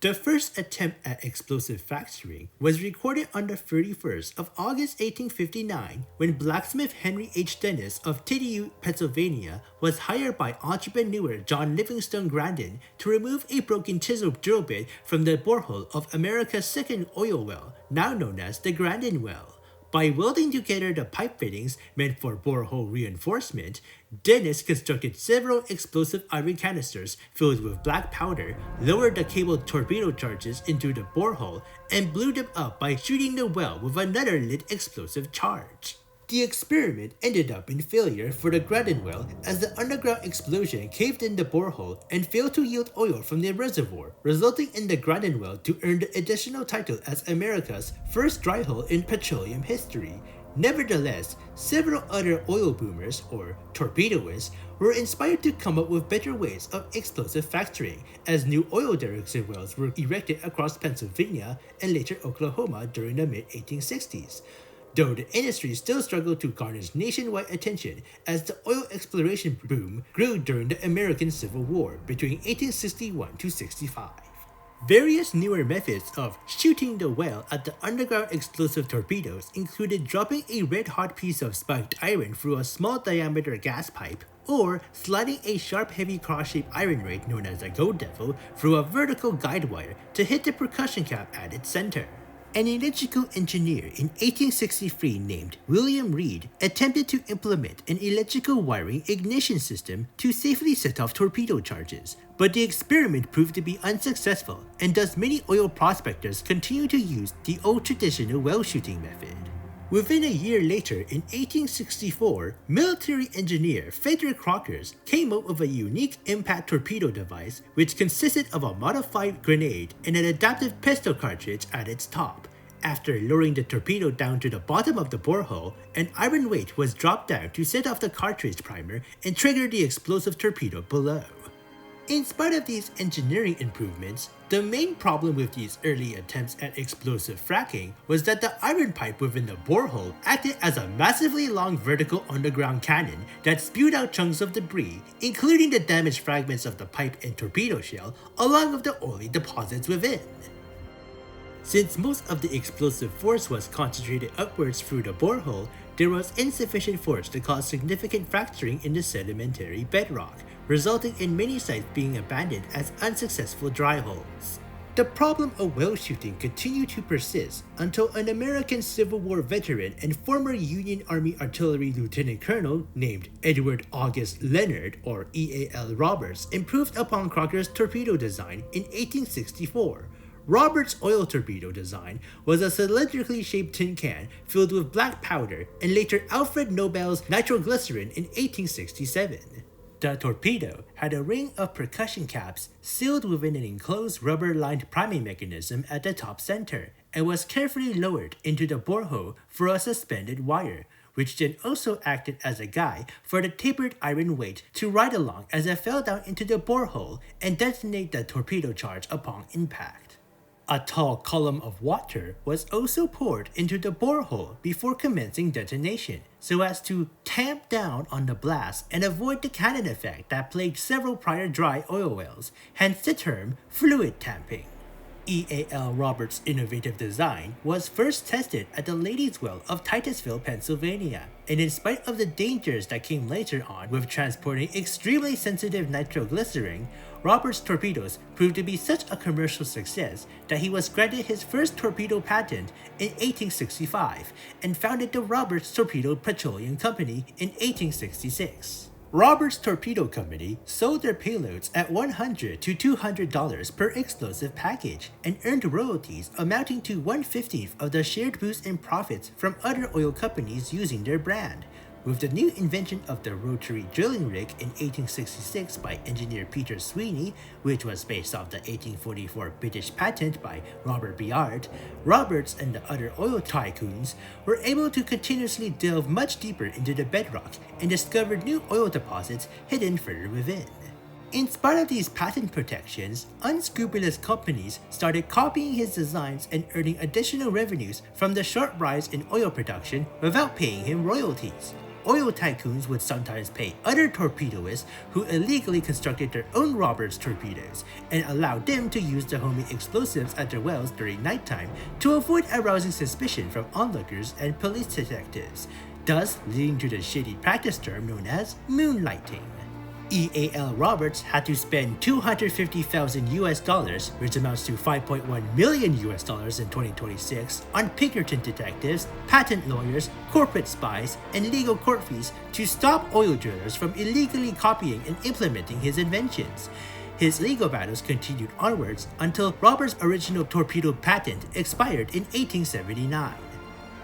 The first attempt at explosive fracturing was recorded on the 31st of August 1859 when blacksmith Henry H. Dennis of Tiddie, Pennsylvania was hired by entrepreneur John Livingstone Grandin to remove a broken chisel drill bit from the borehole of America's second oil well, now known as the Grandin Well. By welding together the pipe fittings meant for borehole reinforcement, Dennis constructed several explosive iron canisters filled with black powder, lowered the cabled torpedo charges into the borehole, and blew them up by shooting the well with another lit explosive charge. The experiment ended up in failure for the Grandin well as the underground explosion caved in the borehole and failed to yield oil from the reservoir, resulting in the Grandin well to earn the additional title as America's first dry hole in petroleum history. Nevertheless, several other oil boomers, or torpedoists, were inspired to come up with better ways of explosive fracturing, as new oil derricks and wells were erected across Pennsylvania and later Oklahoma during the mid-1860s. Though the industry still struggled to garner nationwide attention as the oil exploration boom grew during the American Civil War between 1861 to 65. Various newer methods of shooting the well at the underground explosive torpedoes included dropping a red-hot piece of spiked iron through a small diameter gas pipe, or sliding a sharp heavy cross-shaped iron rake known as a gold devil through a vertical guide wire to hit the percussion cap at its center. An electrical engineer in 1863 named William Reed attempted to implement an electrical wiring ignition system to safely set off torpedo charges, but the experiment proved to be unsuccessful, and thus many oil prospectors continue to use the old traditional well shooting method. Within a year later, in 1864, military engineer Frederick Crockers came up with a unique impact torpedo device which consisted of a modified grenade and an adaptive pistol cartridge at its top. After lowering the torpedo down to the bottom of the borehole, an iron weight was dropped down to set off the cartridge primer and trigger the explosive torpedo below. In spite of these engineering improvements, the main problem with these early attempts at explosive fracking was that the iron pipe within the borehole acted as a massively long vertical underground cannon that spewed out chunks of debris, including the damaged fragments of the pipe and torpedo shell, along with the oily deposits within. Since most of the explosive force was concentrated upwards through the borehole, there was insufficient force to cause significant fracturing in the sedimentary bedrock, resulting in many sites being abandoned as unsuccessful dry holes. The problem of well shooting continued to persist until an American Civil War veteran and former Union Army Artillery Lieutenant Colonel named Edward August Leonard, or E.A.L. Roberts, improved upon Crocker's torpedo design in 1864. Roberts' oil torpedo design was a cylindrically shaped tin can filled with black powder, and later Alfred Nobel's nitroglycerin in 1867. The torpedo had a ring of percussion caps sealed within an enclosed rubber-lined priming mechanism at the top center, and was carefully lowered into the borehole through a suspended wire, which then also acted as a guide for the tapered iron weight to ride along as it fell down into the borehole and detonate the torpedo charge upon impact. A tall column of water was also poured into the borehole before commencing detonation, so as to tamp down on the blast and avoid the cannon effect that plagued several prior dry oil wells, hence the term fluid tamping. E.A.L. Roberts' innovative design was first tested at the Ladies' Well of Titusville, Pennsylvania, and in spite of the dangers that came later on with transporting extremely sensitive nitroglycerin, Roberts' torpedoes proved to be such a commercial success that he was granted his first torpedo patent in 1865 and founded the Roberts Torpedo Petroleum Company in 1866. Roberts Torpedo Company sold their payloads at $100 to $200 per explosive package and earned royalties amounting to 1/15 of the shared boost in profits from other oil companies using their brand. With the new invention of the rotary drilling rig in 1866 by engineer Peter Sweeney, which was based off the 1844 British patent by Robert Biard, Roberts and the other oil tycoons were able to continuously delve much deeper into the bedrock and discover new oil deposits hidden further within. In spite of these patent protections, unscrupulous companies started copying his designs and earning additional revenues from the sharp rise in oil production without paying him royalties. Oil tycoons would sometimes pay other torpedoists who illegally constructed their own Roberts torpedoes and allowed them to use the homemade explosives at their wells during nighttime to avoid arousing suspicion from onlookers and police detectives, thus leading to the shady practice term known as moonlighting. E.A.L. Roberts had to spend $250,000, which amounts to $5.1 million in 2026, on Pinkerton detectives, patent lawyers, corporate spies, and legal court fees to stop oil drillers from illegally copying and implementing his inventions. His legal battles continued onwards until Roberts' original torpedo patent expired in 1879.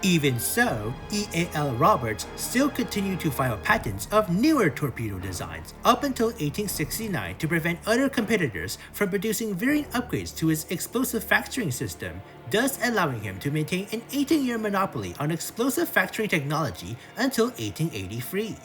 Even so, E.A.L. Roberts still continued to file patents of newer torpedo designs up until 1869 to prevent other competitors from producing variant upgrades to his explosive factoring system, thus allowing him to maintain an 18-year monopoly on explosive factory technology until 1883.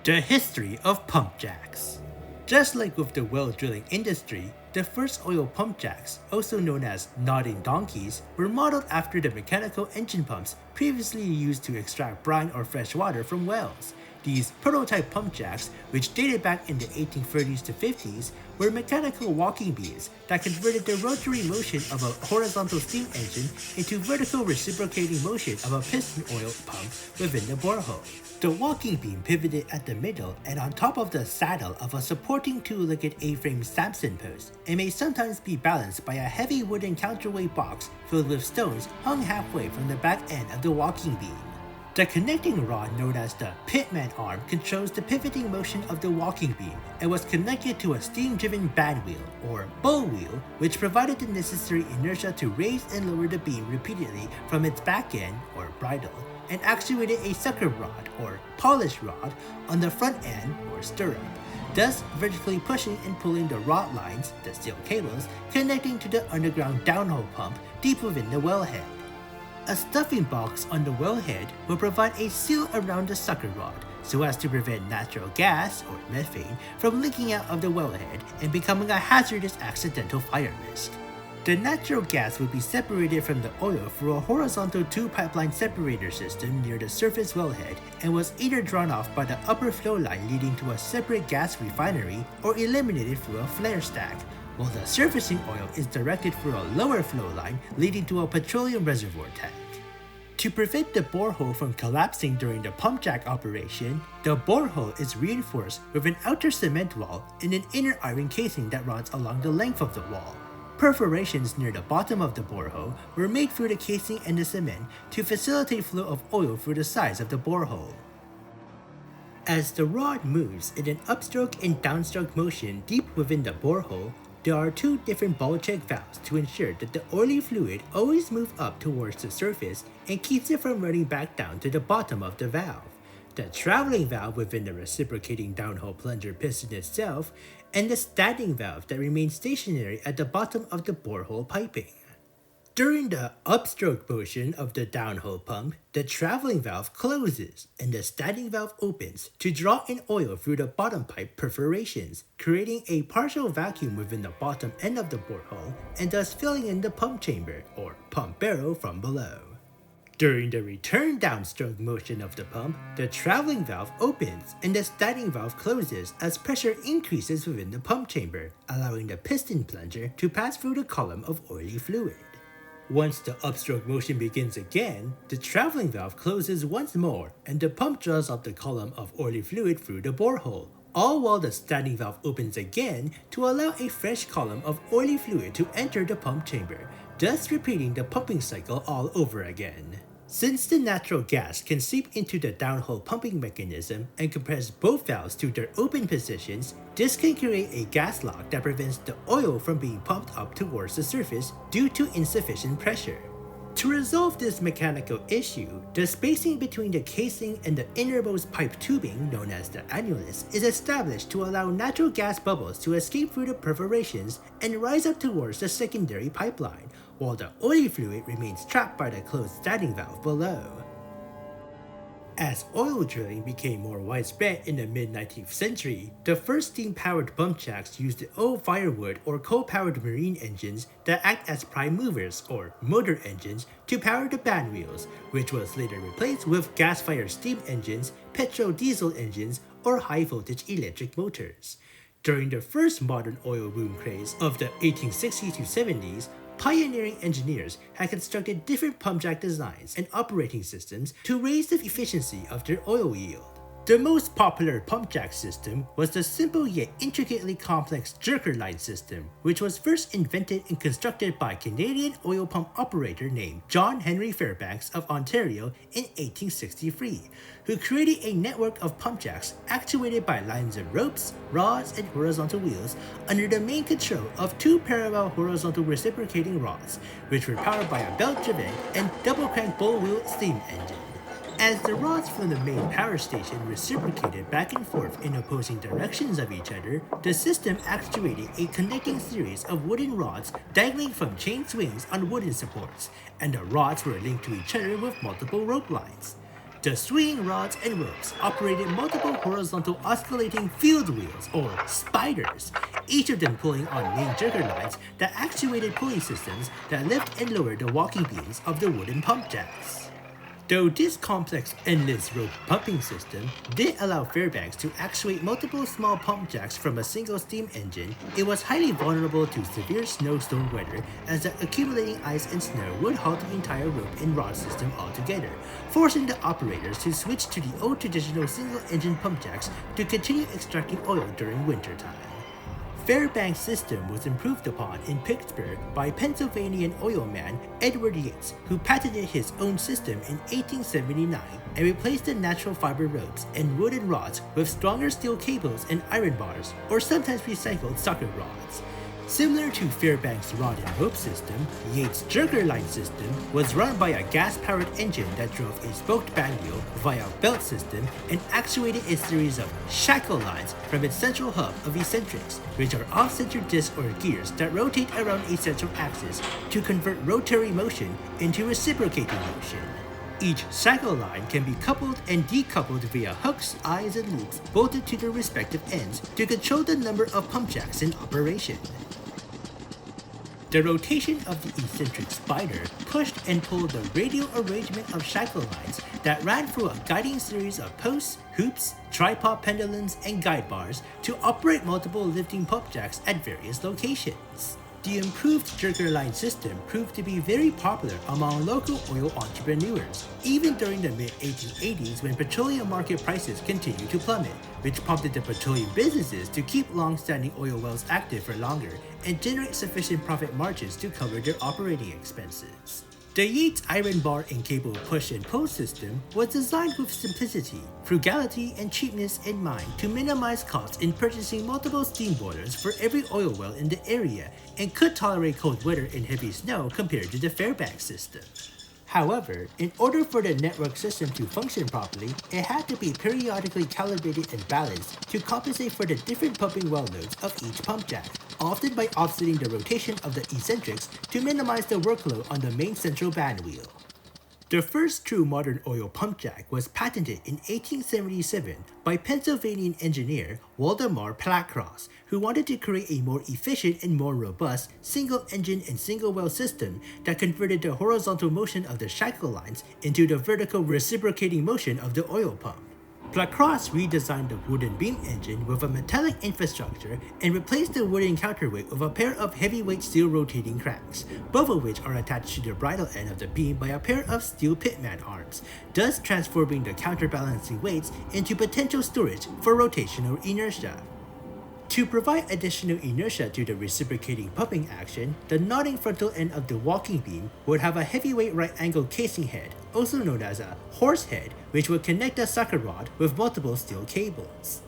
The history of pump jacks. Just like with the well drilling industry, the first oil pump jacks, also known as nodding donkeys, were modeled after the mechanical engine pumps previously used to extract brine or fresh water from wells. These prototype pump jacks, which dated back in the 1830s to 50s, were mechanical walking beams that converted the rotary motion of a horizontal steam engine into vertical reciprocating motion of a piston oil pump within the borehole. The walking beam pivoted at the middle and on top of the saddle of a supporting two-legged A-frame Samson post, and may sometimes be balanced by a heavy wooden counterweight box filled with stones hung halfway from the back end of the walking beam. The connecting rod known as the pitman arm controls the pivoting motion of the walking beam and was connected to a steam-driven band wheel, or bow wheel, which provided the necessary inertia to raise and lower the beam repeatedly from its back end, or bridle, and actuated a sucker rod, or polish rod, on the front end, or stirrup, thus vertically pushing and pulling the rod lines, the steel cables, connecting to the underground downhole pump deep within the wellhead. A stuffing box on the wellhead will provide a seal around the sucker rod so as to prevent natural gas, or methane, from leaking out of the wellhead and becoming a hazardous accidental fire risk. The natural gas would be separated from the oil through a horizontal two-pipeline separator system near the surface wellhead and was either drawn off by the upper flow line leading to a separate gas refinery or eliminated through a flare stack, while the surfacing oil is directed through a lower flow line leading to a petroleum reservoir tank. To prevent the borehole from collapsing during the pump jack operation, the borehole is reinforced with an outer cement wall and an inner iron casing that runs along the length of the wall. Perforations near the bottom of the borehole were made through the casing and the cement to facilitate flow of oil through the sides of the borehole. As the rod moves in an upstroke and downstroke motion deep within the borehole, there are two different ball check valves to ensure that the oily fluid always moves up towards the surface and keeps it from running back down to the bottom of the valve, the traveling valve within the reciprocating downhole plunger piston itself, and the standing valve that remains stationary at the bottom of the borehole piping. During the upstroke motion of the downhole pump, the traveling valve closes and the standing valve opens to draw in oil through the bottom pipe perforations, creating a partial vacuum within the bottom end of the borehole and thus filling in the pump chamber, or pump barrel, from below. During the return downstroke motion of the pump, the traveling valve opens and the standing valve closes as pressure increases within the pump chamber, allowing the piston plunger to pass through the column of oily fluid. Once the upstroke motion begins again, the traveling valve closes once more and the pump draws up the column of oily fluid through the borehole, all while the standing valve opens again to allow a fresh column of oily fluid to enter the pump chamber, thus repeating the pumping cycle all over again. Since the natural gas can seep into the downhole pumping mechanism and compress both valves to their open positions, this can create a gas lock that prevents the oil from being pumped up towards the surface due to insufficient pressure. To resolve this mechanical issue, the spacing between the casing and the innermost pipe tubing, known as the annulus, is established to allow natural gas bubbles to escape through the perforations and rise up towards the secondary pipeline, while the oily fluid remains trapped by the closed standing valve below. As oil drilling became more widespread in the mid-19th century, the first steam-powered pump jacks used old firewood or coal-powered marine engines that act as prime movers, or motor engines, to power the band wheels, which was later replaced with gas-fired steam engines, petrol-diesel engines, or high-voltage electric motors. During the first modern oil boom craze of the 1860s to 70s, pioneering engineers had constructed different pump jack designs and operating systems to raise the efficiency of their oil yield. The most popular pump jack system was the simple yet intricately complex jerker line system, which was first invented and constructed by a Canadian oil pump operator named John Henry Fairbanks of Ontario in 1863, who created a network of pump jacks actuated by lines of ropes, rods, and horizontal wheels under the main control of two parallel horizontal reciprocating rods, which were powered by a belt-driven and double-crank bull-wheel steam engine. As the rods from the main power station reciprocated back and forth in opposing directions of each other, the system actuated a connecting series of wooden rods dangling from chain swings on wooden supports, and the rods were linked to each other with multiple rope lines. The swinging rods and ropes operated multiple horizontal oscillating field wheels, or spiders, each of them pulling on main jerker lines that actuated pulley systems that lift and lower the walking beams of the wooden pump jacks. Though this complex endless rope pumping system did allow Fairbanks to actuate multiple small pump jacks from a single steam engine, it was highly vulnerable to severe snowstorm weather as the accumulating ice and snow would halt the entire rope and rod system altogether, forcing the operators to switch to the old traditional single engine pump jacks to continue extracting oil during wintertime. Fairbanks' system was improved upon in Pittsburgh by Pennsylvanian oilman Edward Yates, who patented his own system in 1879 and replaced the natural fiber ropes and wooden rods with stronger steel cables and iron bars, or sometimes recycled socket rods. Similar to Fairbanks' rod and rope system, Yates' jerker line system was run by a gas-powered engine that drove a spoked band wheel via a belt system and actuated a series of shackle lines from its central hub of eccentrics, which are off-center discs or gears that rotate around a central axis to convert rotary motion into reciprocating motion. Each shackle line can be coupled and decoupled via hooks, eyes, and loops bolted to their respective ends to control the number of pump jacks in operation. The rotation of the eccentric spider pushed and pulled the radial arrangement of shackle lines that ran through a guiding series of posts, hoops, tripod pendulums, and guide bars to operate multiple lifting pump jacks at various locations. The improved jerker line system proved to be very popular among local oil entrepreneurs, even during the mid-1880s when petroleum market prices continued to plummet, which prompted the petroleum businesses to keep long-standing oil wells active for longer and generate sufficient profit margins to cover their operating expenses. The Yates iron bar and cable push and pull system was designed with simplicity, frugality, and cheapness in mind to minimize costs in purchasing multiple steam boilers for every oil well in the area and could tolerate cold weather and heavy snow compared to the Fairbanks system. However, in order for the network system to function properly, it had to be periodically calibrated and balanced to compensate for the different pumping well loads of each pump jack, often by offsetting the rotation of the eccentrics to minimize the workload on the main central band wheel. The first true modern oil pump jack was patented in 1877 by Pennsylvanian engineer Waldemar Placross, who wanted to create a more efficient and more robust single-engine and single-well system that converted the horizontal motion of the shackle lines into the vertical reciprocating motion of the oil pump. Placross redesigned the wooden beam engine with a metallic infrastructure and replaced the wooden counterweight with a pair of heavyweight steel rotating cranks, both of which are attached to the bridle end of the beam by a pair of steel pitman arms, thus transforming the counterbalancing weights into potential storage for rotational inertia. To provide additional inertia to the reciprocating pumping action, the nodding frontal end of the walking beam would have a heavyweight right-angle casing head, also known as a horse head, which would connect the sucker rod with multiple steel cables.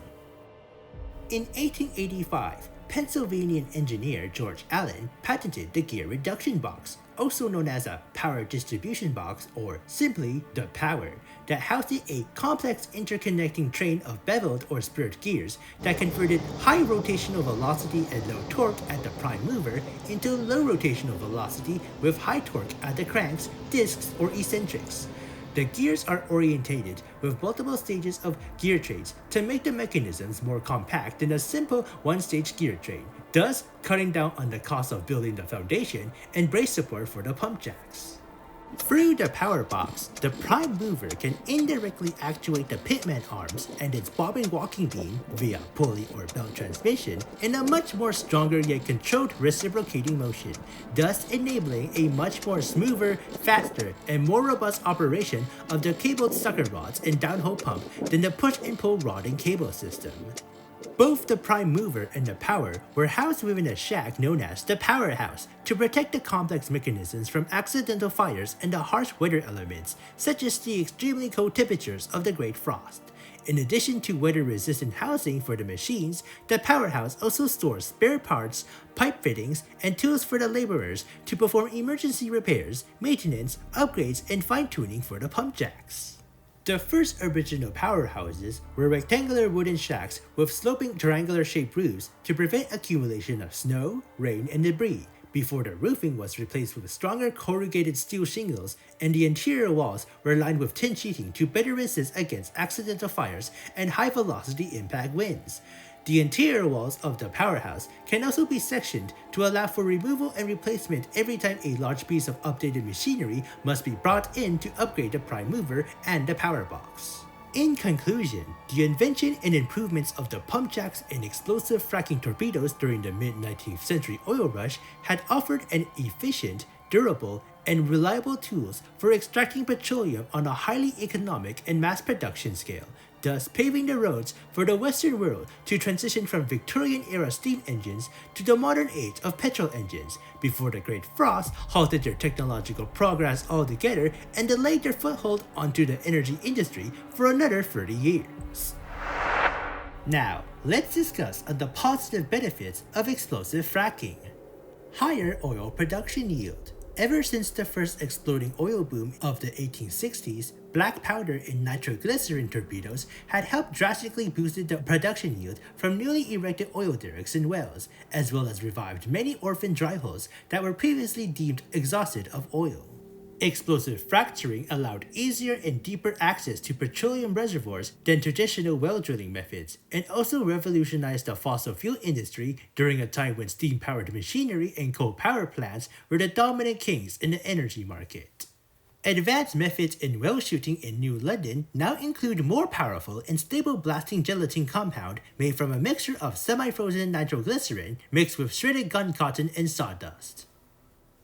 In 1885, Pennsylvanian engineer George Allen patented the gear reduction box, also known as a power distribution box or simply the power, that housed a complex interconnecting train of beveled or spurred gears that converted high rotational velocity and low torque at the prime mover into low rotational velocity with high torque at the cranks, discs, or eccentrics. The gears are orientated with multiple stages of gear trains to make the mechanisms more compact than a simple one-stage gear train, thus cutting down on the cost of building the foundation and brace support for the pump jacks. Through the power box, the prime mover can indirectly actuate the pitman arms and its bobbing walking beam via pulley or belt transmission in a much more stronger yet controlled reciprocating motion, thus enabling a much more smoother, faster, and more robust operation of the cabled sucker rods and downhole pump than the push and pull rod and cable system. Both the prime mover and the power were housed within a shack known as the powerhouse to protect the complex mechanisms from accidental fires and the harsh weather elements, such as the extremely cold temperatures of the Great Frost. In addition to weather-resistant housing for the machines, the powerhouse also stores spare parts, pipe fittings, and tools for the laborers to perform emergency repairs, maintenance, upgrades, and fine-tuning for the pump jacks. The first original powerhouses were rectangular wooden shacks with sloping triangular-shaped roofs to prevent accumulation of snow, rain, and debris, before the roofing was replaced with stronger corrugated steel shingles and the interior walls were lined with tin sheeting to better resist against accidental fires and high-velocity impact winds. The interior walls of the powerhouse can also be sectioned to allow for removal and replacement every time a large piece of updated machinery must be brought in to upgrade the prime mover and the power box. In conclusion, the invention and improvements of the pump jacks and explosive fracking torpedoes during the mid-19th century oil rush had offered an efficient, durable, and reliable tools for extracting petroleum on a highly economic and mass production scale, thus paving the roads for the Western world to transition from Victorian-era steam engines to the modern age of petrol engines, before the Great Frost halted their technological progress altogether and delayed their foothold onto the energy industry for another 30 years. Now, let's discuss the positive benefits of explosive fracking. Higher oil production yield. Ever since the first exploding oil boom of the 1860s, black powder in nitroglycerin torpedoes had helped drastically boost the production yield from newly erected oil derricks and wells, as well as revived many orphan dry holes that were previously deemed exhausted of oil. Explosive fracturing allowed easier and deeper access to petroleum reservoirs than traditional well drilling methods, and also revolutionized the fossil fuel industry during a time when steam-powered machinery and coal power plants were the dominant kings in the energy market. Advanced methods in well shooting in New London now include more powerful and stable blasting gelatin compound made from a mixture of semi-frozen nitroglycerin mixed with shredded gun cotton and sawdust.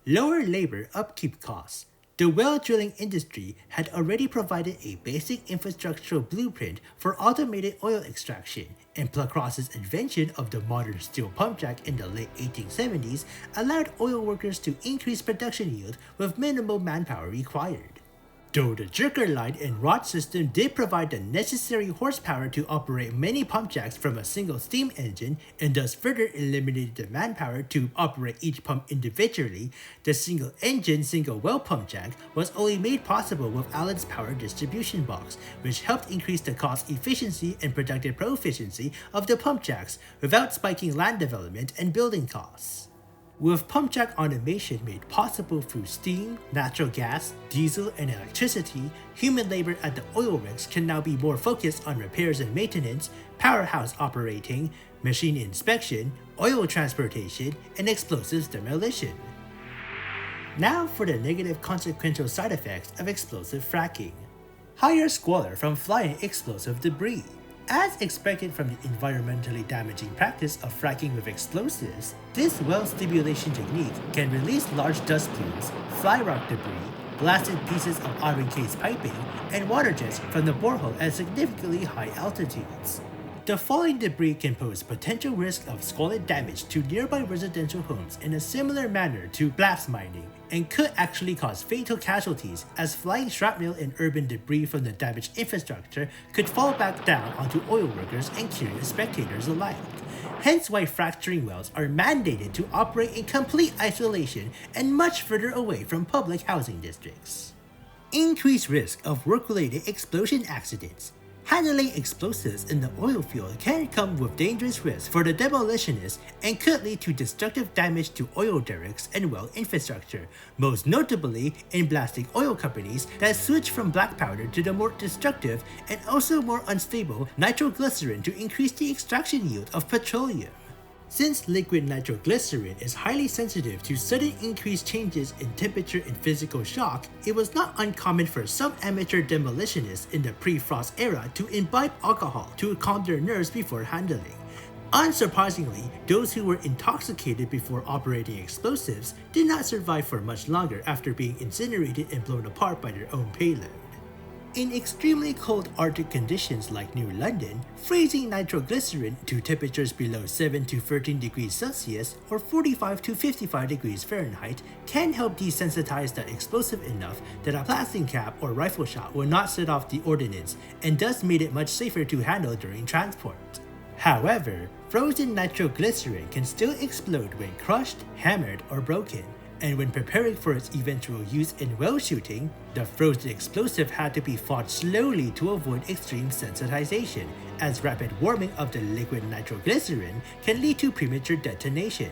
Lower labor upkeep costs. The well drilling industry had already provided a basic infrastructural blueprint for automated oil extraction, and Placross's invention of the modern steel pump jack in the late 1870s allowed oil workers to increase production yield with minimal manpower required. Though the jerker line and rod system did provide the necessary horsepower to operate many pump jacks from a single steam engine and thus further eliminated the manpower to operate each pump individually, the single engine, single well pump jack was only made possible with Allen's power distribution box, which helped increase the cost efficiency and productive proficiency of the pump jacks without spiking land development and building costs. With pump jack automation made possible through steam, natural gas, diesel, and electricity, human labor at the oil rigs can now be more focused on repairs and maintenance, powerhouse operating, machine inspection, oil transportation, and explosives demolition. Now for the negative consequential side effects of explosive fracking. Higher squalor from flying explosive debris. As expected from the environmentally damaging practice of fracking with explosives, this well stimulation technique can release large dust plumes, fly rock debris, blasted pieces of iron case piping, and water jets from the borehole at significantly high altitudes. The falling debris can pose potential risk of squalid damage to nearby residential homes in a similar manner to blast mining, and could actually cause fatal casualties, as flying shrapnel and urban debris from the damaged infrastructure could fall back down onto oil workers and curious spectators alike. Hence why fracturing wells are mandated to operate in complete isolation and much further away from public housing districts. Increased risk of work-related explosion accidents. Handling explosives in the oil field can come with dangerous risks for the demolitionist and could lead to destructive damage to oil derricks and well infrastructure, most notably in blasting oil companies that switch from black powder to the more destructive and also more unstable nitroglycerin to increase the extraction yield of petroleum. Since liquid nitroglycerin is highly sensitive to sudden increased changes in temperature and physical shock, it was not uncommon for some amateur demolitionists in the pre-frost era to imbibe alcohol to calm their nerves before handling. Unsurprisingly, those who were intoxicated before operating explosives did not survive for much longer after being incinerated and blown apart by their own payload. In extremely cold Arctic conditions like New London, freezing nitroglycerin to temperatures below 7 to 13 degrees Celsius or 45 to 55 degrees Fahrenheit can help desensitize the explosive enough that a blasting cap or rifle shot will not set off the ordnance, and thus made it much safer to handle during transport. However, frozen nitroglycerin can still explode when crushed, hammered, or broken. And when preparing for its eventual use in well shooting, the frozen explosive had to be fought slowly to avoid extreme sensitization, as rapid warming of the liquid nitroglycerin can lead to premature detonation.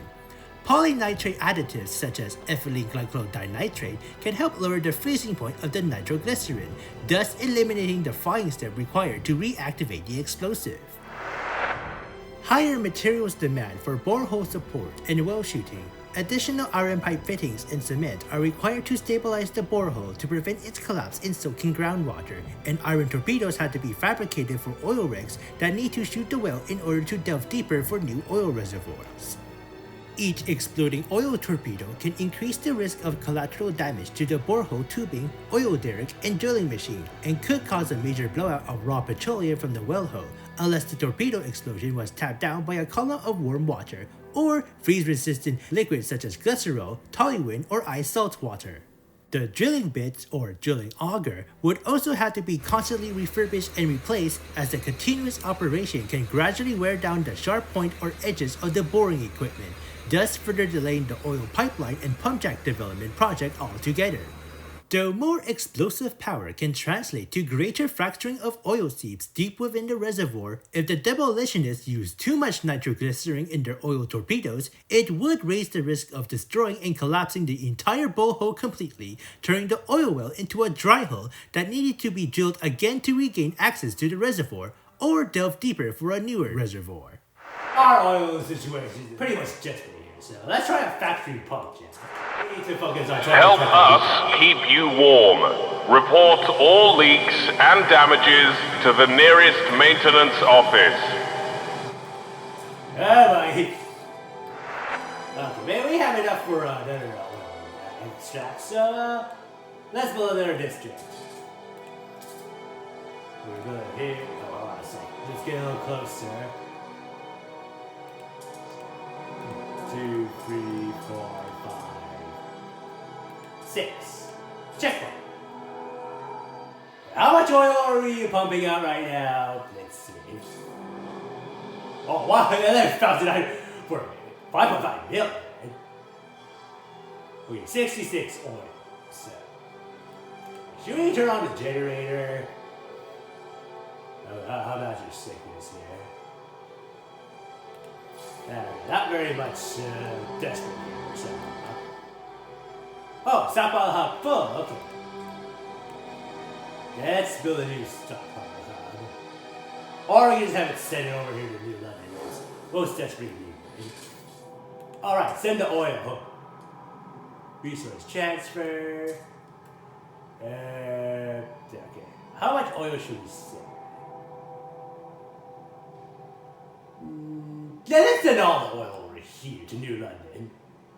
Polynitrate additives such as ethylene glycol dinitrate can help lower the freezing point of the nitroglycerin, thus eliminating the frying step required to reactivate the explosive. higher materials demand for borehole support and well shooting. Additional iron pipe fittings and cement are required to stabilize the borehole to prevent its collapse in soaking groundwater, and iron torpedoes had to be fabricated for oil rigs that need to shoot the well in order to delve deeper for new oil reservoirs. Each exploding oil torpedo can increase the risk of collateral damage to the borehole tubing, oil derrick, and drilling machine, and could cause a major blowout of raw petroleum from the wellhole, unless the torpedo explosion was tapped down by a column of warm water, or freeze-resistant liquids such as glycerol, toluene, or ice salt water. The drilling bits, or drilling auger, would also have to be constantly refurbished and replaced, as the continuous operation can gradually wear down the sharp point or edges of the boring equipment, thus further delaying the oil pipeline and pump jack development project altogether. Though more explosive power can translate to greater fracturing of oil seeps deep within the reservoir, if the demolitionists use too much nitroglycerin in their oil torpedoes, it would raise the risk of destroying and collapsing the entire borehole completely, turning the oil well into a dry hole that needed to be drilled again to regain access to the reservoir, or delve deeper for a newer reservoir. Our oil situation is pretty much desperate here, so let's try a factory pump jack. We need to focus on trying Help to us keep you warm. Report all leaks and damages to the nearest maintenance office. Okay, man, we have enough for another extract, so let's build another district. We're gonna hit. Oh, I see. Let's get a little closer. 2, 3, 4, 5, 6. Checkpoint. How much oil are we pumping out right now? Let's see. Oh wow, that's $1,000 for 5.5 million. Okay, 66 oil. So, should we turn on the generator? Oh, how about your sickness here? Not very much desperate here, so. Oh, stockpile hub full, okay. Let's build a new stockpile hub. Or we can just have it send it over here to New London. It's most desperately needed. Alright, send the oil. Resource transfer. Okay. How much oil should we send? Yeah, let's send all the oil over here to New London.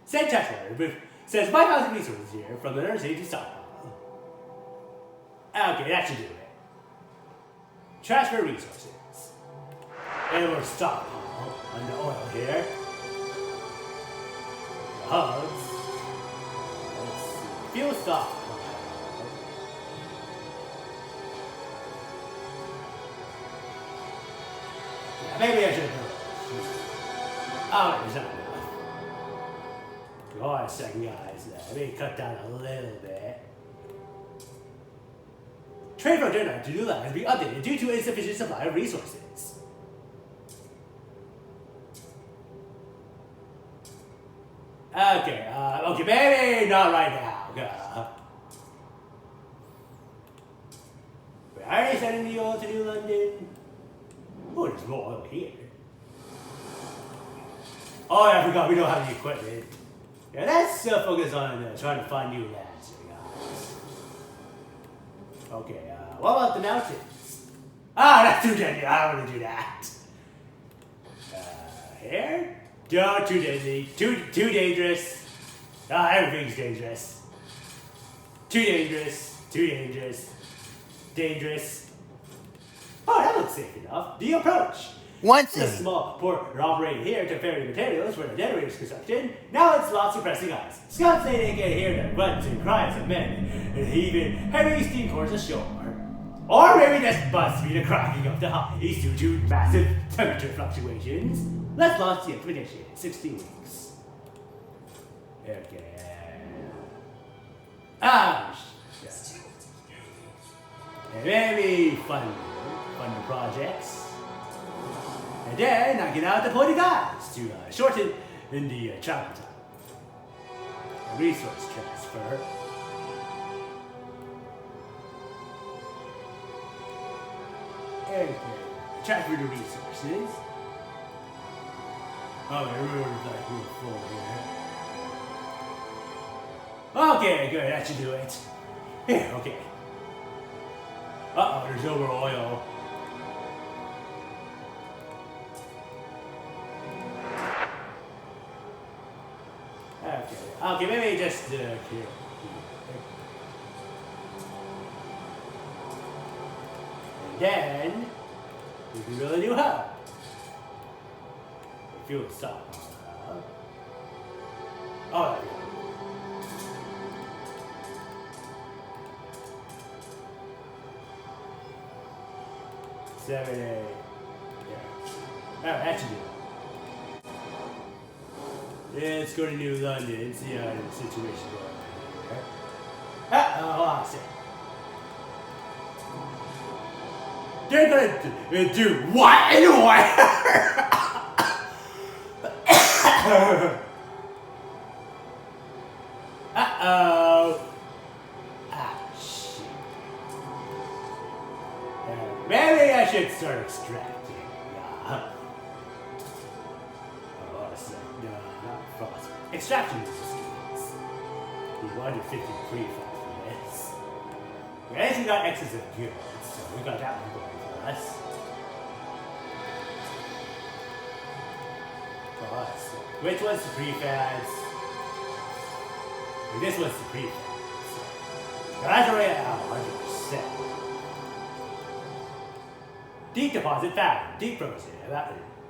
Send test order. Says 5,000 resources here from the nursery to stockpile. Okay, that should do it. Transfer resources. And we're stockpile on the oil here. The hubs. Let's see. Fuel stockpile. Yeah, maybe I should have. Oh, there's not enough. Hold on a second, guys. Let me cut down a little bit. Trade from Denmark to New Land has been updated due to insufficient supply of resources. Okay, maybe not right now. Wait, are they sending the oil to New London? Oh, there's more oil here. Oh, I forgot we don't have the equipment. Yeah, let's focus on trying to find new lands here, guys. Okay, what about the mountains? Ah, that's too deadly. I don't want to do that. Here? No, too deadly. Too dangerous. Everything's dangerous. Too dangerous. Too dangerous. Dangerous. Oh, that looks safe enough. The approach. One It's a thing. small port operating here to ferry materials for the generator's construction. Now it's lots of pressing ice. Scouts say they can hear the grunts and cries of men, and even heavy steam cores ashore. Or maybe this must be the cracking of the ice due to massive temperature fluctuations. Let's launch the expedition in 60 weeks. Okay. And maybe fund the projects. And then knocking out the pointy guys to shorten in the travel time. Resource transfer. Okay. Transfer the resources. Oh, the room's like real full here. Okay, good, that should do it. Here, okay. Uh-oh, there's no more oil. Okay, maybe just here. And then we can build a new hub. Fuel stop. Oh, there we go. Seven, 8. Yeah. Oh, that should do it. Let's go to New London and see how the situation goes here. Oh, lost it. They're gonna do what anyway? Uh-oh. Ah, shit. Maybe I should start extracting. Yeah. Extraction skills. We wanted 53 for this. We actually got excess of goods, so we got that one going for us. Which one's the prefads? This one's the prefads. That's already at 100%. Deep deposit found. Deep frozen.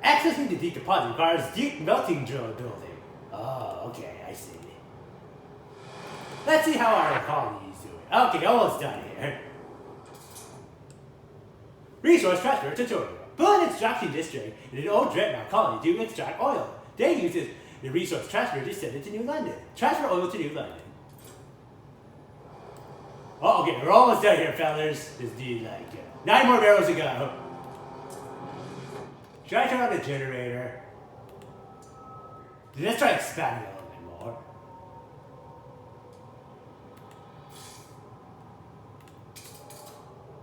Accessing the deep deposit requires deep melting drill building. Oh, okay, I see. Let's see how our colony is doing. Okay, almost done here. Resource transfer tutorial. Build an extraction district in an old dreadnought colony to extract oil. They use the resource transfer to send it to New London. Transfer oil to New London. Oh, okay, we're almost done here, fellas. Just need like 9 more barrels to go. Should I turn on the generator? Let's try expanding a little bit more.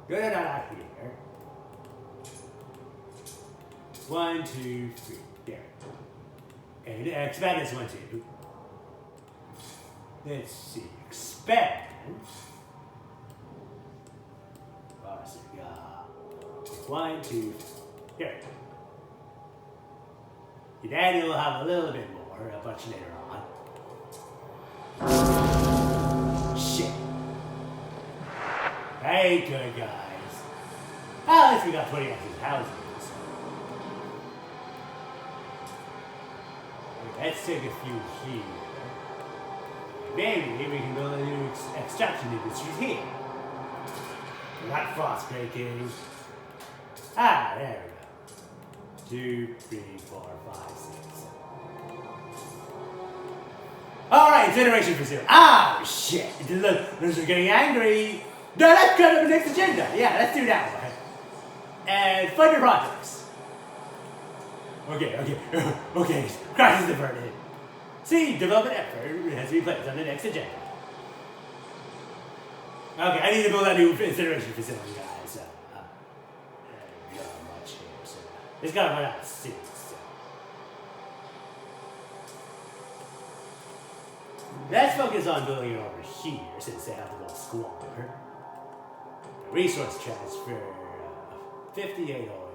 Good, not out here. 1, 2, 3. There. And expand this one too. Let's see. Expand. Awesome. 1, 2, 3. Here. And then you'll have a little bit more, a bunch later on. Shit. Hey, good guys. At least we got 20 active houses. Let's take a few here. Maybe we can build a new extraction industry here. Not frost breaking. Ah, there we go. 2, 3, 4, 5, 6. Alright, generation for 0. Ah, shit. Look, those are getting angry. No, let's cut up the next agenda. Yeah, let's do that one. And fund your projects. Okay. Crisis averted. See, development effort has to be placed on the next agenda. Okay, I need to build that new incineration facility, guys. Not much here, so it's gotta run out of seats. So. Let's focus on building it over here, since they have to go squalor. Resource transfer, 58 oil.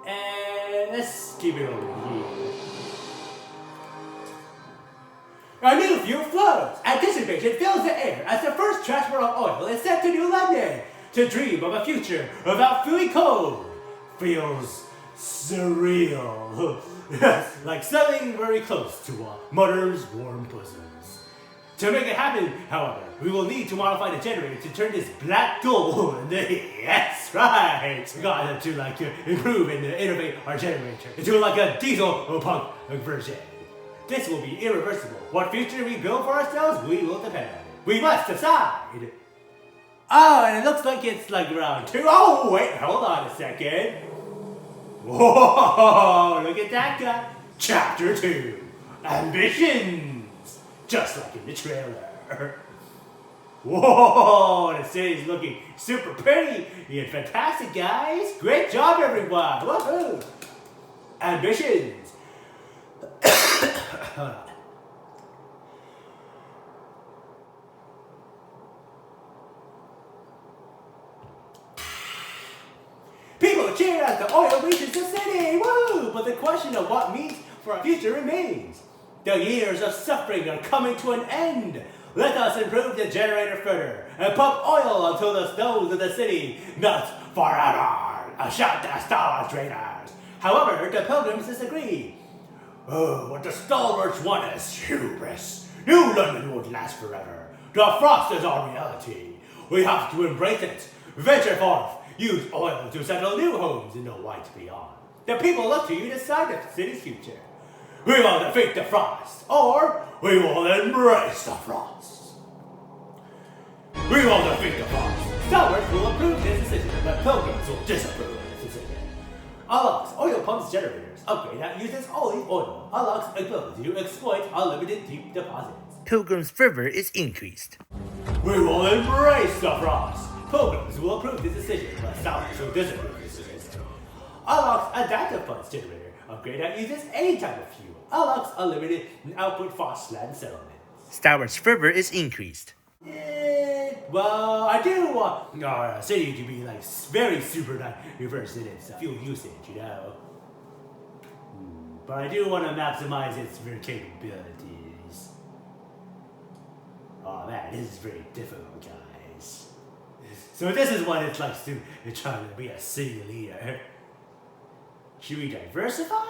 And let's keep it over here. A new fuel flows. Anticipation fills the air as the first transport of oil is sent to New London. To dream of a future without feeling cold feels surreal. Like something very close to a mother's warm bosoms. To make it happen, however, we will need to modify the generator to turn this black gold. Yes, right. We got to improve and innovate our generator into like a diesel punk version. This will be irreversible. What future we build for ourselves, we will depend on it. We must decide. Oh, and it looks like it's like round 2. Oh, wait, hold on a second. Whoa, look at that guy. Chapter 2, Ambitions. Just like in the trailer. Whoa, the city's looking super pretty and fantastic, guys. Great job, everyone. Woohoo! Ambitions. Hold on. People cheer as the oil reaches the city. Woo! But the question of what means for our future remains. The years of suffering are coming to an end. Let us improve the generator further and pump oil until the snows of the city melt forever. A shout to Star Wars trainers. However, the pilgrims disagree. Oh, what the stalwarts want is hubris. New London won't last forever. The frost is our reality. We have to embrace it. Venture forth. Use oil to settle new homes in the white beyond. The people look to you to decide the city's future. We will defeat the frost, or we will embrace the frost. We will defeat the frost. Stalwarts will approve this decision, but pilgrims will disapprove this decision. Unlocks oil pumps generators. Upgrade that uses olive oil. Unlocks ability to exploit unlimited deep deposits. Pilgrim's fervor is increased. We will embrace the frost. Pilgrims will approve this decision, but Stalwarts will disapprove this decision. Unlocks adaptive funds generator. Upgrade that uses any type of fuel. Unlocks unlimited output frost-land settlements. Stalwart's fervor is increased. Well, I do want our city to be like very super diverse in its fuel usage, you know. But I do want to maximize its capabilities. Oh man, this is very difficult, guys. So this is what it's like to try to be a city leader. Should we diversify?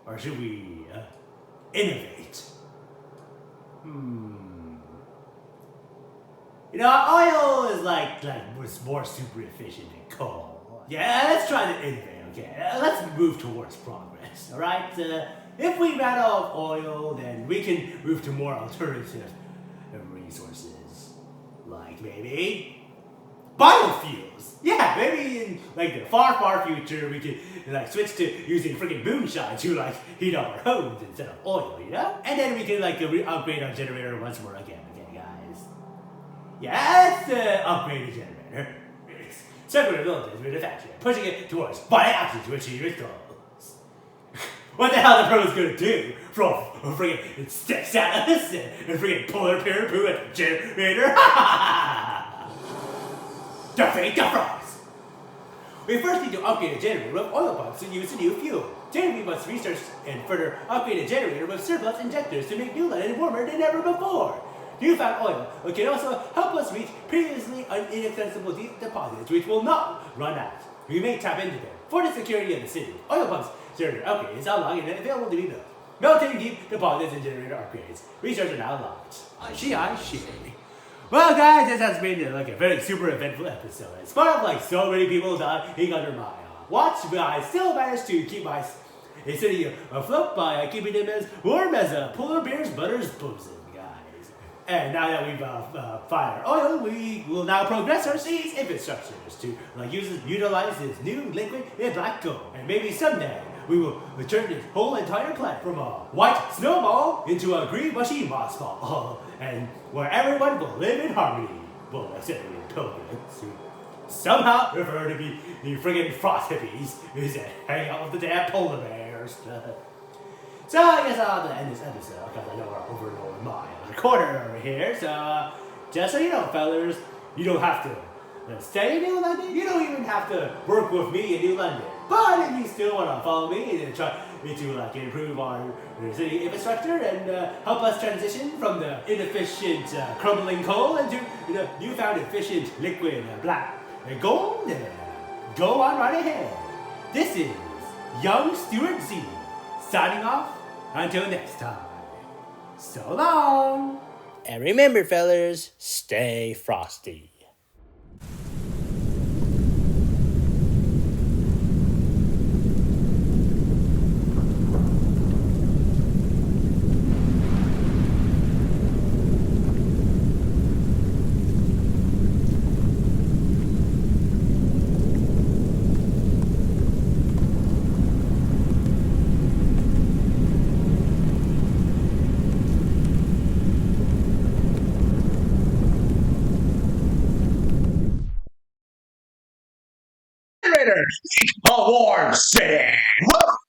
Or should we innovate? You know, oil is was more super efficient than coal. Yeah, let's try to innovate, okay? Let's move towards progress, alright? If we ran out of oil, then we can move to more alternative resources. Like maybe biofuels. Yeah, maybe in like the far future we could like switch to using freaking moonshine to like heat up our homes instead of oil, you know? And then we can like upgrade our generator once more again, okay, guys? Yeah, let's upgrade the generator. Circular abilities manufacturing, pushing it towards bioacid to achieve its goals. What the hell are the pros gonna do? From freaking sticks at us and freaking polar bear poo at the generator? Defeat the frost! We first need to upgrade a generator with oil pumps to use a new fuel. Then we must research and further upgrade a generator with surplus injectors to make New London warmer than ever before. Newfound oil can also help us reach previously inaccessible deep deposits which will not run out. We may tap into them for the security of the city. Oil pumps generator upgrades are long and available to be built. Melting deep deposits and generator upgrades. Research are now locked. I see. Well, guys, this has been like a very super eventful episode. In spite of like so many people dying under my watch, but I still managed to keep my city afloat by keeping them as warm as polar bear's butter's bosom, guys. And now that we've fired oil, we will now progress our city's infrastructures to like utilize this new liquid in black gold. And maybe someday we will turn this whole entire planet from a white snowball into a green mushy moss ball. And where everyone will live in harmony. Well, except for the pilgrims who somehow prefer to be the friggin' frost hippies who hang out with the damn polar bears. So I guess I'll have to end this episode because I know we're over an over mile and a quarter over here. So just so you know, fellas, you don't have to stay in New London. You don't even have to work with me in New London. But if you still want to follow me and try to like improve our city infrastructure and help us transition from the inefficient crumbling coal into the newfound efficient liquid black gold, go on right ahead. This is Young Steward Z signing off until next time. So long. And remember, fellas, stay frosty. later. A warm city. Woo!